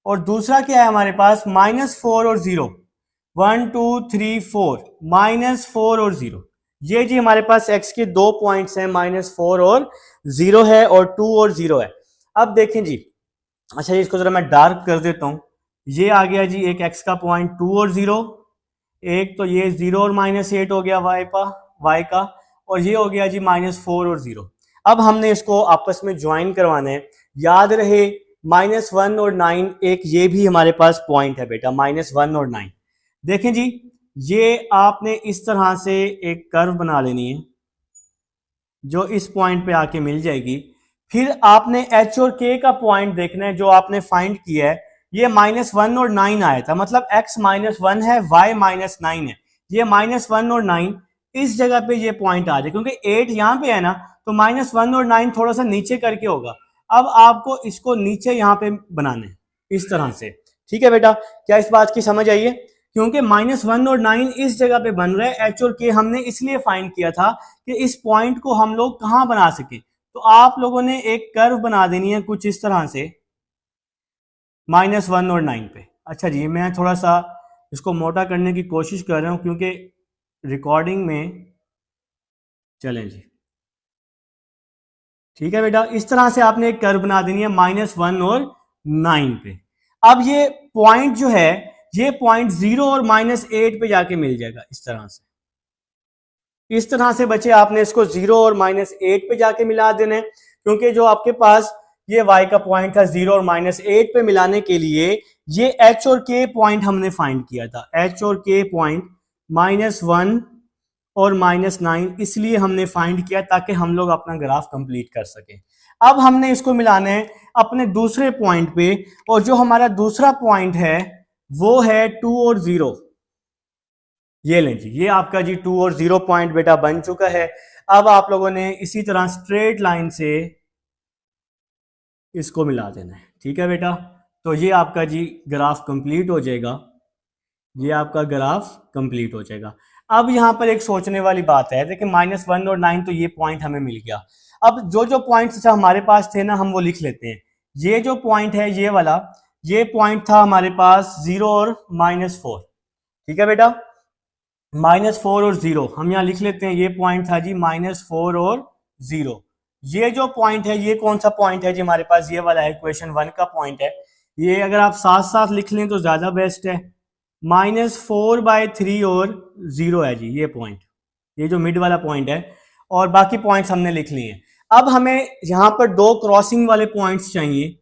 और दूसरा क्या है हमारे पास -4 और 0, 1 2 3 4, -4 और 0। ये जी हमारे पास x के दो पॉइंट्स हैं, -4 और 0 है और 2 और 0 है। अब देखें जी, अच्छा इसको जरा मैं डार्क कर देता हूं, ये आ गया जी एक x का पॉइंट 2 और 0, एक तो ये 0 और -8 हो गया y का, और ये हो गया जी -4 और 0। अब हमने इसको आपस में ज्वाइन करवाना है। याद रहे -1 और 9, एक ये भी हमारे पास पॉइंट है बेटा, -1 और 9। देखें जी ये आपने इस तरह से एक कर्व बना लेनी है जो इस पॉइंट पे आके मिल जाएगी। फिर आपने एच और के का पॉइंट देखना है जो आपने फाइंड किया है। ये -1 और 9 आया था, मतलब x -1 है, y -9 है। ये -1 और 9 इस जगह पे ये पॉइंट आ जाए, क्योंकि 8 यहाँ पे है ना, तो -1 और 9 थोड़ा सा नीचे करके होगा। अब आपको इसको नीचे यहाँ पे बनाना है इस तरह से। ठीक है बेटा, क्या इस बात की समझ आई है? क्योंकि -1 और 9 इस जगह पे बन रहे हैं, एच और के हमने इसलिए फाइंड किया था कि इस पॉइंट को हम लोग कहां बना सके। तो आप लोगों ने एक कर्व बना देनी है कुछ इस तरह से -1 और 9 पे। अच्छा जी, मैं थोड़ा सा इसको मोटा करने की कोशिश कर रहा हूं क्योंकि रिकॉर्डिंग में, चलें जी, ठीक है बेटा, इस तरह से आपने एक कर्व बना देनी है -1 और 9 पे। अब ये पॉइंट जो है, ये पॉइंट 0 और -8 पे जाके मिल जाएगा इस तरह से। इस तरह से बच्चे आपने इसको 0 और -8 पे जाके मिला देना है, क्योंकि जो आपके पास ये y का पॉइंट था 0 और -8 पे मिलाने के लिए ये h और k पॉइंट हमने फाइंड किया था। h और k पॉइंट -1 और -9 इसलिए हमने फाइंड किया ताकि हम लोग अपना ग्राफ कंप्लीट कर सके। अब हमने इसको मिलाना है अपने दूसरे पॉइंट पे, और जो हमारा दूसरा पॉइंट है वो है 2 और 0। ये लें जी, ये आपका जी 2 और 0 पॉइंट बेटा बन चुका है। अब आप लोगों ने इसी तरह स्ट्रेट लाइन से इसको मिला देना है। ठीक है बेटा, तो ये आपका जी ग्राफ कंप्लीट हो जाएगा। ये आपका ग्राफ कंप्लीट हो जाएगा। अब यहाँ पर एक सोचने वाली बात है, देखिए -1 और 9 तो ये पॉइंट हमें मिल गया। अब जो जो पॉइंट्स हमारे पास थे ना, हम वो लिख लेते हैं। ये जो पॉइंट है ये वाला, ये पॉइंट था हमारे पास 0 और -4। ठीक है बेटा, -4 और 0 हम यहाँ लिख लेते हैं। ये पॉइंट था जी -4 और 0। ये जो पॉइंट है ये कौन सा पॉइंट है जी हमारे पास? ये वाला है, इक्वेशन 1 का पॉइंट है। ये अगर आप साथ साथ लिख लें तो ज्यादा बेस्ट है। -4/3 और 0 है जी ये पॉइंट, ये जो मिड वाला पॉइंट है। और बाकी पॉइंट्स हमने लिख लिए हैं। अब हमें यहाँ पर दो क्रॉसिंग वाले पॉइंट्स चाहिए।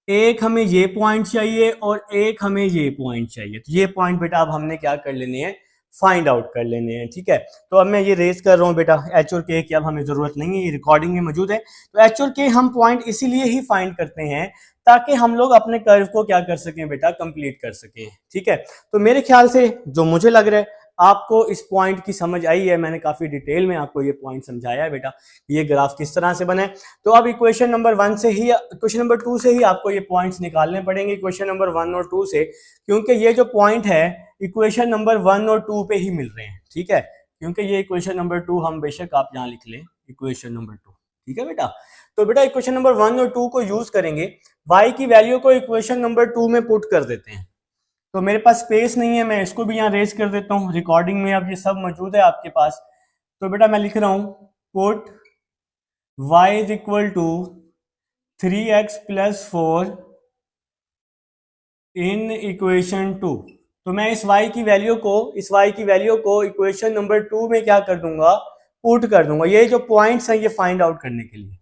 एक हमें ये पॉइंट चाहिए और एक हमें ये पॉइंट चाहिए। तो ये पॉइंट बेटा अब हमने क्या कर लेने हैं, फाइंड आउट कर लेने हैं। ठीक है, तो अब मैं ये रेस कर रहा हूँ बेटा, एच और के की अब हमें जरूरत नहीं है, ये रिकॉर्डिंग में मौजूद है। तो एच और के हम पॉइंट इसीलिए ही फाइंड करते हैं ताकि हम लोग अपने कर्व को क्या कर सकें बेटा, कंप्लीट कर सकें। ठीक है, तो मेरे ख्याल से जो मुझे लग रहा है आपको इस पॉइंट की समझ आई है। मैंने काफी डिटेल में आपको ये पॉइंट समझाया है बेटा, ये ग्राफ किस तरह से बने। तो अब इक्वेशन नंबर 1 से ही, इक्वेशन नंबर 2 से ही आपको ये पॉइंट्स निकालने पड़ेंगे, इक्वेशन नंबर 1 और 2 से, क्योंकि ये जो पॉइंट है इक्वेशन नंबर 1 और 2 पे ही मिल रहे हैं। ठीक है, क्योंकि ये इक्वेशन नंबर 2 हम बेशक आप यहाँ लिख लें, इक्वेशन नंबर 2। ठीक है बेटा, तो बेटा इक्वेशन नंबर 1 और 2 को यूज करेंगे, y की वैल्यू को इक्वेशन नंबर 2 में पुट कर देते हैं। तो मेरे पास स्पेस नहीं है, मैं इसको भी यहाँ रेज कर देता हूँ। रिकॉर्डिंग में अब ये सब मौजूद है आपके पास। तो बेटा मैं लिख रहा हूँ put y is equal to 3x + 4 in equation 2। तो मैं इस y की वैल्यू को इक्वेशन नंबर 2 में क्या कर दूंगा, पुट कर दूंगा। ये जो पॉइंट्स हैं ये फाइंड आउट करने के लिए।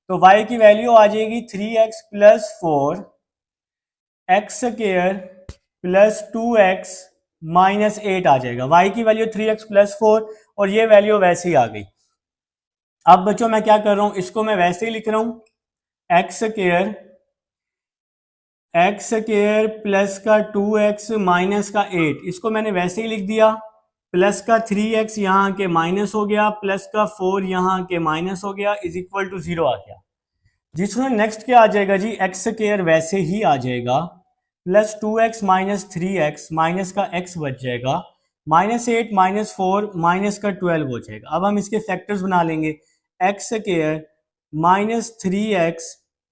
तो y की वैल्यू आ जाएगी 3x + 4 x² + 2x - 8 आ जाएगा। y की वैल्यू 3x + 4 और ये वैल्यू वैसे ही आ गई। अब बच्चों मैं क्या कर रहा हूं, इसको मैं वैसे ही लिख रहा हूं, x² प्लस का 2x माइनस का 8, इसको मैंने वैसे ही लिख दिया। प्लस का 3x यहाँ के माइनस हो गया, प्लस का 4 यहाँ के माइनस हो गया, इज इक्वल टू 0 आ गया। जिसमें नेक्स्ट क्या आ जाएगा जी, x² वैसे ही आ जाएगा, प्लस 2x - 3x माइनस का x बच जाएगा, -8 - 4 माइनस का 12 हो जाएगा। अब हम इसके फैक्टर्स बना लेंगे, x² -3x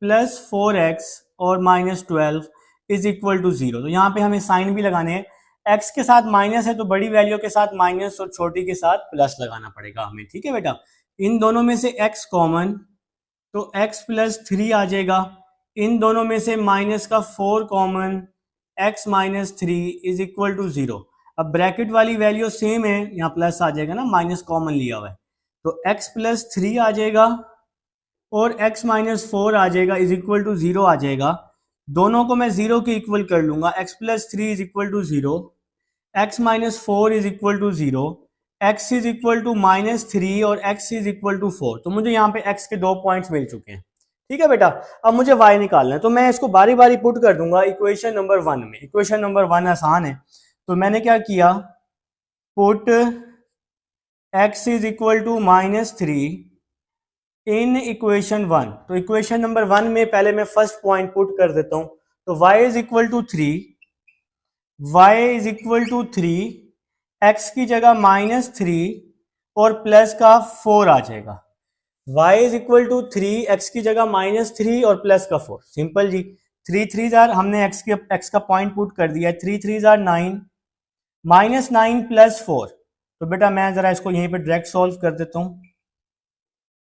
+ 4x और -12 इज इक्वल टू 0। तो यहाँ पे हमें साइन भी लगाने हैं, x के साथ माइनस है तो बड़ी वैल्यू के साथ माइनस और छोटी के साथ प्लस लगाना पड़ेगा हमें। ठीक है बेटा, इन दोनों में से x कॉमन, तो x + 3 आ जाएगा। इन दोनों में से माइनस का 4 common, x - 3 is equal to 0। अब ब्रैकेट वाली वैल्यू सेम है, यहाँ प्लस आ जाएगा ना, माइनस कॉमन लिया हुआ है, तो x + 3 आ जाएगा और x - 4 आ जाएगा, इज इक्वल टू 0 आ जाएगा। दोनों को मैं 0 के इक्वल कर लूंगा, x + 3 is equal to 0, x minus 4 is equal to 0, x is equal to -3 और x इज इक्वल टू 4। तो मुझे यहाँ पे x के 2 पॉइंट्स मिल चुके हैं। ठीक है बेटा, अब मुझे y निकालना है, तो मैं इसको बारी बारी पुट कर दूंगा इक्वेशन नंबर 1 में। इक्वेशन नंबर 1 आसान है, तो मैंने क्या किया, put x is equal to -3 in equation 1। तो इक्वेशन नंबर 1 में पहले मैं फर्स्ट पॉइंट पुट कर देता हूं, तो y is equal to 3, y is equal to 3, x की जगह -3 और प्लस का 4 आ जाएगा। y is equal to 3, x की जगह -3 और प्लस का 4। सिंपल जी, 3 3 जार हमने x का पॉइंट पुट कर दिया है, 3 3 जार 9, -9 प्लस 4। तो बेटा मैं जरा इसको यहीं पे डायरेक्ट सॉल्व कर देता हूं।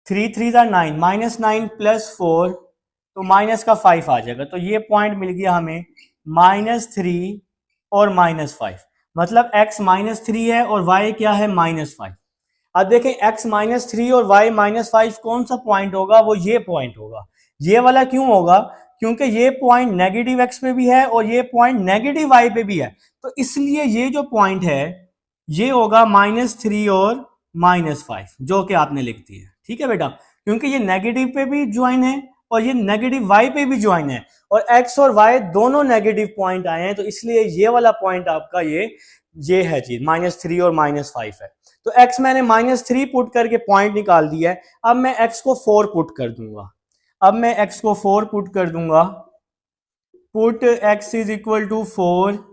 3 3 जार 9, -9 प्लस 4, तो माइनस का 5 आ जाएगा। तो ये पॉइंट मिल गया हमें -3 और -5, मतलब x -3 है और y क्या है, -5। अब देखें x -3 और y -5 कौन सा पॉइंट होगा, वो ये पॉइंट होगा। ये वाला क्यों होगा, क्योंकि ये पॉइंट नेगेटिव x पे भी है और ये पॉइंट नेगेटिव y पे भी है, तो इसलिए ये जो पॉइंट है ये होगा -3 और -5, जो कि आपने लिख दिया। ठीक है बेटा, क्योंकि ये नेगेटिव पे भी ज्वाइन है और ये नेगेटिव y पे भी ज्वाइन है, और x और y दोनों नेगेटिव पॉइंट आए हैं, तो इसलिए ये वाला पॉइंट आपका ये है जी, -3 और -5 है। तो x मैंने -3 पुट करके पॉइंट निकाल दिया है। अब मैं x को 4 पुट कर दूंगा। अब मैं x को 4 पुट कर दूंगा, put x is equal to 4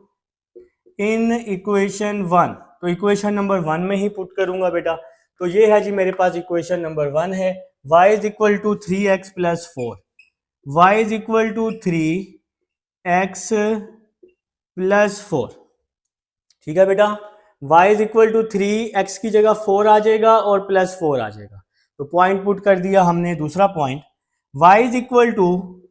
in equation 1। तो इक्वेशन नंबर 1 में ही पुट करूंगा बेटा। तो ये है जी मेरे पास इक्वेशन नंबर 1 है, y is equal to 3x plus 4, y is equal to 3x plus 4। ठीक है बेटा, y is equal to 3, x की जगह 4 आ जाएगा और प्लस 4 आ जाएगा। तो पॉइंट पुट कर दिया हमने। दूसरा point, y is equal to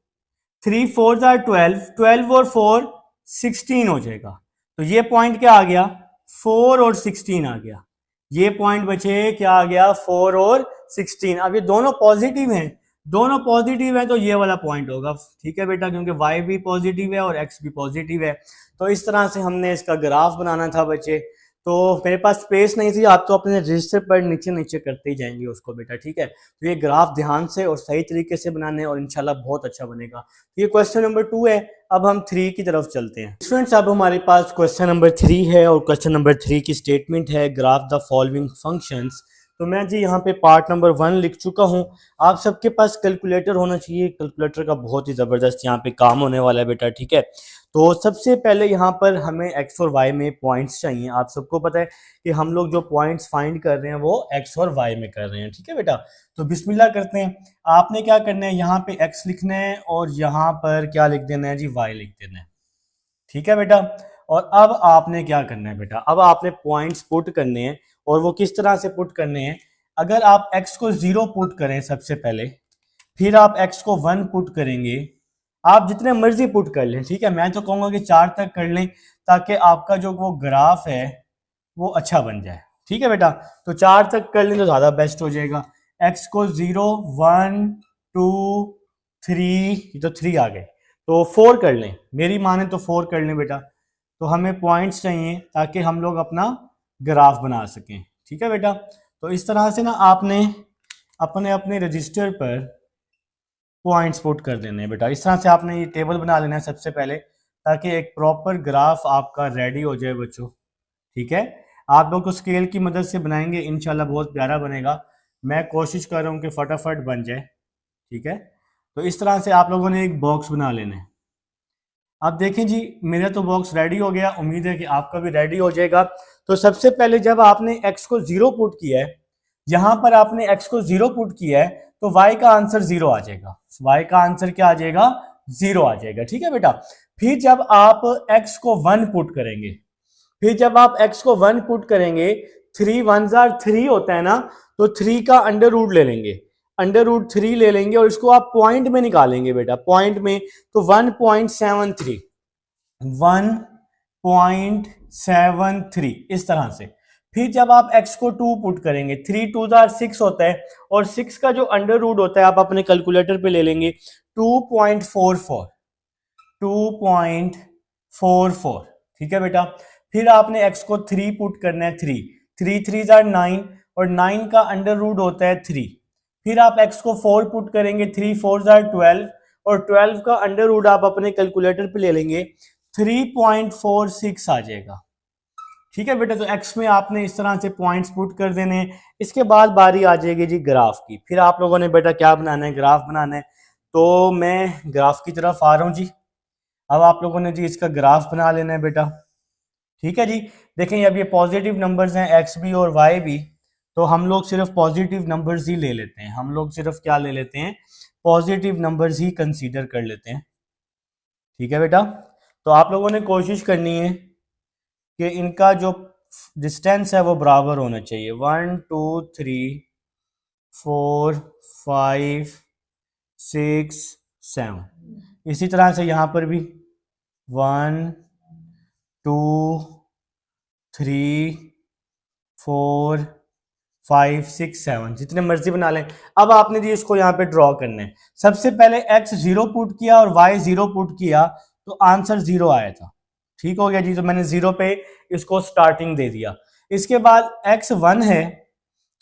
3 4 12, 12 और 4 16 हो जाएगा। तो ये पॉइंट क्या आ गया, 4 और 16 आ गया। ये पॉइंट बचे क्या आ गया, 4 और 16। अब ये दोनों पॉजिटिव हैं, दोनों पॉजिटिव है, तो ये वाला पॉइंट होगा। ठीक है बेटा, क्योंकि y भी पॉजिटिव है और x भी पॉजिटिव है। तो इस तरह से हमने इसका ग्राफ बनाना था बच्चे। तो मेरे पास स्पेस नहीं थी, आप तो अपने रजिस्टर पर नीचे नीचे करते ही जाएंगे उसको बेटा। ठीक है, तो ये ग्राफ ध्यान से और सही तरीके से बनाने और इंशाल्लाह बहुत अच्छा बनेगा। तो ये क्वेश्चन नंबर 2 है। अब हम 3 की तरफ चलते हैं स्टूडेंट्स। अब हमारे पास क्वेश्चन नंबर 3 है और क्वेश्चन नंबर 3 की स्टेटमेंट है, ग्राफ द फॉलोइंग फंक्शंस। तो मैं जी यहाँ पे पार्ट नंबर 1 लिख चुका हूँ। आप सबके पास कैलकुलेटर होना चाहिए, कैलकुलेटर का बहुत ही ज़बरदस्त यहाँ पे काम होने वाला है बेटा। ठीक है, तो सबसे पहले यहाँ पर हमें x और y में पॉइंट्स चाहिए। आप सबको पता है कि हम लोग जो पॉइंट्स फाइंड कर रहे हैं वो x और y में कर रहे हैं। ठीक है बेटा, तो बिस्मिल्लाह करते हैं। आपने क्या करना है, यहाँ पे x लिखना है और यहाँ पर क्या लिख देना है जी, y लिख देना है। ठीक है बेटा, और अब आपने क्या करना है बेटा, अब आपने पॉइंट्स पुट करने हैं। और वो किस तरह से पुट करने हैं, अगर आप x को 0 पुट करें सबसे पहले, फिर आप x को 1 पुट करेंगे, आप जितने मर्जी पुट कर लें। ठीक है, मैं तो कहूँगा कि 4 तक कर लें, ताकि आपका जो वो ग्राफ है वो अच्छा बन जाए। ठीक है बेटा, तो 4 तक कर लें तो ज़्यादा बेस्ट हो जाएगा। x को 0 1 2 3, तो 3 आ गए, तो 4 कर लें, मेरी माने तो 4 कर लें बेटा। तो हमें पॉइंट्स चाहिए ताकि हम लोग अपना ग्राफ बना सकें। ठीक है बेटा, तो इस तरह से ना आपने अपने अपने रजिस्टर पर पॉइंट्स पुट कर देने हैं बेटा। इस तरह से आपने ये टेबल बना लेना है सबसे पहले, ताकि एक प्रॉपर ग्राफ आपका रेडी हो जाए बच्चों। ठीक है, आप लोग को स्केल की मदद से बनाएंगे, इंशाल्लाह बहुत प्यारा बनेगा। मैं कोशिश कर रहा हूँ कि फटाफट बन जाए। ठीक है, तो इस तरह से आप लोगों ने एक बॉक्स बना लेना है। अब देखें जी, मेरा तो बॉक्स रेडी हो गया, उम्मीद है कि आपका भी रेडी हो जाएगा। तो सबसे पहले जब आपने x को 0 पुट किया है, यहां पर आपने x को 0 पुट किया है, तो y का आंसर 0 आ जाएगा। y का आंसर क्या आ जाएगा, 0 आ जाएगा। ठीक है बेटा, फिर जब आप x को 1 पुट करेंगे, फिर जब आप x को 1 पुट करेंगे, 3 1 3 होता है ना, तो 3 का अंडर रूट ले लेंगे, अंडर रूट 3 ले लेंगे और इसको आप पॉइंट में निकालेंगे बेटा, पॉइंट में। तो 1.73, 1.73 इस तरह से। फिर जब आप x को 2 पुट करेंगे, 3 2 6 होता है, और 6 का जो अंडर रूट होता है आप अपने कैलकुलेटर पे ले लेंगे, 2.44, 2.44। ठीक है बेटा, फिर आपने x को 3 पुट करना है, 3 3 3 जार 9 और 9 का अंडर रूट होता है 3। फिर आप x को 4 पुट करेंगे, 3 4 जार 12 और 12 का अंडर रूट आप अपने कैलकुलेटर पे ले लेंगे, 3.46 आ जाएगा। ठीक है बेटा, तो x में आपने इस तरह से पॉइंट्स पुट कर देने हैं। इसके बाद बारी आ जाएगी जी ग्राफ की। फिर आप लोगों ने बेटा क्या बनाना है, ग्राफ बनाना है। तो मैं ग्राफ की तरफ आ रहा हूँ जी। अब आप लोगों ने जी इसका ग्राफ बना लेना है बेटा। ठीक है जी, देखें अब ये पॉजिटिव नंबर्स हैं एक्स भी और वाई भी, तो हम लोग सिर्फ पॉजिटिव नंबर्स ही ले लेते हैं। हम लोग सिर्फ क्या ले लेते हैं, पॉजिटिव नंबर्स ही कंसीडर कर लेते हैं। ठीक है बेटा, तो आप लोगों ने कोशिश करनी है कि इनका जो डिस्टेंस है वो बराबर होना चाहिए। 1 2 3 4 5 6 7। इसी तरह से यहाँ पर भी 1 2 3 4 5 6 7 जितने मर्जी बना लें। अब आपने जी इसको यहाँ पे ड्रॉ करना है। सबसे पहले x 0 पुट किया और y 0 पुट किया तो आंसर 0 आया था। ठीक हो गया जी, तो मैंने 0 पे इसको स्टार्टिंग दे दिया। इसके बाद x 1 है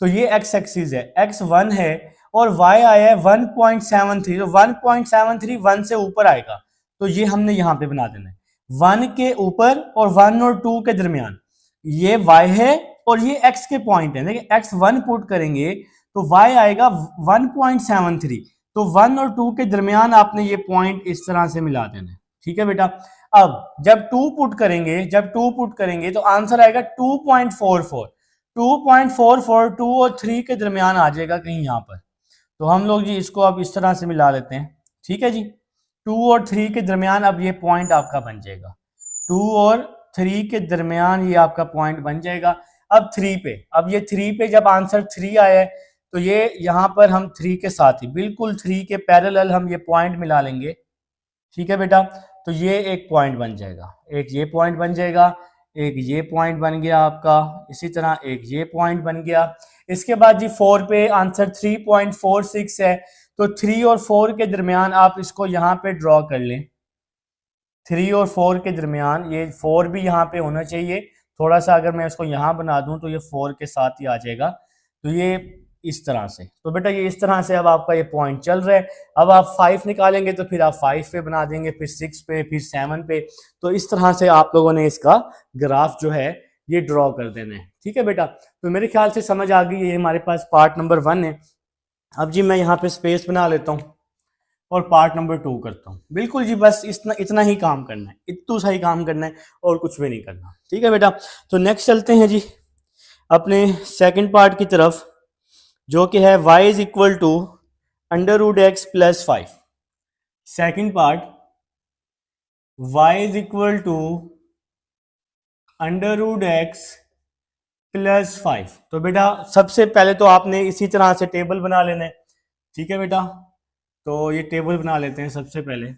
तो ये x एक्सिस है, x 1 है और y आया है 1.73, तो 1.73 1 से ऊपर आएगा तो ये हमने यहाँ पे बना देना है 1 के ऊपर और 1 और 2 के दरमियान। ये y है और ये x के पॉइंट है। देखिए x 1 पुट करेंगे तो y आएगा 1.73, तो 1 और 2 के दरमियान आपने ये पॉइंट इस तरह से मिला देना है। ठीक है बेटा, अब जब 2 पुट करेंगे तो आंसर आएगा 2.44। 2.44 2 और 3 के दरमियान आ जाएगा कहीं यहाँ पर। तो हम लोग जी इसको अब इस तरह से मिला लेते हैं। ठीक है जी, 2 और 3 के दरमियान अब ये पॉइंट आपका बन जाएगा। 2 और 3 के दरमियान ये आपका पॉइंट बन जाएगा। अब 3 पे, अब ये 3 पे जब आंसर 3 आया है तो ये यहाँ पर हम 3 के साथ ही बिल्कुल 3 के पैरेलल हम ये पॉइंट मिला लेंगे। ठीक है बेटा, तो ये एक पॉइंट बन जाएगा, एक ये पॉइंट बन जाएगा, एक ये पॉइंट बन गया आपका, इसी तरह एक ये पॉइंट बन गया। इसके बाद जी 4 पे आंसर 3.46 है तो 3 और 4 के दरमियान आप इसको यहाँ पे ड्रॉ कर लें। 3 और 4 के दरमियान ये 4 भी यहाँ पे होना चाहिए। थोड़ा सा अगर मैं इसको यहाँ बना दूं तो ये 4 के साथ ही आ जाएगा। तो ये इस तरह से, तो बेटा ये इस तरह से अब आपका ये पॉइंट चल रहा है। अब आप 5 निकालेंगे तो फिर आप 5 पे बना देंगे, फिर 6 पे, फिर 7 पे। तो इस तरह से आप लोगों ने इसका ग्राफ जो है ये ड्रॉ कर देना है। ठीक है बेटा, तो मेरे ख्याल से समझ आ गई। ये हमारे पास पार्ट नंबर 1 है। अब जी मैं यहाँ पे स्पेस बना लेता हूँ और पार्ट नंबर 2 करता हूँ। बिल्कुल जी, बस इतना ही काम करना है, इतना सा ही काम करना है और कुछ भी नहीं करना। ठीक है बेटा, तो नेक्स्ट चलते हैं जी अपने सेकंड पार्ट की तरफ, जो कि है y is equal to √x plus 5। Second part, y is equal to √x plus 5। तो बेटा सबसे पहले तो आपने इसी तरह से टेबल बना लेना है। ठीक है बेटा, तो ये टेबल बना लेते हैं। सबसे पहले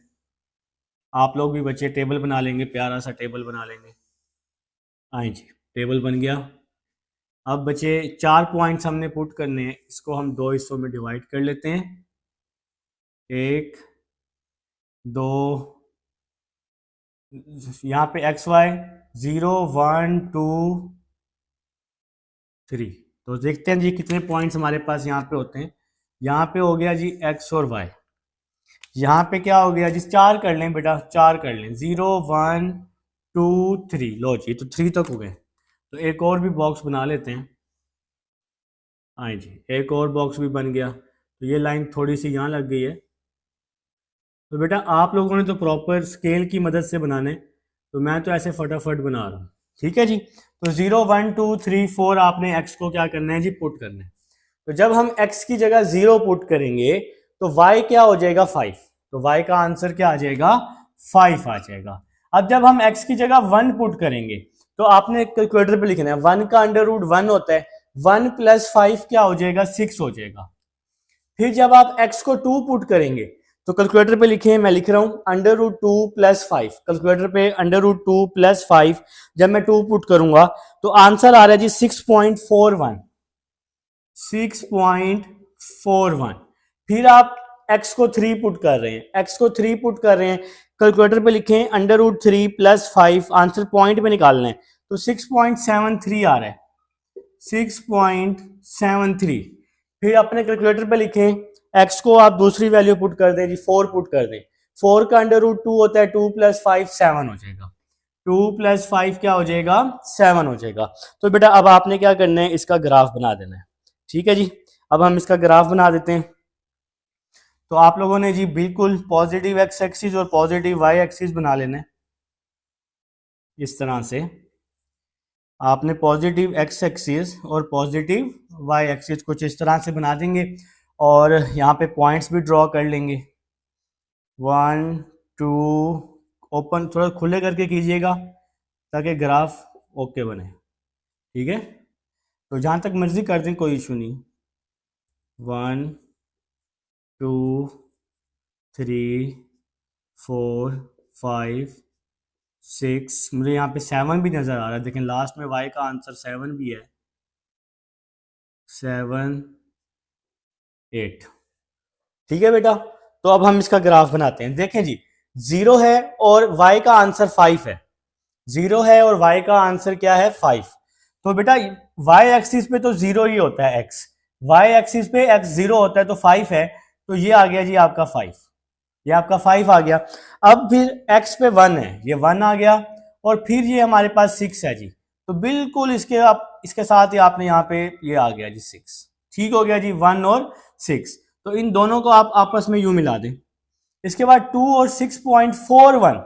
आप लोग भी बच्चे टेबल बना लेंगे, प्यारा सा टेबल बना लेंगे। हाँ जी, टेबल बन गया। अब बच्चे 4 पॉइंट्स हमने पुट करने हैं, इसको हम 2 हिस्सों में डिवाइड कर लेते हैं। 1 2, यहाँ पे एक्स वाई 0 1 2 3। तो देखते हैं जी कितने पॉइंट्स हमारे पास यहाँ पे होते हैं। यहाँ पे हो गया जी एक्स और वाई। यहाँ पे क्या हो गया जी, 4 कर लें बेटा, 4 कर लें, 0 1 2 3। लो जी, तो 3 तक हो गए। तो एक और भी बॉक्स बना लेते हैं। हाँ जी, एक और बॉक्स भी बन गया। तो ये लाइन थोड़ी सी यहाँ लग गई है। तो बेटा आप लोगों ने तो प्रॉपर स्केल की मदद से बनाने, तो मैं तो ऐसे फटाफट बना रहा हूँ। ठीक है जी, तो 0 1 2 3 4 आपने x को क्या करना है जी, पुट करना है। तो जब हम x की जगह 0 पुट करेंगे तो y क्या हो जाएगा, 5। तो y का आंसर क्या आ जाएगा, 5 आ जाएगा। अब जब हम x की जगह 1 पुट करेंगे तो आपने कैलकुलेटर पे लिखना है, 1 का √1 होता है, 1 प्लस 5 क्या हो जाएगा, 6 हो जाएगा। फिर जब आप x को 2 पुट करेंगे तो कैलकुलेटर पे लिखे, मैं लिख रहा हूं √2 प्लस 5। कैलकुलेटर पे √2 प्लस 5 जब मैं 2 पुट करूंगा तो आंसर आ रहा है जी 6.41। 6.41। फिर आप x को 3 पुट कर रहे हैं, x को 3 पुट कर रहे हैं, कैलकुलेटर पे लिखें √3 प्लस 5, आंसर पॉइंट पे निकालना है। तो 6.73 आ रहा है, 6.73। फिर अपने कैलकुलेटर पे लिखें x को आप दूसरी वैल्यू पुट कर दें जी, 4 पुट कर दें। 4 का √2 होता है 2 + 5 7 हो जाएगा, 2 + 5 क्या हो जाएगा 7 हो जाएगा। तो बेटा अब आपने क्या करना है, इसका ग्राफ बना देना है। ठीक है जी, अब हम इसका ग्राफ बना देते हैं। तो आप लोगों ने जी बिल्कुल पॉजिटिव x एक्सिस और पॉजिटिव y एक्सिस बना लेना है। इस तरह से आपने पॉजिटिव x एक्सिस और पॉजिटिव y एक्सिस कुछ इस तरह से बना देंगे और यहाँ पे पॉइंट्स भी ड्रॉ कर लेंगे। 1 2, ओपन थोड़ा खुले करके कीजिएगा ताकि ग्राफ ओके बने। ठीक है, तो जहाँ तक मर्जी कर दें, कोई इशू नहीं। 1 2 3 4 5 6, मुझे यहाँ पे 7 भी नजर आ रहा है, लेकिन लास्ट में y का आंसर 7 भी है, 7 8। ठीक है बेटा, तो अब हम इसका ग्राफ बनाते हैं। देखें जी, 0 है और y का आंसर 5 है, 0 है और y का आंसर क्या है 5। तो बेटा y एक्सिस पे तो 0 ही होता है x, y एक्सिस पे x 0 होता है, तो 5 है, तो ये आ गया जी आपका 5, ये आपका 5 आ गया। अब फिर x पे 1 है, ये 1 आ गया, और फिर ये हमारे पास 6 है जी, तो बिल्कुल इसके साथ ही आपने यहाँ पे ये आ गया जी 6। ठीक हो गया जी, 1 और 6, तो इन दोनों को आप आपस में यूं मिला दें। इसके बाद 2 और 6.41,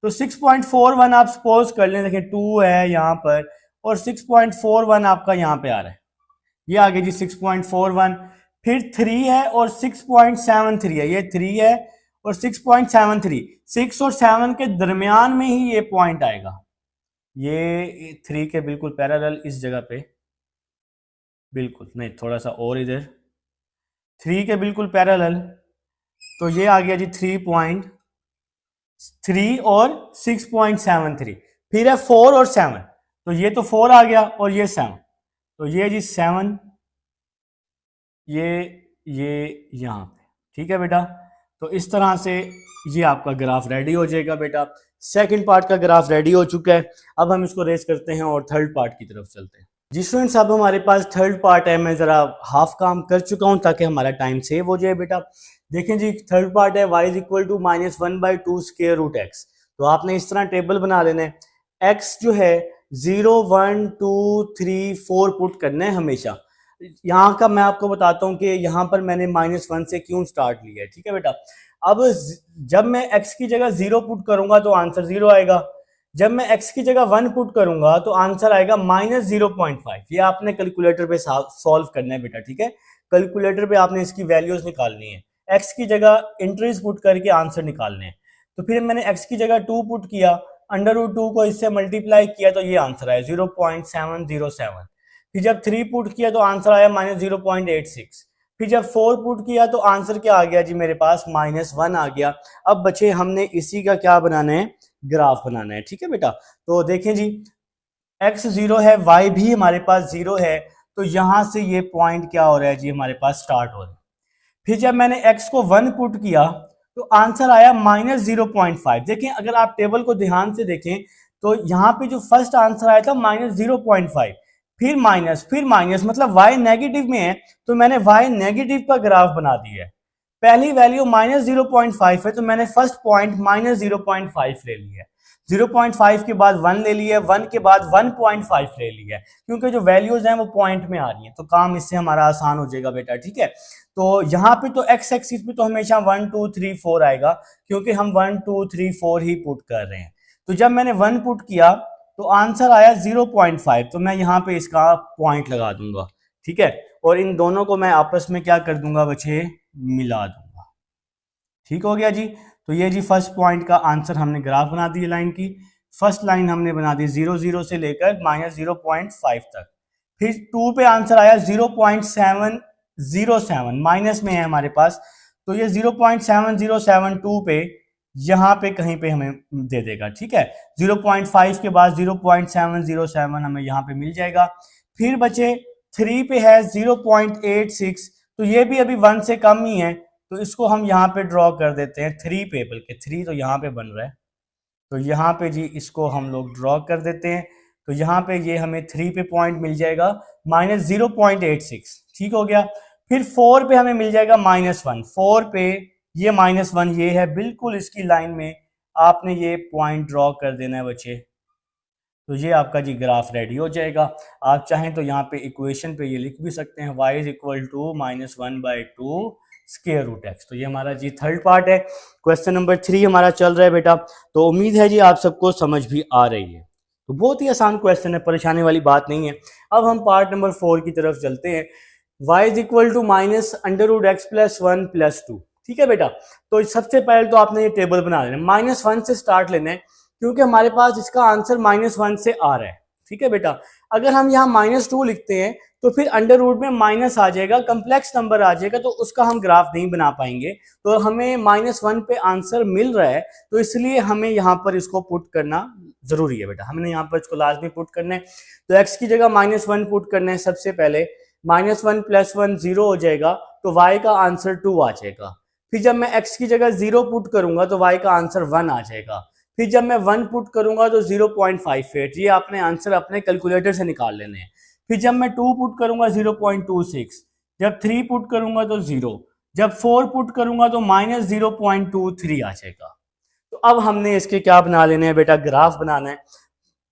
तो 6.41 आप सपोज कर लें, देखिए 2 है यहाँ पर और 6.41 आपका यहाँ पे आ रहा है, ये आ गया जी 6.41। फिर 3 है और 6.73 है, ये 3 है और 6.73, 6 और 7 के दरमियान में ही ये पॉइंट आएगा, ये 3 के बिल्कुल पैरेलल इस जगह पे, बिल्कुल नहीं, थोड़ा सा और इधर 3 के बिल्कुल पैरेलल, तो ये आ गया जी 3.3 और 6.73। फिर है 4 और 7, तो ये तो 4 आ गया और ये 7, तो ये जी 7, ये यहाँ पे। ठीक है बेटा, तो इस तरह से ये आपका ग्राफ रेडी हो जाएगा बेटा। सेकंड पार्ट का ग्राफ रेडी हो चुका है, अब हम इसको रेस करते हैं और थर्ड पार्ट की तरफ चलते हैं। जी स्टूडेंट्स, अब हमारे पास थर्ड पार्ट है, मैं ज़रा हाफ काम कर चुका हूँ ताकि हमारा टाइम सेव हो जाए बेटा। देखें जी, थर्ड पार्ट है y = -1/2 स्क्वायर रूट x। तो आपने इस तरह टेबल बना लेना है, x जो है 0 1 2 3 4 पुट करना है हमेशा। यहाँ का मैं आपको बताता हूँ कि यहाँ पर मैंने -1 से क्यों स्टार्ट लिया है। ठीक है बेटा, अब जब मैं x की जगह 0 पुट करूंगा तो आंसर 0 आएगा, जब मैं x की जगह 1 पुट करूंगा तो आंसर आएगा -0.5। ये आपने कैलकुलेटर पे सॉल्व करना है बेटा। ठीक है, कैलकुलेटर पे आपने इसकी वैल्यूज निकालनी है, x की जगह एंट्रीज पुट करके आंसर निकालने हैं। तो फिर मैंने x की जगह 2 पुट किया, √2 को इससे मल्टीप्लाई किया तो ये आंसर आया 0.707। फिर जब 3 पुट किया तो आंसर आया -0.86। फिर जब 4 पुट किया तो आंसर क्या आ गया जी मेरे पास -1 आ गया। अब बच्चे हमने इसी का क्या बनाना है, ग्राफ बनाना है। ठीक है बेटा, तो देखें जी, x 0 है, y भी हमारे पास 0 है, तो यहां से ये पॉइंट क्या हो रहा है जी हमारे पास स्टार्ट हो रहा है। फिर जब मैंने x को 1 पुट किया तो आंसर आया -0.5। देखें, अगर आप टेबल को ध्यान से देखें तो यहाँ पे जो फर्स्ट आंसर आया था -0.5, फिर माइनस, मतलब y नेगेटिव में है, तो मैंने y नेगेटिव का ग्राफ बना दिया है। पहली वैल्यू -0.5 है, तो मैंने फर्स्ट पॉइंट -0.5 ले लिया है, 0.5 के बाद 1 ले लिया, 1 के बाद 1.5 ले लिया, क्योंकि जो वैल्यूज हैं वो पॉइंट में आ रही हैं, तो काम इससे हमारा आसान हो जाएगा बेटा। ठीक है, तो यहाँ पे तो x एक्सिस पे तो हमेशा 1 2 3 4 आएगा, क्योंकि हम 1 2 3 4 ही पुट कर रहे हैं। तो जब मैंने 1 पुट किया तो आंसर आया 0.5, तो मैं यहाँ पे इसका पॉइंट लगा दूंगा। ठीक है, और इन दोनों को मैं आपस में क्या कर दूंगा बच्चे, मिला दूंगा। ठीक हो गया जी, तो ये जी फर्स्ट पॉइंट का आंसर हमने ग्राफ बना दी लाइन की। फर्स्ट लाइन हमने बना दी 0 0 से लेकर -0.5 तक। फिर 2 पे आंसर आया 0.707, माइनस में है हमारे पास, तो ये 0.7072 पे यहाँ पे कहीं पे हमें दे देगा। ठीक है, 0.5 के बाद 0.707 हमें यहाँ पे मिल जाएगा। फिर बचे 3 पे है 0.86, तो ये भी अभी 1 से कम ही है, तो इसको हम यहाँ पे ड्रॉ कर देते हैं 3 पे, बल्कि 3 तो यहाँ पे बन रहा है, तो यहाँ पे जी इसको हम लोग ड्रॉ कर देते हैं। तो यहाँ पे ये हमें 3 पे पॉइंट मिल जाएगा -0.86, ठीक हो गया। फिर 4 पे हमें मिल जाएगा -1, 4 पे ये -1 ये है, बिल्कुल इसकी लाइन में आपने ये पॉइंट ड्रॉ कर देना है बच्चे। तो ये आपका जी ग्राफ रेडी हो जाएगा। आप चाहें तो यहाँ पे इक्वेशन पे ये लिख भी सकते हैं y is equal to -1/2 square root x। तो ये हमारा जी थर्ड पार्ट है। क्वेश्चन नंबर 3 हमारा चल रहा है बेटा। तो उम्मीद है जी आप सबको समझ भी आ रही है। तो बहुत ही आसान क्वेश्चन है, परेशानी वाली बात नहीं है। अब हम पार्ट नंबर 4 की तरफ चलते हैं। y is equal to -√x + 1 + 2, ठीक है बेटा। तो सबसे पहले तो आपने ये टेबल बना लेना, -1 से स्टार्ट लेना है क्योंकि हमारे पास इसका आंसर -1 से आ रहा है, ठीक है बेटा। अगर हम यहाँ -2 लिखते हैं तो फिर अंडर रूट में माइनस आ जाएगा, कम्प्लेक्स नंबर आ जाएगा, तो उसका हम ग्राफ नहीं बना पाएंगे। तो हमें -1 पे आंसर मिल रहा है, तो इसलिए हमें यहाँ पर इसको पुट करना जरूरी है बेटा। हमने यहाँ पर इसको लाजमी पुट करना है। तो x की जगह -1 पुट करना है। सबसे पहले -1 + 1 0 हो जाएगा, तो y का आंसर 2 आ जाएगा। फिर जब मैं x की जगह 0 पुट करूंगा तो y का आंसर 1 आ जाएगा। फिर जब मैं 1 पुट करूंगा तो 0.58, ये आपने आंसर अपने कैलकुलेटर से निकाल लेने हैं। फिर जब मैं 2 पुट करूंगा 0.26, जब 3 पुट करूंगा तो 0, जब 4 पुट करूंगा तो -0.23 आ जाएगा। तो अब हमने इसके क्या बना लेने हैं बेटा, ग्राफ बनाना है।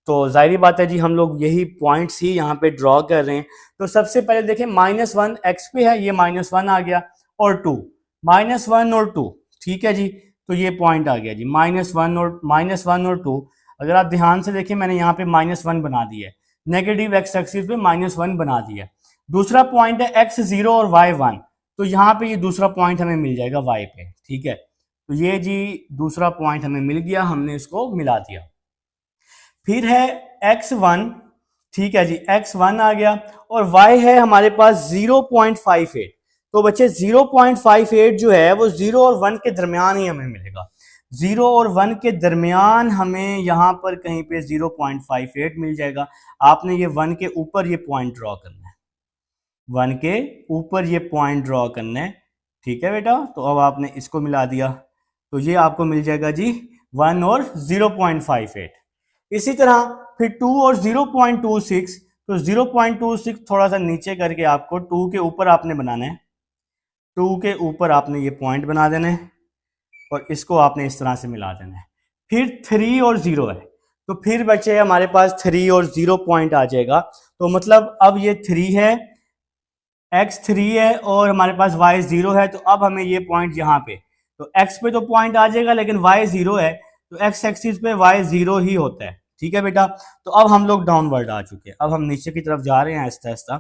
तो जाहिर बात है जी हम लोग यही पॉइंट्स ही यहाँ पे ड्रॉ कर रहे हैं। तो सबसे पहले देखें -1 x पे है, ये -1 आ गया, और 2 -1 और 2, ठीक है जी। तो ये पॉइंट आ गया जी -1 और 2। अगर आप ध्यान से देखें मैंने यहाँ पे -1 बना दिया है, नेगेटिव x एक्सिस पे -1 बना दिया। दूसरा पॉइंट है x0 और y1, तो यहाँ पे ये दूसरा पॉइंट हमें मिल जाएगा y पे, ठीक है। तो ये जी दूसरा पॉइंट हमें मिल गया, हमने इसको मिला दिया। फिर है x1, ठीक है जी, x1 आ गया, और y है हमारे पास 0.58। तो बच्चे 0.58 जो है वो 0 और 1 के दरमियान ही हमें मिलेगा। 0 और 1 के दरमियान हमें यहाँ पर कहीं पे 0.58 मिल जाएगा। आपने ये 1 के ऊपर ये पॉइंट ड्रॉ करना है, 1 के ऊपर ये पॉइंट ड्रॉ करना है, ठीक है बेटा। तो अब आपने इसको मिला दिया, तो ये आपको मिल जाएगा जी 1 और 0.58। इसी तरह फिर 2 और 0.26, तो 0.26 थोड़ा सा नीचे करके आपको 2 के ऊपर आपने बनाना है, 2 के ऊपर आपने ये पॉइंट बना देना है, और इसको आपने इस तरह से मिला देना है। फिर 3 और 0 है, तो फिर बचे हमारे पास 3 और 0 पॉइंट आ जाएगा। तो मतलब अब ये 3 है, x3 है, और हमारे पास y0 है। तो अब हमें ये पॉइंट यहाँ पे, तो x पे तो पॉइंट आ जाएगा, लेकिन y0 है, तो x एक्सिस पे y0 ही होता है, ठीक है बेटा। तो अब हम लोग डाउनवर्ड आ चुके हैं, अब हम नीचे की तरफ जा रहे हैं आहिस्ता आहिस्ता।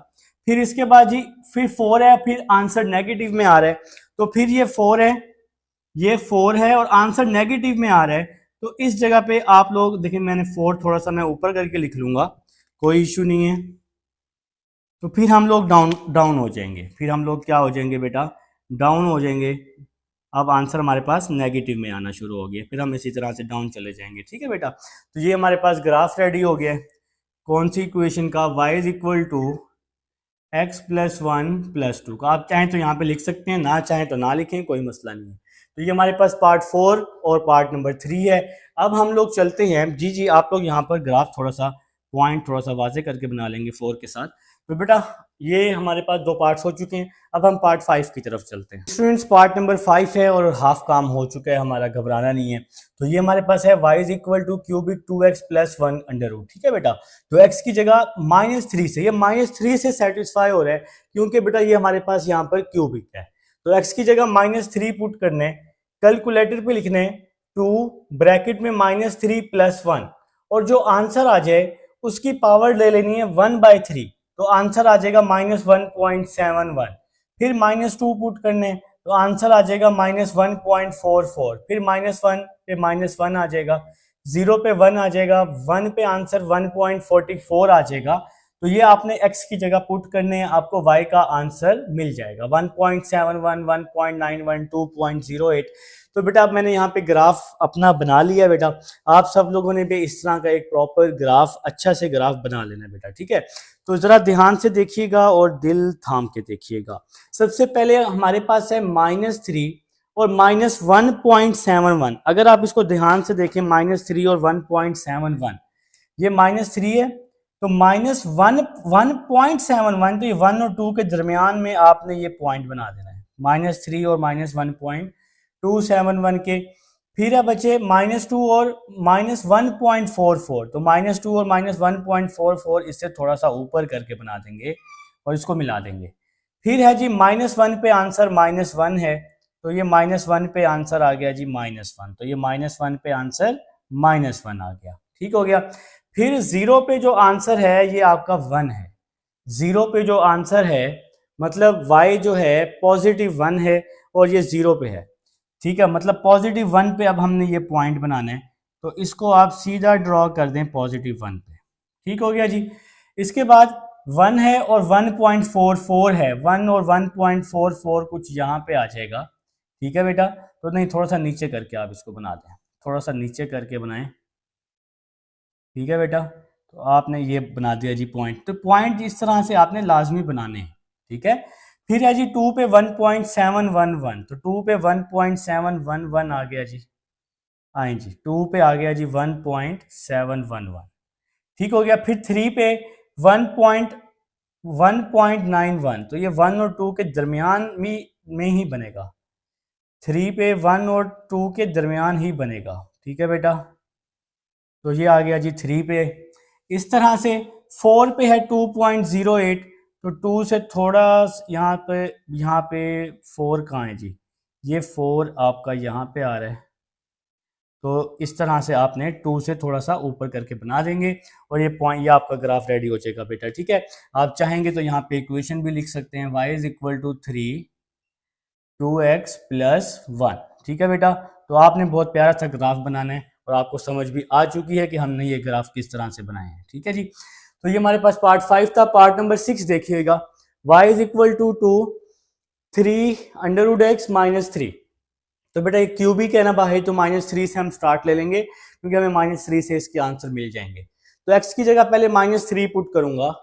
फिर इसके बाद जी फिर 4 है, फिर आंसर नेगेटिव में आ रहा है, तो फिर ये 4 है, ये 4 है, और आंसर नेगेटिव में आ रहा है। तो इस जगह पे आप लोग देखिए, मैंने 4 थोड़ा सा मैं ऊपर करके लिख लूंगा, कोई इशू नहीं है। तो फिर हम लोग डाउन हो जाएंगे, फिर हम लोग क्या हो जाएंगे बेटा, डाउन हो जाएंगे। अब आंसर हमारे पास नेगेटिव में आना शुरू हो गया, फिर हम इसी तरह से डाउन चले जाएंगे, ठीक है बेटा। तो ये हमारे पास ग्राफ रेडी हो गया है। कौन सी इक्वेशन का, y is equal to x + 1 + 2 का। आप चाहें तो यहाँ पे लिख सकते हैं, ना चाहें तो ना लिखें, कोई मसला नहीं है। तो ये हमारे पास पार्ट 4 और पार्ट नंबर 3 है। अब हम लोग चलते हैं जी, आप लोग यहाँ पर ग्राफ थोड़ा सा पॉइंट थोड़ा सा वाजे करके बना लेंगे 4 के साथ। तो बेटा ये हमारे पास 2 पार्ट्स हो चुके हैं, अब हम पार्ट 5 की तरफ चलते हैं। स्टूडेंट्स पार्ट नंबर 5 है और हाफ काम हो चुका है हमारा, घबराना नहीं है। तो ये हमारे पास है y is equal to cubic 2x + 1 under root, ठीक है बेटा। तो x की जगह -3 से, ये -3 से सेटिस्फाई हो रहा है क्योंकि बेटा ये हमारे पास यहाँ पर क्यूबिक है। तो x की जगह -3 पुट करने, कैलकुलेटर पे लिखने 2 ब्रैकेट में -3 + 1, और जो आंसर आ जाए उसकी पावर ले लेनी है 1/3, तो आंसर आ जाएगा -1.71। फिर -2 पुट करने, तो आंसर आ जाएगा -1.44। फिर -1 पे -1 आ जाएगा, 0 पे 1 आ जाएगा, 1 पे आंसर 1.44 आ जाएगा। तो ये आपने x की जगह पुट करने हैं, आपको y का आंसर मिल जाएगा 1.71, 1.91, 2.08। तो बेटा अब मैंने यहाँ पे ग्राफ अपना बना लिया बेटा। आप सब लोगों ने भी इस तरह का एक प्रॉपर ग्राफ, अच्छा से ग्राफ बना लेना बेटा, ठीक है। तो जरा ध्यान से देखिएगा और दिल थाम के देखिएगा। सबसे पहले हमारे पास है -3 और -1.71। अगर आप इसको ध्यान से देखें, -3 और 1.71, ये -3 है, तो -1.71, तो ये 1 और 2 के दरमियान में आपने ये पॉइंट बना देना है, -3 और -1.271 के। फिर है बच्चे -2 और -1.44, तो -2 और -1.44 इससे थोड़ा सा ऊपर करके बना देंगे और इसको मिला देंगे। फिर है जी -1 पे आंसर -1 है, तो ये -1 पे आंसर आ गया जी -1, तो ये -1 पे आंसर -1 आ गया, ठीक हो गया। फिर 0 पे जो आंसर है ये आपका 1 है, 0 पे जो आंसर है मतलब y जो है +1 है और ये 0 पे है, ठीक है, मतलब +1 पे अब हमने ये पॉइंट बनाना है, तो इसको आप सीधा ड्रॉ कर दें +1 पे, ठीक हो गया जी। इसके बाद 1 है और 1.44 है, 1 और 1.44 कुछ यहाँ पे आ जाएगा, ठीक है बेटा, तो नहीं थोड़ा सा नीचे करके आप इसको बना दें, थोड़ा सा नीचे करके बनाएं, ठीक है बेटा। तो आपने ये बना दिया जी पॉइंट, तो पॉइंट इस तरह से आपने लाजमी बनाने हैं, ठीक है। फिर है जी 2 पे 1.711, तो 2 पे 1.711 आ गया जी, आए जी 2 पे आ गया जी 1.711, ठीक हो गया। फिर 3 पे 1.91, तो ये 1 और 2 के दरमियान में ही बनेगा, 3 पे 1 और 2 के दरमियान ही बनेगा, ठीक है बेटा। तो ये आ गया जी 3 पे। इस तरह से 4 पे है 2.08, तो 2 से थोड़ा यहाँ पे 4 कहाँ है जी, ये 4 आपका यहाँ पे आ रहा है, तो इस तरह से आपने 2 से थोड़ा सा ऊपर करके बना देंगे और ये पॉइंट, ये आपका ग्राफ रेडी हो जाएगा बेटा, ठीक है। आप चाहेंगे तो यहाँ पे इक्वेशन भी लिख सकते हैं, y is equal to 3 2x + 1, ठीक है बेटा। तो आपने बहुत प्यारा सा ग्राफ बनाना है और आपको समझ भी आ चुकी है कि हमने ये ग्राफ किस तरह से बनाए हैं, ठीक है जी। तो ये हमारे पास पार्ट 5 था। पार्ट नंबर 6 देखिएगा, y is equal to 3 √x - 3, तो बेटा ये क्यूबिक है ना भाई, तो -3 से हम स्टार्ट ले लेंगे क्योंकि हमें -3 से इसके आंसर मिल जाएंगे। तो x की जगह पहले -3 पुट करूंगा,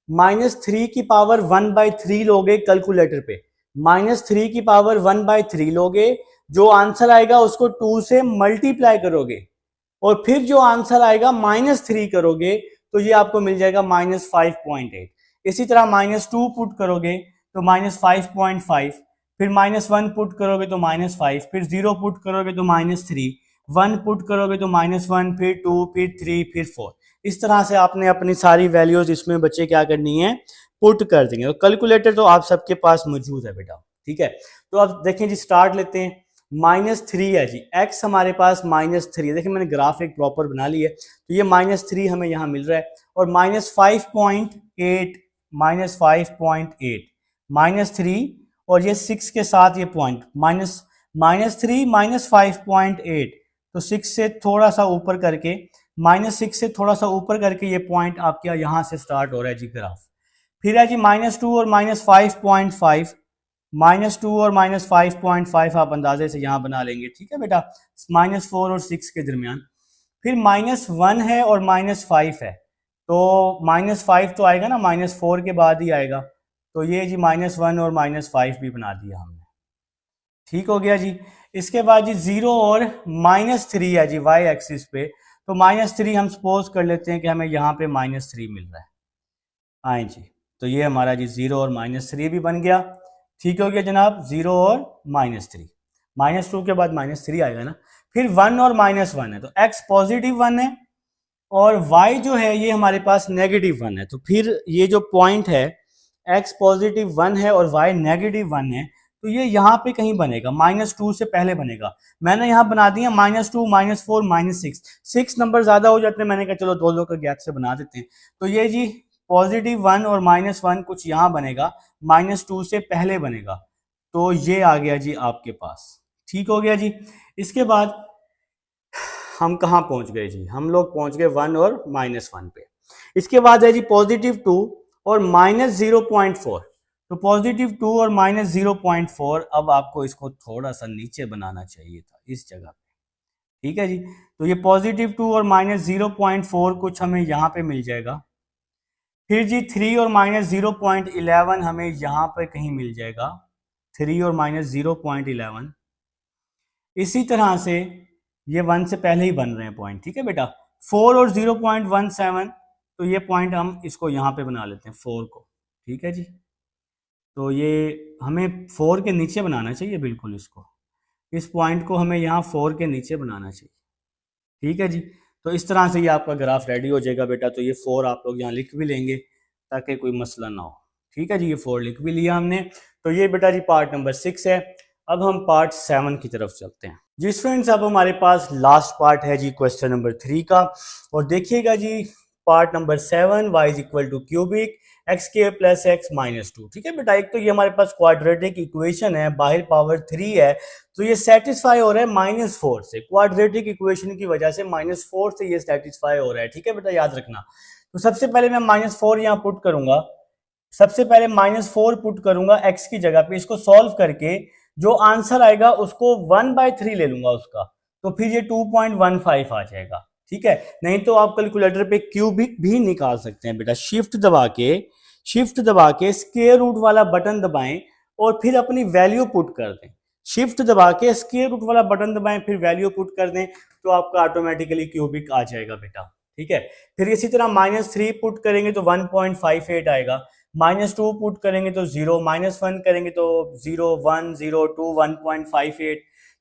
-3 की पावर 1/3 लोगे कैलकुलेटर पे, -3 की पावर 1/3 लोगे, जो आंसर आएगा उसको 2 से मल्टीप्लाई करोगे और फिर जो आंसर आएगा -3 करोगे, तो ये आपको मिल जाएगा -5.8। इसी तरह -2 पुट करोगे तो -5.5, फिर -1 पुट करोगे तो -5, फिर 0 पुट करोगे तो -3, 1 पुट करोगे तो -1, फिर 2, फिर 3, फिर 4। इस तरह से आपने अपनी सारी वैल्यूज इसमें बच्चे क्या करनी है, पुट कर देंगे। तो कैलकुलेटर तो आप सबके पास मौजूद है बेटा, ठीक है। तो अब देखें जी, स्टार्ट लेते हैं। -3 है जी, x हमारे पास -3 है, देखिए मैंने ग्राफ एक प्रॉपर बना ली है, तो ये -3 हमें यहाँ मिल रहा है और -5.8 -3 और ये 6 के साथ ये पॉइंट -3 -5.8, तो 6 से थोड़ा सा ऊपर करके -6 से थोड़ा सा ऊपर करके ये पॉइंट आपके यहाँ से स्टार्ट हो रहा है जी ग्राफ। फिर है जी -2 और -5.5, -2 और -5.5 आप अंदाजे से यहाँ बना लेंगे, ठीक है बेटा, -4 और 6 के दरमियान। फिर -1 है और -5 है, तो -5 तो आएगा ना, -4 के बाद ही आएगा, तो ये जी -1 और -5 भी बना दिया हमने, ठीक हो गया जी। इसके बाद जी 0 और -3 है जी y एक्सिस पे, तो -3 हम सपोज कर लेते हैं कि हमें यहाँ पे -3 मिल रहा है, आए जी, तो ये हमारा जी 0 और -3 भी बन गया, ठीक हो गया जनाब, 0 और -3, -2 के बाद -3 आएगा ना। फिर 1 और -1 है, तो x +1 है और y जो है ये हमारे पास -1 है, तो फिर ये जो पॉइंट है x +1 है और y -1 है, तो ये यहाँ पे कहीं बनेगा, -2 से पहले बनेगा। मैंने यहाँ बना दिया -2 -4 -6, 6 नंबर ज्यादा हो जाते हैं, मैंने कहा चलो दो का गैप से बना देते हैं, तो ये जी +1 और -1 कुछ यहाँ बनेगा, -2 से पहले बनेगा, तो ये आ गया जी आपके पास, ठीक हो गया जी। इसके बाद हम कहाँ पहुंच गए जी, हम लोग पहुंच गए 1 और -1 पे। इसके बाद है जी +2 और -0.4, तो +2 और -0.4, अब आपको इसको थोड़ा सा नीचे बनाना चाहिए था इस जगह पे, ठीक है जी। तो ये +2 और -0.4 कुछ हमें यहाँ पे मिल जाएगा, फिर जी 3 और -0.11 हमें यहाँ पे कहीं मिल जाएगा, 3 और -0.11। इसी तरह से ये 1 से पहले ही बन रहे हैं पॉइंट, ठीक है बेटा, 4 और 0.17, तो ये पॉइंट हम इसको यहाँ पे बना लेते हैं 4 को, ठीक है जी। तो ये हमें 4 के नीचे बनाना चाहिए, बिल्कुल इसको, इस पॉइंट को हमें यहाँ 4 के नीचे बनाना चाहिए, ठीक है जी। तो इस तरह से ये आपका ग्राफ रेडी हो जाएगा बेटा। तो ये 4 आप लोग यहाँ लिख भी लेंगे ताकि कोई मसला ना हो, ठीक है जी। ये 4 लिख भी लिया हमने। तो ये बेटा जी पार्ट नंबर 6 है। अब हम पार्ट 7 की तरफ चलते हैं जी स्टूडेंट्स। अब हमारे पास लास्ट पार्ट है जी क्वेश्चन नंबर 3 का, और देखिएगा जी part number 7, y is equal to cubic x के प्लस एक्स माइनस 2, ठीक है बेटा। एक तो ये हमारे पास क्वाड्रेटिक इक्वेशन है, बाहर पावर 3 है, तो ये सेटिस्फाई हो रहा है -4 से, क्वाड्रेटिक इक्वेशन की वजह से -4 से ये सेटिस्फाई हो रहा है, ठीक है बेटा, याद रखना। तो सबसे पहले मैं -4 यहाँ पुट करूंगा, सबसे पहले -4 पुट करूंगा x की जगह पे, इसको सॉल्व करके जो आंसर आएगा उसको 1/3 ले लूंगा उसका, तो फिर ये 2.15 आ जाएगा, ठीक है। नहीं तो आप कैलकुलेटर पे क्यूबिक भी निकाल सकते हैं बेटा। शिफ्ट दबा के स्क्वायर रूट वाला बटन दबाएं और फिर अपनी वैल्यू पुट कर दें। शिफ्ट दबा के स्क्वायर रूट वाला बटन दबाएं, फिर वैल्यू पुट कर दें, तो आपका ऑटोमेटिकली क्यूबिक आ जाएगा बेटा, ठीक है। फिर इसी तरह -3 पुट करेंगे तो 1.58 आएगा, -2 पुट करेंगे तो 0, -1 करेंगे तो 0, 1, 0, 2, 1.58,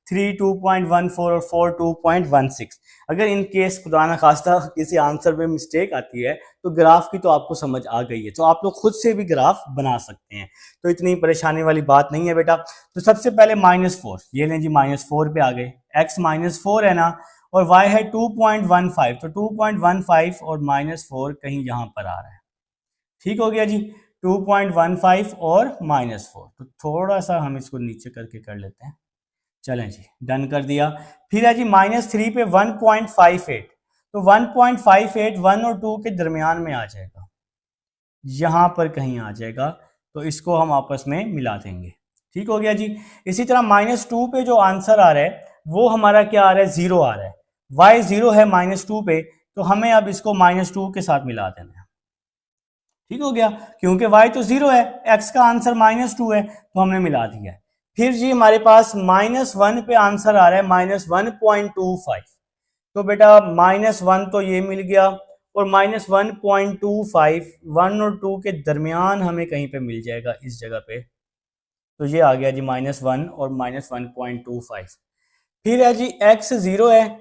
3, 2.14 और 4, 2.16। अगर इन केस खुदा ना खास्ता किसी आंसर में मिस्टेक आती है तो ग्राफ की तो आपको समझ आ गई है, तो आप लोग खुद से भी ग्राफ बना सकते हैं, तो इतनी परेशानी वाली बात नहीं है बेटा। तो सबसे पहले -4, ये लें जी, -4 पे आ गए, x -4 है ना, और y है 2.15, तो 2.15 और -4 कहीं यहाँ पर आ रहा है, ठीक हो गया जी। 2.15 और -4, तो थोड़ा सा हम इसको नीचे करके कर लेते हैं, चलें जी, डन कर दिया। फिर है जी -3 पे 1.58, तो 1.58 1 और 2 के दरमियान में आ जाएगा, यहां पर कहीं आ जाएगा, तो इसको हम आपस में मिला देंगे, ठीक हो गया जी। इसी तरह -2 पे जो आंसर आ रहा है वो हमारा क्या आ रहा है, 0 आ रहा है, y 0 है -2 पे, तो हमें अब इसको -2 के साथ मिला देना है, ठीक हो गया, क्योंकि y तो 0 है, x का आंसर -2 है, तो हमने मिला दिया है। फिर जी हमारे पास -1 पे आंसर आ रहा है -1.25, तो बेटा -1 तो ये मिल गया, और -1.25 1 और 2 के दरमियान हमें कहीं पे मिल जाएगा इस जगह पे, तो ये आ गया जी -1 और -1.25। फिर है जी x 0 है,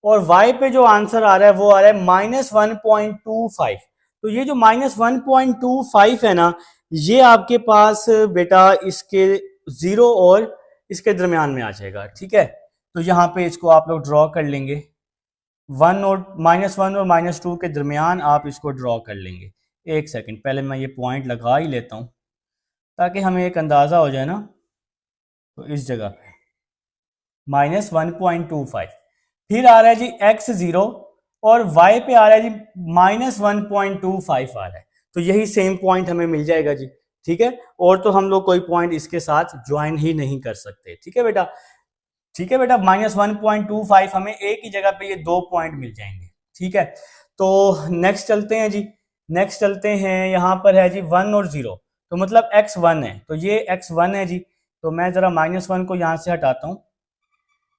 और y पे जो आंसर आ रहा है वो आ रहा है -1.25, तो ये जो -1.25 है ना, ये आपके पास बेटा इसके 0 और इसके दरमियान में आ जाएगा, ठीक है। तो यहाँ पे इसको आप लोग ड्रॉ कर लेंगे, -1 और -2 के दरमियान आप इसको ड्रॉ कर लेंगे। एक सेकंड, पहले मैं ये पॉइंट लगा ही लेता हूँ ताकि हमें एक अंदाज़ा हो जाए ना। तो इस जगह पे -1.25, फिर आ रहा है जी x 0, और y पे आ रहा है जी -1.25 आ रहा है, तो यही सेम पॉइंट हमें मिल जाएगा जी, ठीक है। और तो हम लोग कोई पॉइंट इसके साथ ज्वाइन ही नहीं कर सकते, ठीक है बेटा, ठीक है बेटा। -1.25 हमें एक ही जगह पे ये 2 पॉइंट मिल जाएंगे, ठीक है। तो नेक्स्ट चलते हैं जी, नेक्स्ट चलते हैं, यहाँ पर है जी 1 और 0, तो मतलब x 1 है, तो ये x 1 है जी, तो मैं जरा -1 को यहाँ से हटाता हूँ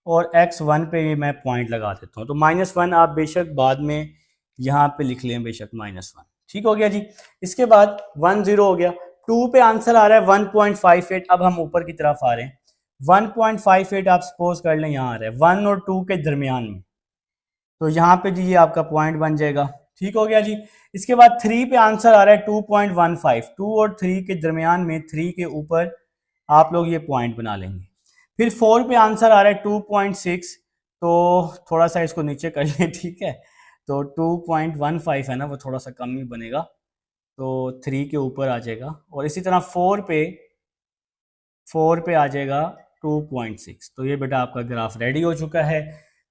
और x1 पे भी मैं पॉइंट लगा देता हूँ, तो -1 आप बेशक बाद में यहाँ पे लिख लें, बेशक -1, ठीक हो गया जी। इसके बाद 1 0 हो गया, 2 पे आंसर आ रहा है 1.58, अब हम ऊपर की तरफ आ रहे हैं, 1.58 आप सपोज कर लें यहाँ आ रहा है 1 और 2 के दरमियान में, तो यहाँ पे जी ये आपका पॉइंट बन जाएगा, ठीक हो गया जी। इसके बाद 3 पे आंसर आ रहा है 2.15, 2 और 3 के दरमियान में 3 के ऊपर आप लोग ये पॉइंट बना लेंगे। फिर 4 पे आंसर आ रहा है 2.6, तो थोड़ा सा इसको नीचे कर लें, ठीक है। तो 2.15 है ना, वो थोड़ा सा कम ही बनेगा, तो 3 के ऊपर आ जाएगा, और इसी तरह 4 पे आ जाएगा 2.6। तो ये बेटा आपका ग्राफ रेडी हो चुका है।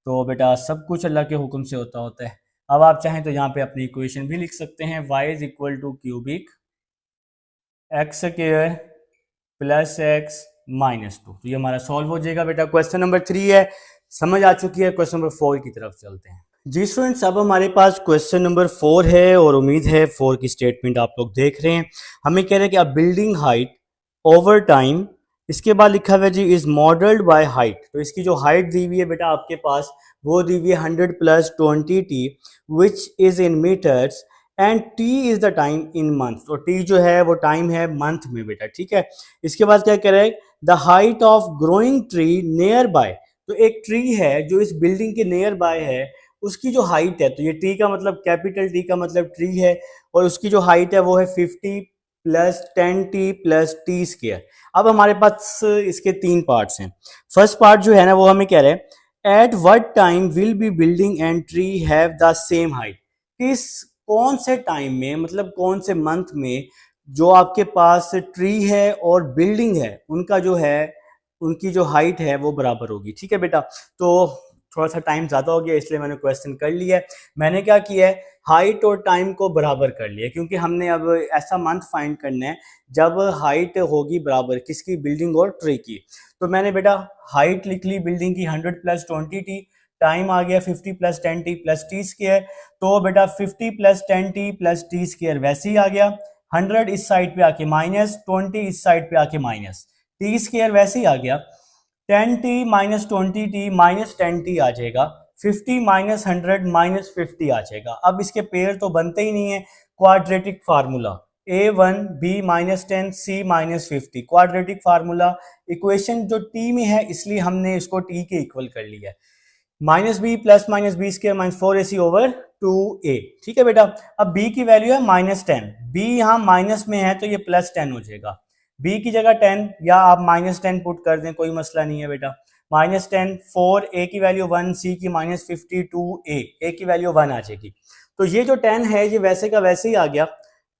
तो बेटा सब कुछ अल्लाह के हुक्म से होता है। अब आप चाहें तो यहाँ पे अपनी इक्वेशन भी लिख सकते हैं, y is equal to cubic x square plus x -2, तो ये हमारा सॉल्व हो जाएगा बेटा। क्वेश्चन नंबर 3 है, समझ आ चुकी है। क्वेश्चन नंबर 4 की तरफ चलते हैं जी स्टूडेंट्स। अब हमारे पास क्वेश्चन नंबर 4 है, और उम्मीद है 4 की स्टेटमेंट आप लोग देख रहे हैं। हमें कह रहे हैं कि अब बिल्डिंग हाइट ओवर टाइम, इसके बाद लिखा हुआ है जी इज मॉडल्ड बाय हाइट, तो इसकी जो हाइट दी हुई है बेटा आपके पास वो दी हुई है 100 plus 20t which is in meters and t is the time in month. तो t जो है वो टाइम है मंथ में बेटा, ठीक है। इसके बाद क्या कह रहा है, the height of growing tree near by. तो एक ट्री है जो इस बिल्डिंग के नियर बाय है, उसकी जो हाइट है, तो ये टी का मतलब कैपिटल टी का मतलब ट्री है, और उसकी जो हाइट है वो है 50 plus 10t plus T square. अब हमारे पास इसके तीन पार्ट्स हैं। फर्स्ट पार्ट जो है ना वो हमें कह रहे हैं at what time will be building and tree have the same height. किस कौन से टाइम में, मतलब कौन से मंथ में जो आपके पास ट्री है और बिल्डिंग है उनका जो है, उनकी जो हाइट है वो बराबर होगी, ठीक है बेटा। तो थोड़ा सा टाइम ज़्यादा हो गया इसलिए मैंने क्वेश्चन कर लिया है। मैंने क्या किया है, हाइट और टाइम को बराबर कर लिया, क्योंकि हमने अब ऐसा मंथ फाइंड करना है जब हाइट होगी बराबर किसकी, बिल्डिंग और ट्री की। तो मैंने बेटा हाइट लिख ली बिल्डिंग की 100 प्लस 20t, टाइम आ गया 50 plus 10t plus T square. तो बेटा 50 plus 10t plus T square वैसे ही आ गया, 100 इस साइड पे आके माइनस, 20 इस साइड पे आके माइनस, टी स्क्वायर वैसे ही आ गया, 10t minus 20t minus 10t आ जाएगा, 50 माइनस 100 माइनस 50 आ जाएगा। अब इसके पेयर तो बनते ही नहीं है, quadratic formula a1 b minus 10 c minus 50, quadratic formula. Equation जो t में है इसलिए हमने इसको t के इक्वल कर लिया है, minus b plus minus b square minus 4ac over 2a, ठीक है बेटा। अब b की वैल्यू है माइनस 10, b यहाँ माइनस में है तो ये प्लस 10 हो जाएगा, b की जगह 10 या आप माइनस 10 पुट कर दें, कोई मसला नहीं है बेटा। माइनस 10, 4, a की वैल्यू 1, c की माइनस 52a, a की वैल्यू 1 आ जाएगी। तो ये जो 10 है ये वैसे का वैसे ही आ गया,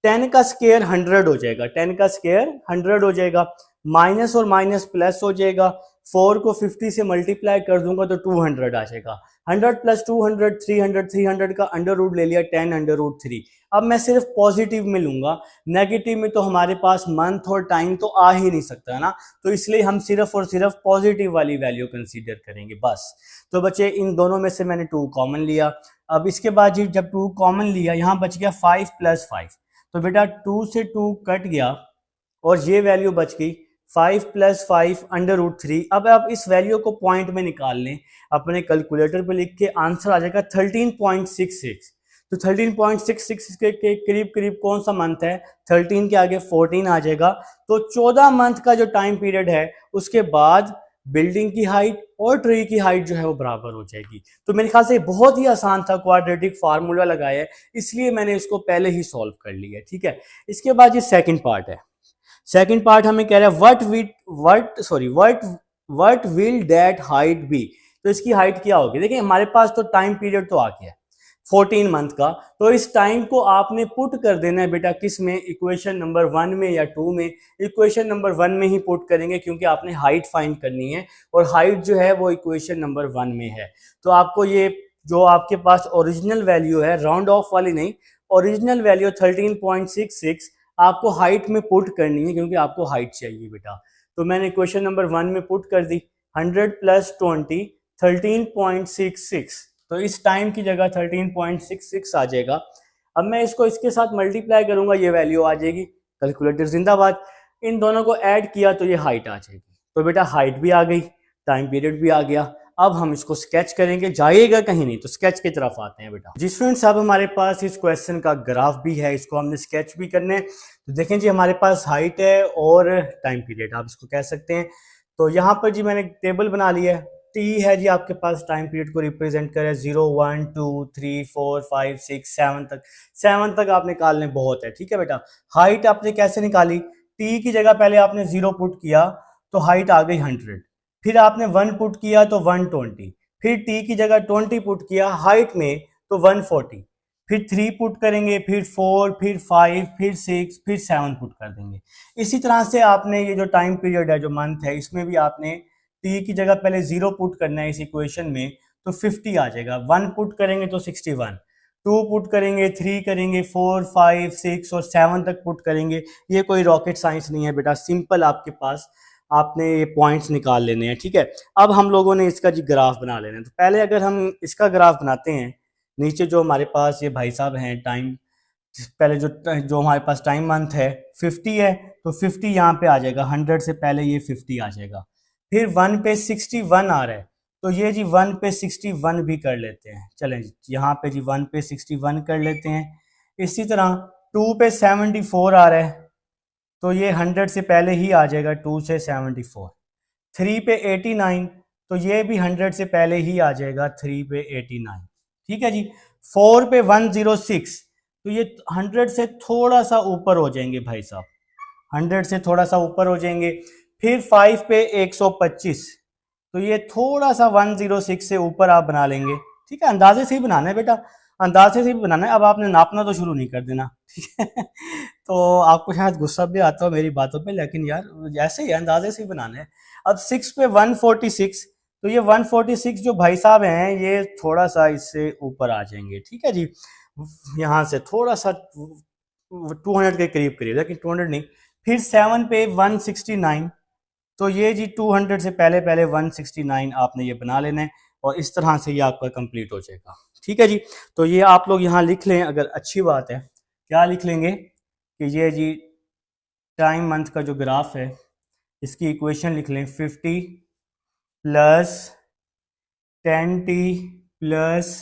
10 का स्क्वायर 100 हो जाएगा, 10 का स्क्वायर 100 हो जाएगा, माइनस और माइनस प्लस हो जाएगा, 4 को 50 से मल्टीप्लाई कर दूंगा तो 200 आ जाएगा, 100 प्लस 200 300, 300 का अंडर रूट ले लिया 10 अंडर रूट 3। अब मैं सिर्फ पॉजिटिव में लूंगा, नेगेटिव में तो हमारे पास मंथ और टाइम तो आ ही नहीं सकता ना, तो इसलिए हम सिर्फ और सिर्फ पॉजिटिव वाली वैल्यू कंसीडर करेंगे बस। तो बच्चे इन दोनों में से मैंने 2 कॉमन लिया। अब इसके बाद जी जब 2 कॉमन लिया, यहाँ बच गया 5 प्लस 5, तो बेटा 2 से 2 कट गया और ये वैल्यू बच गई 5 प्लस 5 अंडर रूट 3। अब आप इस वैल्यू को पॉइंट में निकाल लें, अपने कैलकुलेटर पे लिख के, आंसर आ जाएगा 13.66। तो 13.66 के करीब करीब कौन सा मंथ है, 13 के आगे 14 आ जाएगा। तो 14 मंथ का जो टाइम पीरियड है उसके बाद बिल्डिंग की हाइट और ट्री की हाइट जो है वो बराबर हो जाएगी। तो मेरे ख्याल से बहुत ही आसान था, क्वाड्रेटिक फार्मूला लगाया है इसलिए मैंने इसको पहले ही सॉल्व कर लिया है, ठीक है। इसके बाद ये सेकंड पार्ट है। सेकंड पार्ट हमें कह रहा है what will that height be. तो इसकी हाइट क्या होगी, देखिए हमारे पास तो टाइम पीरियड तो आ गया है 14 मंथ का, तो इस टाइम को आपने पुट कर देना है बेटा किस में, इक्वेशन नंबर 1 में या 2 में। इक्वेशन नंबर 1 में ही पुट करेंगे क्योंकि आपने हाइट फाइंड करनी है और हाइट जो है वो इक्वेशन नंबर 1 में है। तो आपको ये जो आपके पास ओरिजिनल वैल्यू है, राउंड ऑफ वाली नहीं, ओरिजिनल वैल्यू 13.66 आपको हाइट में पुट करनी है क्योंकि आपको हाइट चाहिए बेटा। तो मैंने क्वेश्चन नंबर 1 में पुट कर दी 100 प्लस 20 13.66, तो इस टाइम की जगह 13.66 आ जाएगा। अब मैं इसको इसके साथ मल्टीप्लाई करूंगा, ये वैल्यू आ जाएगी, कैलकुलेटर जिंदाबाद। इन दोनों को ऐड किया तो ये हाइट आ जाएगी। तो बेटा हाइट भी आ गई, टाइम पीरियड भी आ गया। अब हम इसको स्केच करेंगे, जाइएगा कहीं नहीं, तो स्केच की तरफ आते हैं बेटा। जी स्टूडेंट्स, अब हमारे पास इस क्वेश्चन का ग्राफ भी है, इसको हमने स्केच भी करने। तो देखें जी हमारे पास हाइट है और टाइम पीरियड आप इसको कह सकते हैं। तो यहाँ पर जी मैंने टेबल बना लिया है, टी है जी आपके पास टाइम पीरियड को रिप्रेजेंट करे 0 1 2 3 4 5 6 7 तक, 7 तक आप निकाल लें बहुत है, ठीक है बेटा। हाइट आपने कैसे निकाली, टी की जगह पहले आपने 0 पुट किया तो हाइट आ गई 100, फिर आपने 1 पुट किया तो 120, फिर टी की जगह 20 पुट किया हाइट में तो 140, फिर 3 पुट करेंगे, फिर 4, फिर 5, फिर 6, फिर 7 पुट कर देंगे। इसी तरह से आपने ये जो टाइम पीरियड है, जो मंथ है, इसमें भी आपने टी की जगह पहले 0 पुट करना है इस इक्वेशन में तो 50 आ जाएगा, 1 पुट करेंगे तो 61, 2 पुट करेंगे, 3 करेंगे, 4 5 6 और 7 तक पुट करेंगे। ये कोई रॉकेट साइंस नहीं है बेटा, सिंपल आपके पास आपने ये पॉइंट्स निकाल लेने हैं, ठीक है। अब हम लोगों ने इसका जी ग्राफ बना लेना है। तो पहले अगर हम इसका ग्राफ बनाते हैं, नीचे जो हमारे पास ये भाई साहब हैं टाइम, पहले जो हमारे पास टाइम मंथ है 50 है तो 50 यहाँ पे आ जाएगा, 100 से पहले ये 50 आ जाएगा, फिर 1 पे 61 आ रहा है तो ये जी 1 पे 61 भी कर लेते हैं। चलें जी, यहाँ पे जी 1 पे 61 कर लेते हैं। इसी तरह 2 पे 74 आ रहा है, तो ये 100 से पहले ही आ जाएगा, 2 से 74। 3 पे 89, तो ये भी 100 से पहले ही आ जाएगा, 3 पे 89। ठीक है जी। 4 पे 106, तो ये 100 से थोड़ा सा ऊपर हो जाएंगे भाई साहब, 100 से थोड़ा सा ऊपर हो जाएंगे। फिर 5 पे 125, तो ये थोड़ा सा 106 से ऊपर आप बना लेंगे। ठीक है, अंदाजे से ही बनाना है बेटा, अंदाजे से ही बनाना है। अब आपने नापना तो शुरू नहीं कर देना, ठीक है। तो आपको शायद गुस्सा भी आता हो मेरी बातों पे, लेकिन यार ऐसे ही अंदाजे से ही बनाना है। अब 6 पे 146, तो ये 146 जो भाई साहब हैं ये थोड़ा सा इससे ऊपर आ जाएंगे। ठीक है जी, यहाँ से थोड़ा सा 200 के करीब करीब, लेकिन 200 नहीं। फिर 7 पे 169, तो ये जी 200 से पहले पहले 169 आपने ये बना लेना है, और इस तरह से ये आपका कंप्लीट हो जाएगा। ठीक है जी, तो ये आप लोग यहाँ लिख लें, अगर अच्छी बात है। क्या लिख लेंगे कि ये जी टाइम मंथ का जो ग्राफ है इसकी इक्वेशन लिख लें, 50 plus 10t plus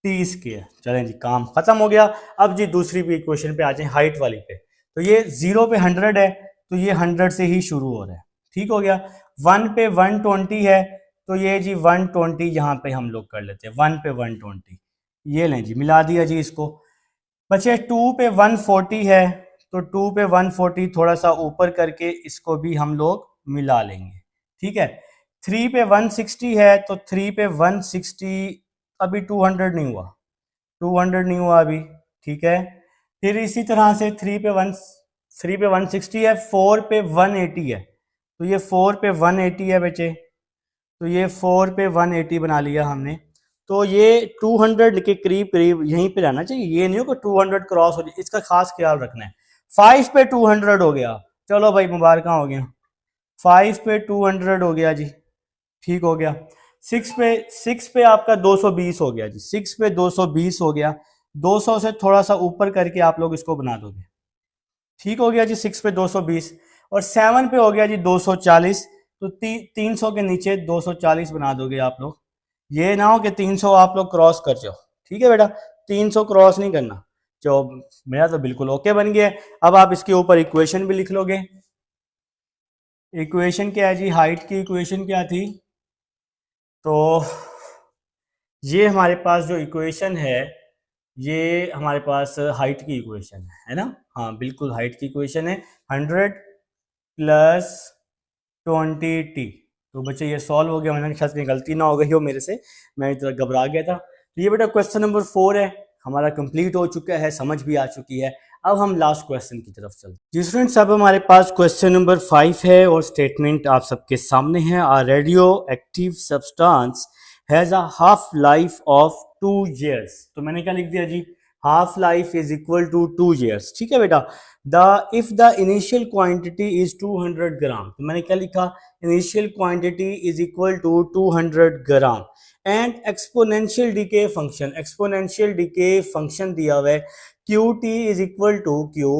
T square. चलें जी, काम खत्म हो गया। अब जी दूसरी भी इक्वेशन पे आ जाए, हाइट वाली पे। तो ये 0 पे 100 है, तो ये 100 से ही शुरू हो रहा है। ठीक हो गया। 1 पे 120 है, तो ये जी 120 यहाँ पे हम लोग कर लेते हैं, 1 पे 120। ये लें जी, मिला दिया जी इसको। बचे 2 पे 140 है, तो 2 पे 140 थोड़ा सा ऊपर करके इसको भी हम लोग मिला लेंगे। ठीक है। 3 पे 160 है, तो 3 पे 160, अभी 200 नहीं हुआ, 200 नहीं हुआ अभी। ठीक है। फिर इसी तरह से 3 पे 160 है, 4 पे 180 है, तो ये 4 पे 180 है बच्चे, तो ये 4 पे 180 बना लिया हमने। तो ये 200 के करीब करीब यहीं पे रहना चाहिए, ये नहीं हो कि 200 क्रॉस हो जाए, इसका खास ख्याल रखना है। 5 पे 200 हो गया, चलो भाई मुबारक हो गया, 5 पे 200 हो गया जी, ठीक हो गया। 6 पे आपका 220 हो गया जी, 6 पे 220 हो गया। 200 से थोड़ा सा ऊपर करके आप लोग इसको बना दोगे। ठीक हो गया जी, 6 पे 220। और 7 पे हो गया जी 240, तो 300 के नीचे 240 बना दोगे आप लोग। ये ना हो कि 300 आप लोग क्रॉस कर जाओ। ठीक है बेटा, 300 क्रॉस नहीं करना। जो मेरा तो बिल्कुल ओके बन गया। अब आप इसके ऊपर इक्वेशन भी लिख लोगे। इक्वेशन क्या है जी, हाइट की इक्वेशन क्या थी, तो ये हमारे पास जो इक्वेशन है ये हमारे पास हाइट की इक्वेशन है ना। हाँ बिल्कुल, हाइट की इक्वेशन है 100 प्लस 20t। तो बच्चे ये सॉल्व हो गया, मैंने शायद कहीं गलती ना हो गई हो मेरे से, मैं इतना घबरा गया था। तो ये बेटा क्वेश्चन नंबर 4 है हमारा, कंप्लीट हो चुका है, समझ भी आ चुकी है। अब हम लास्ट क्वेश्चन की तरफ चलते हैं जी स्टूडेंट्स। अब हमारे पास क्वेश्चन नंबर 5 है और स्टेटमेंट आप सबके सामने है। A radioactive substance has a half life of 2 years। तो मैंने क्या लिख दिया जी, half life is equal to 2 years। ठीक है बेटा। If the initial quantity is 200 gram, तो मैंने क्या लिखा, initial quantity is equal to 200 gram and exponential decay function, exponential decay function दिया हुआ है q T is equal to q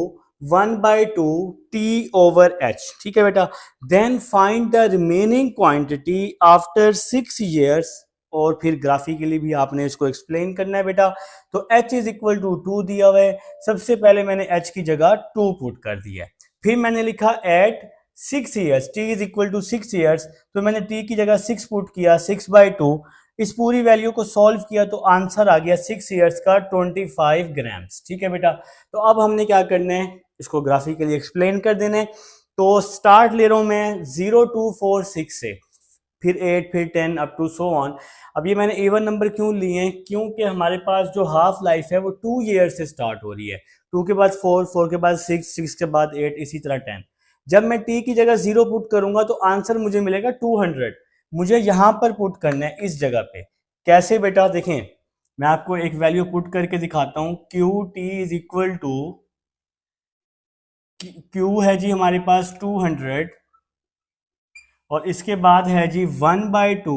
1/2 t over h. ठीक है बेटा। Then find the remaining quantity after 6 years, और फिर ग्राफिकली भी आपने इसको एक्सप्लेन करना है बेटा। तो h इज इक्वल टू 2 दिया हुआ है, सबसे पहले मैंने h की जगह 2 पुट कर दिया है। फिर मैंने लिखा at 6 years, t is equal to 6 years, तो मैंने t की जगह 6 पुट किया, 6/2। इस पूरी वैल्यू को सॉल्व किया तो आंसर आ गया 6 years का 25 ग्राम्स। ठीक है बेटा। तो अब हमने क्या करना है, इसको ग्राफिकली एक्सप्लेन कर देना है। तो स्टार्ट ले रहा हूं मैं 0 2 4 6 से, फिर 8, फिर 10 अप टू सो ऑन। अब ये मैंने इवन नंबर क्यों लिए हैं, क्योंकि हमारे पास जो हाफ लाइफ है वो 2 years से स्टार्ट हो रही है। 2 के बाद 4, 4 के बाद 6, 6 के बाद 8, इसी तरह 10। जब मैं t की जगह 0 पुट करूंगा तो आंसर मुझे मिलेगा 200। मुझे यहां पर पुट करना है इस जगह पे। कैसे बेटा, देखें मैं आपको एक वैल्यू पुट करके दिखाता हूं। Q T is equal to, Q है जी हमारे पास 200, और इसके बाद है जी 1/2,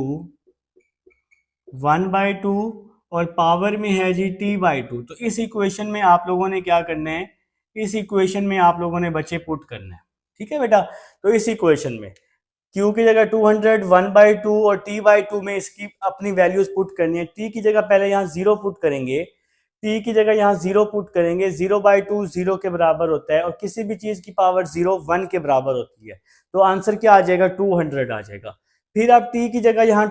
1/2, और पावर में है जी t/2। तो इस इक्वेशन में आप लोगों ने क्या करना है, इस इक्वेशन में आप लोगों ने बच्चे पुट करना है। ठीक है बेटा। तो इस इक्वेशन में q की जगह 200, 1/2 और t/2 में इसकी अपनी वैल्यूज पुट करनी है। t की जगह पहले यहाँ 0 पुट करेंगे, t की जगह यहाँ 0 पुट करेंगे, 0/2 0 के बराबर होता है और किसी भी चीज की पावर 0 1 के बराबर होती है, तो आंसर क्या आ जाएगा, 200 आ जाएगा। फिर आप t की जगह यहाँ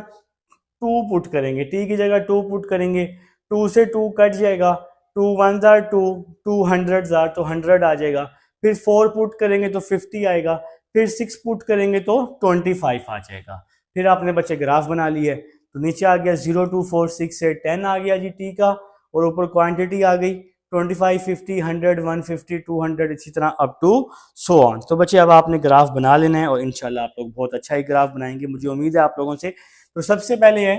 2 पुट करेंगे, t की जगह 2 पुट करेंगे, 2 से 2 कट जाएगा, 2 1 जार 2, 2 100 जार तो 100 आ जाएगा। फिर 4 पुट करेंगे तो 50 आएगा, फिर 6 पुट करेंगे तो 25 आ जाएगा। फिर आपने बच्चे ग्राफ बना लिए, तो नीचे आ गया 0 2 4 6 से 10 आ गया जी टी का, और ऊपर क्वांटिटी आ गई 25 50 100 150 200, इसी तरह अप टू सो ऑन। तो बच्चे अब आपने ग्राफ बना लेना है और इंशाल्लाह आप लोग बहुत अच्छा ही ग्राफ बनाएंगे, मुझे उम्मीद है आप लोगों से। तो सबसे पहले है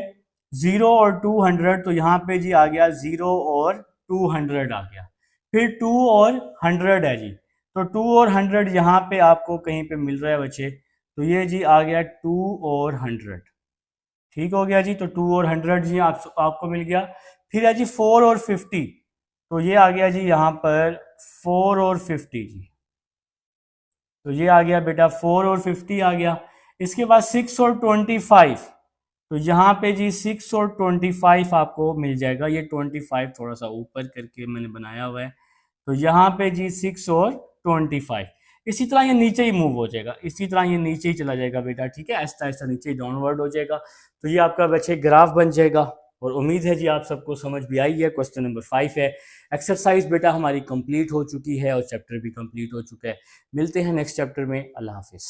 0 और 200, तो यहाँ पे जी आ गया 0 और 200 आ गया। फिर 2 और 100 है जी, तो 2 और 100 यहाँ पे आपको कहीं पे मिल रहा है बच्चे, तो ये जी आ गया 2 और 100, ठीक हो गया जी। तो 2 और 100 जी आपको मिल गया। फिर है जी 4 और 50, तो ये आ गया जी यहाँ पर 4 और 50 जी, तो ये आ गया बेटा 4 और 50 आ गया। इसके बाद 6 और 25, तो यहाँ पे जी 6 और 25 आपको मिल जाएगा। ये 25 थोड़ा सा ऊपर करके मैंने बनाया हुआ है, तो यहाँ पे जी 6 और 25। इसी तरह ये नीचे ही मूव हो जाएगा, इसी तरह ये नीचे ही चला जाएगा बेटा, ठीक है, ऐसा ऐसा नीचे ही डाउनवर्ड हो जाएगा। तो ये आपका बच्चे ग्राफ बन जाएगा, और उम्मीद है जी आप सबको समझ भी आई है। क्वेश्चन नंबर 5 है। एक्सरसाइज बेटा हमारी कंप्लीट हो चुकी है और चैप्टर भी कंप्लीट हो चुका है। मिलते हैं नेक्स्ट चैप्टर में। अल्लाह हाफिज़।